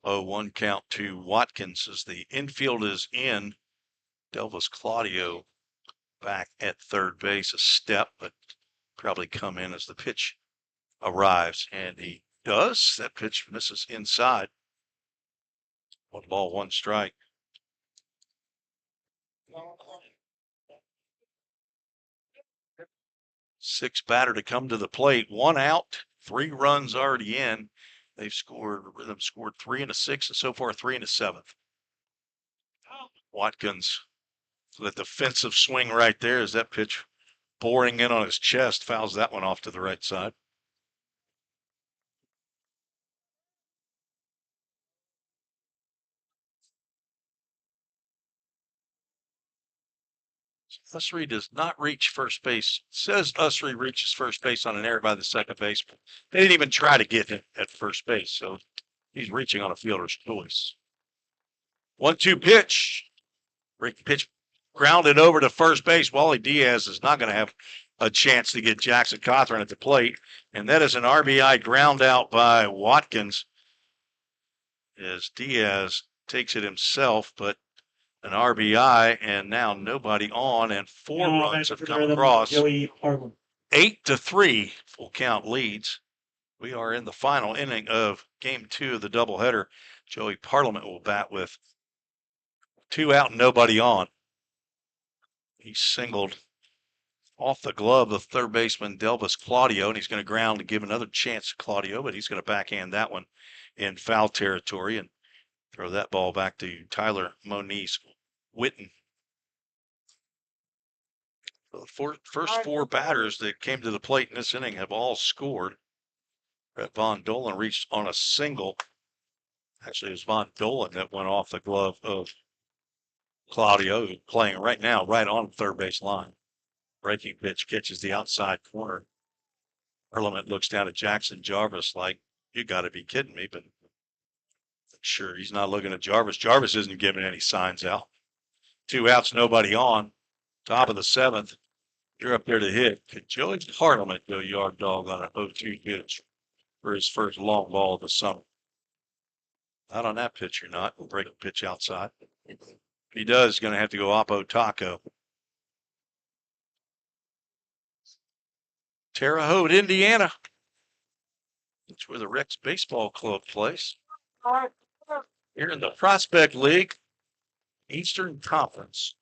0-1 count to Watkins as the infield is in. Delvis Claudio back at third base, a step, but probably come in as the pitch arrives, and he does. That pitch misses inside. 1 ball, 1 strike. Sixth batter to come to the plate. 1 out, 3 runs already in. They've scored, Rhythm scored 3 in the 6th, and so far 3 in the 7th. Watkins, that defensive swing right there as that pitch boring in on his chest, fouls that one off to the right side. Usry does not reach first base. It says Usry reaches first base on an error by the second baseman. They didn't even try to get him at first base, so he's reaching on a fielder's choice. 1-2 pitch. Pitch grounded over to first base. Wally Diaz is not going to have a chance to get Jackson Cawthorn at the plate, and that is an RBI ground out by Watkins as Diaz takes it himself, but an RBI, and now nobody on, and 4 runs have come across. 8-3, full count leads. We are in the final inning of game 2 of the doubleheader. Joey Parliament will bat with 2 out and nobody on. He singled off the glove of third baseman Delvis Claudio, and he's going to ground to give another chance to Claudio, but he's going to backhand that one in foul territory and throw that ball back to Tyler Moniz Whitten. The first 4 batters that came to the plate in this inning have all scored. Brett Von Dolan reached on a single. Actually, it was Von Dolan that went off the glove of Claudio, playing right now right on the third base line. Breaking pitch catches the outside corner. Parliament looks down at Jackson Jarvis like, you got to be kidding me, but sure, he's not looking at Jarvis. Jarvis isn't giving any signs out. 2 outs, nobody on. Top of the 7th. You're up there to hit. Could Joey Parliament go yard dog on an 0-2 pitch for his first long ball of the summer? Not on that pitch, you're not. Break a pitch outside. If he does, he's going to have to go Oppo Taco. Terre Haute, Indiana. That's where the Rex Baseball Club plays. Here in the Prospect League, Eastern Conference,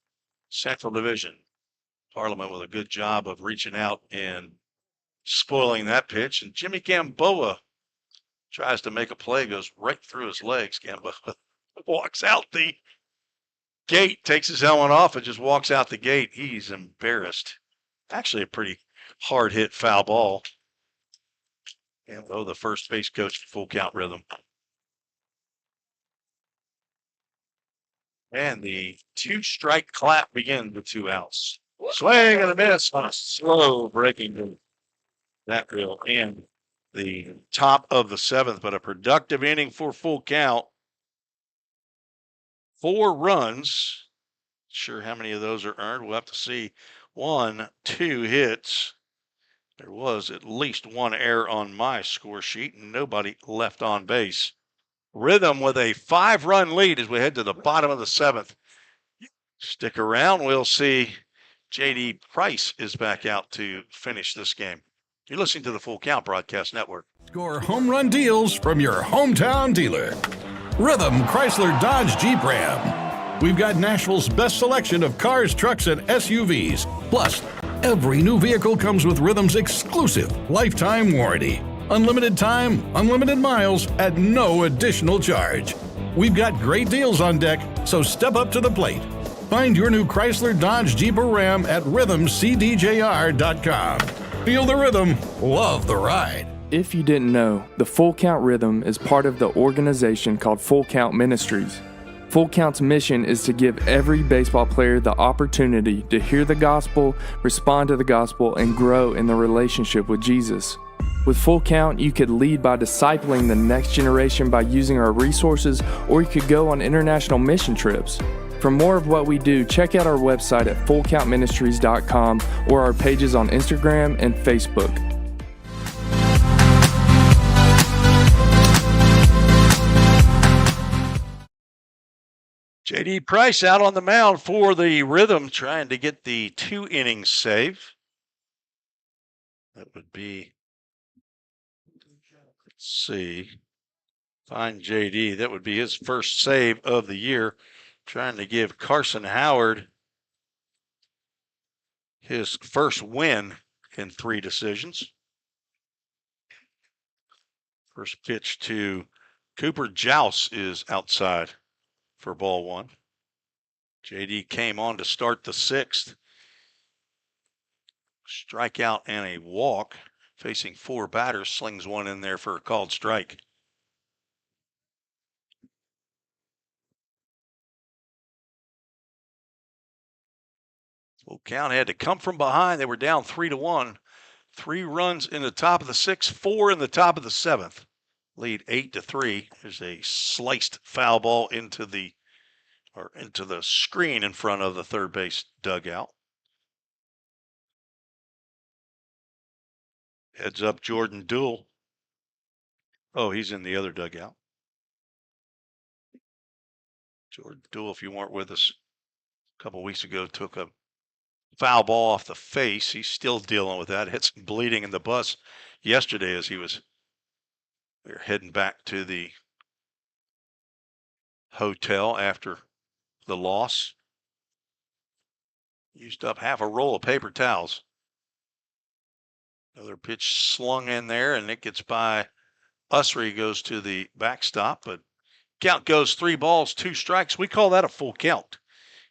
Central Division. Parliament with a good job of reaching out and spoiling that pitch. And Jimmy Gamboa tries to make a play, goes right through his legs. Gamboa walks out the gate, takes his helmet off and just walks out the gate. He's embarrassed. Actually, a pretty hard hit foul ball. And the first base coach for Full Count Rhythm. And the 2-strike clap begins with 2 outs. Swing and a miss on a slow breaking move. That will end the top of the 7th, but a productive inning for Full Count. 4 runs. Sure how many of those are earned. We'll have to see. 1, 2 hits. There was at least 1 error on my score sheet and nobody left on base. Rhythm with a 5-run lead as we head to the bottom of the 7th. Stick around. We'll see J.D. Price is back out to finish this game. You're listening to the Full Count Broadcast Network. Score home run deals from your hometown dealer. Rhythm Chrysler Dodge Jeep Ram. We've got Nashville's best selection of cars, trucks, and SUVs. Plus, every new vehicle comes with Rhythm's exclusive lifetime warranty. Unlimited time, unlimited miles at no additional charge. We've got great deals on deck, so step up to the plate. Find your new Chrysler Dodge Jeep or Ram at rhythmcdjr.com. Feel the rhythm, love the ride. If you didn't know, the Full Count Rhythm is part of the organization called Full Count Ministries. Full Count's mission is to give every baseball player the opportunity to hear the gospel, respond to the gospel, and grow in the relationship with Jesus. With Full Count, you could lead by discipling the next generation by using our resources, or you could go on international mission trips. For more of what we do, check out our website at fullcountministries.com or our pages on Instagram and Facebook. J.D. Price out on the mound for the Rhythm, trying to get the 2-inning save. That would be, let's see, find J.D. That would be his first save of the year, trying to give Carson Howard his first win in 3 decisions. First pitch to Cooper Jouse is outside for ball 1. JD came on to start the 6th. Strikeout and a walk. Facing 4 batters, slings one in there for a called strike. Full Count had to come from behind. They were down 3-1. 3 runs in the top of the 6th, 4 in the top of the 7th. Lead 8-3. There's a sliced foul ball into the screen in front of the third base dugout. Heads up Jordan Duell. Oh, he's in the other dugout. Jordan Duell, if you weren't with us a couple weeks ago, took a foul ball off the face. He's still dealing with that. Had some bleeding in the bus yesterday as we were heading back to the hotel after the loss. Used up half a roll of paper towels. Another pitch slung in there, and it gets by Usry, goes to the backstop, but count goes 3 balls, 2 strikes. We call that a full count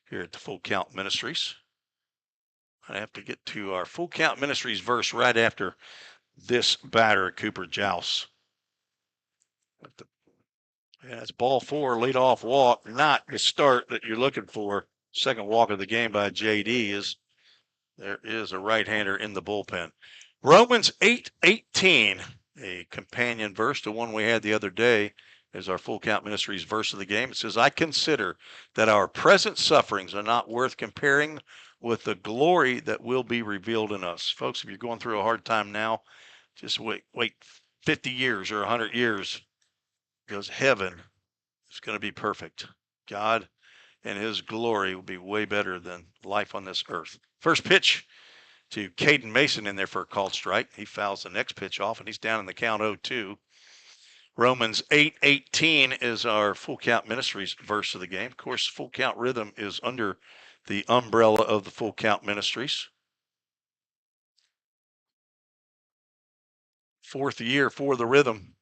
here at the Full Count Ministries. I have to get to our Full Count Ministries verse right after this batter, Cooper Jouse. Yeah, it's ball 4, leadoff walk, not the start that you're looking for. Second walk of the game by JD there is a right-hander in the bullpen. Romans 8:18, a companion verse to one we had the other day, is our Full Count Ministries verse of the game. It says, I consider that our present sufferings are not worth comparing with the glory that will be revealed in us. Folks, if you're going through a hard time now, just wait 50 years or 100 years, because heaven is going to be perfect. God and his glory will be way better than life on this earth. First pitch to Caden Mason in there for a called strike. He fouls the next pitch off, and he's down in the count 0-2. Romans 8:18 is our Full Count Ministries verse of the game. Of course, Full Count Rhythm is under the umbrella of the Full Count Ministries. 4th year for the Rhythm.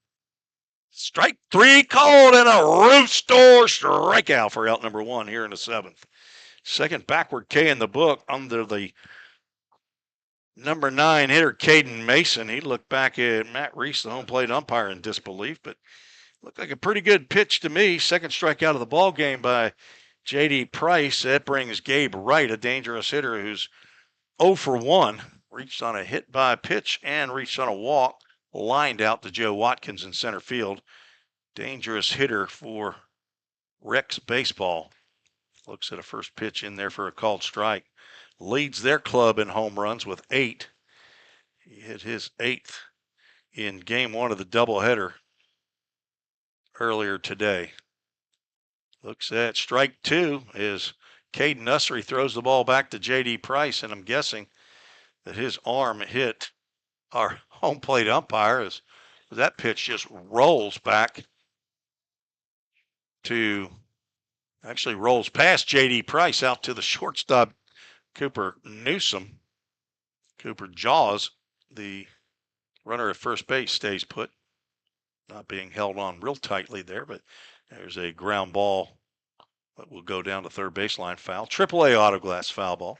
Strike 3 called and a roof store strikeout for out number 1 here in the 7th. Second backward K in the book under the number 9 hitter, Caden Mason. He looked back at Matt Reese, the home plate umpire, in disbelief, but looked like a pretty good pitch to me. Second strikeout of the ball game by J.D. Price. That brings Gabe Wright, a dangerous hitter who's 0 for 1. Reached on a hit by pitch and reached on a walk. Lined out to Joe Watkins in center field. Dangerous hitter for Rex baseball. Looks at a first pitch in there for a called strike. Leads their club in home runs with 8. He hit his 8th in game 1 of the doubleheader earlier today. Looks at strike 2 as Caden Nussery throws the ball back to J.D. Price, and I'm guessing that his arm hit our home plate umpire as that pitch just rolls back to, actually rolls past J.D. Price out to the shortstop, Cooper Newsom. Cooper Jaws, the runner at first base, stays put, not being held on real tightly there, but there's a ground ball that will go down to third baseline foul. AAA Autoglass foul ball.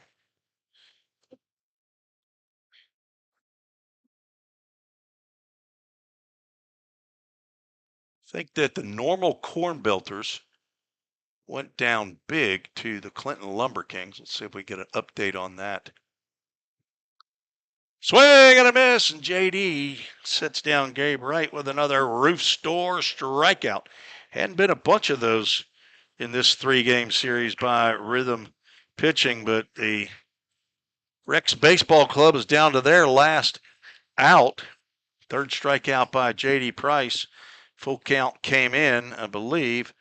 I think that the normal Corn Belters went down big to the Clinton Lumber Kings. Let's see if we get an update on that. Swing and a miss, and JD sits down Gabe Wright with another roof store strikeout. Hadn't been a bunch of those in this 3-game series by Rhythm pitching, but the Rex Baseball Club is down to their last out. Third strikeout by J.D. Price. Full count came in, I believe,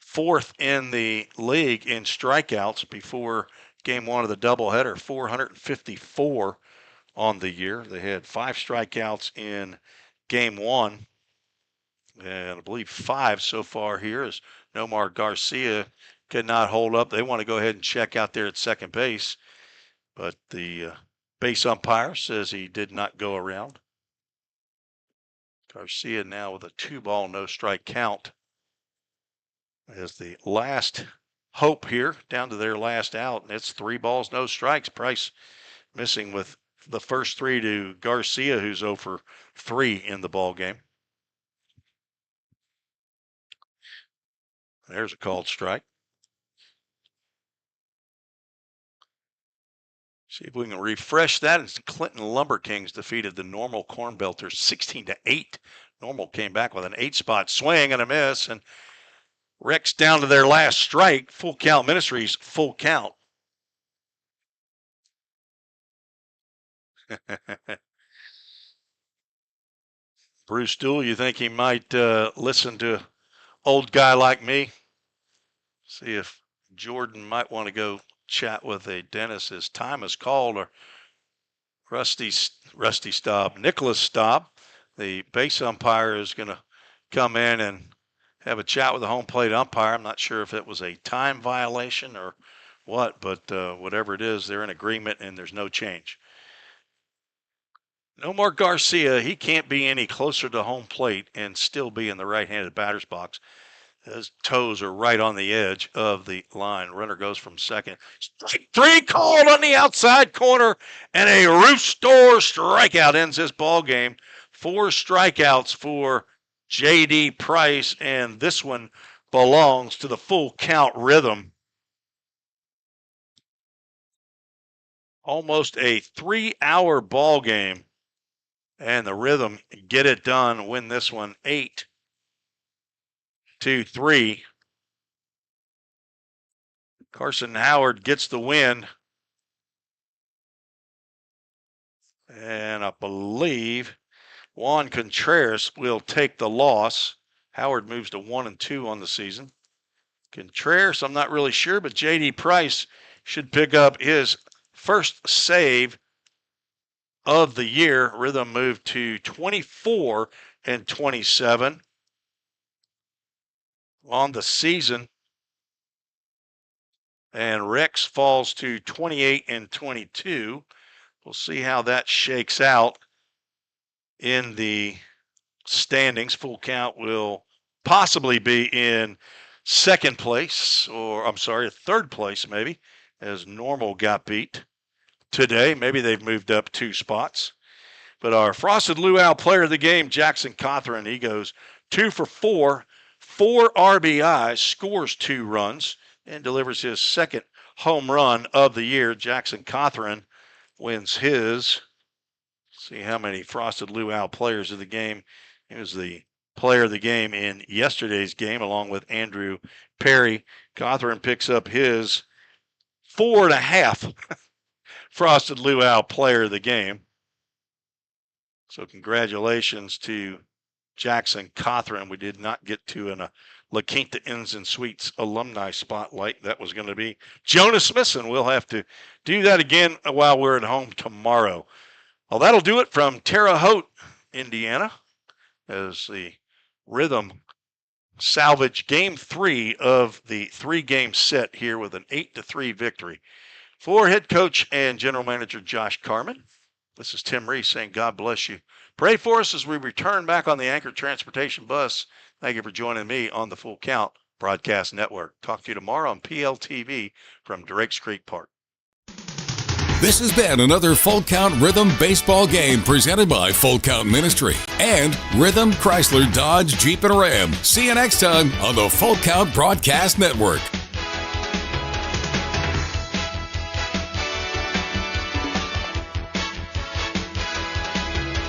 4th in the league in strikeouts before game 1 of the doubleheader, 454 on the year. They had 5 strikeouts in game 1, and I believe 5 so far here as Nomar Garcia could not hold up. They want to go ahead and check out there at second base, but the base umpire says he did not go around. Garcia now with a 2-ball, no strike count as the last hope here, down to their last out, and it's 3 balls, no strikes. Price missing with the first 3 to Garcia, who's 0 for 3 in the ball game. There's a called strike. See if we can refresh that. It's the Clinton Lumber Kings defeated the Normal Corn Belters 16-8. Normal came back with an 8-spot swing and a miss, and Rex down to their last strike. Full Count Ministries, full count. Bruce Dool, you think he might listen to old guy like me? See if Jordan might want to go chat with a dentist. His time is called, or Rusty Staub. Nicholas Staub, the base umpire, is going to come in and have a chat with the home plate umpire. I'm not sure if it was a time violation or what, but whatever it is, they're in agreement and there's no change. Nomar Garcia, he can't be any closer to home plate and still be in the right-handed batter's box. His toes are right on the edge of the line. Runner goes from second. Strike 3 called on the outside corner, and a roof store strikeout ends this ball game. 4 strikeouts for J.D. Price, and this one belongs to the Full Count Rhythm. Almost a 3-hour ball game, and the Rhythm get it done, win this one 8-3. Carson Howard gets the win, and I believe Juan Contreras will take the loss. Howard moves to 1-2 on the season. Contreras, I'm not really sure, but J.D. Price should pick up his first save of the year. Rhythm moved to 24-27 on the season, and Rex falls to 28-22. We'll see how that shakes out in the standings. Full Count will possibly be in second place, or I'm sorry, third place maybe, as Normal got beat today. Maybe they've moved up 2 spots. But our Frosted Luau player of the game, Jackson Cothran, he goes 2 for 4, 4 RBIs, scores 2 runs, and delivers his second home run of the year. Jackson Cothran wins his, see how many Frosted Luau players of the game. He was the player of the game in yesterday's game, along with Andrew Perry. Cothran picks up his 4.5 Frosted Luau player of the game. So congratulations to Jackson Cothran. We did not get to a La Quinta Inns and Suites alumni spotlight. That was going to be Jonas Smithson. We'll have to do that again while we're at home tomorrow. Well, that'll do it from Terre Haute, Indiana, as the Rhythm salvage game 3 of the 3-game set here with an 8-3 victory. For head coach and general manager Josh Carman, this is Tim Reese saying God bless you. Pray for us as we return back on the Anchor Transportation bus. Thank you for joining me on the Full Count Broadcast Network. Talk to you tomorrow on PLTV from Drakes Creek Park. This has been another Full Count Rhythm baseball game presented by Full Count Ministry and Rhythm Chrysler Dodge Jeep and Ram. See you next time on the Full Count Broadcast Network.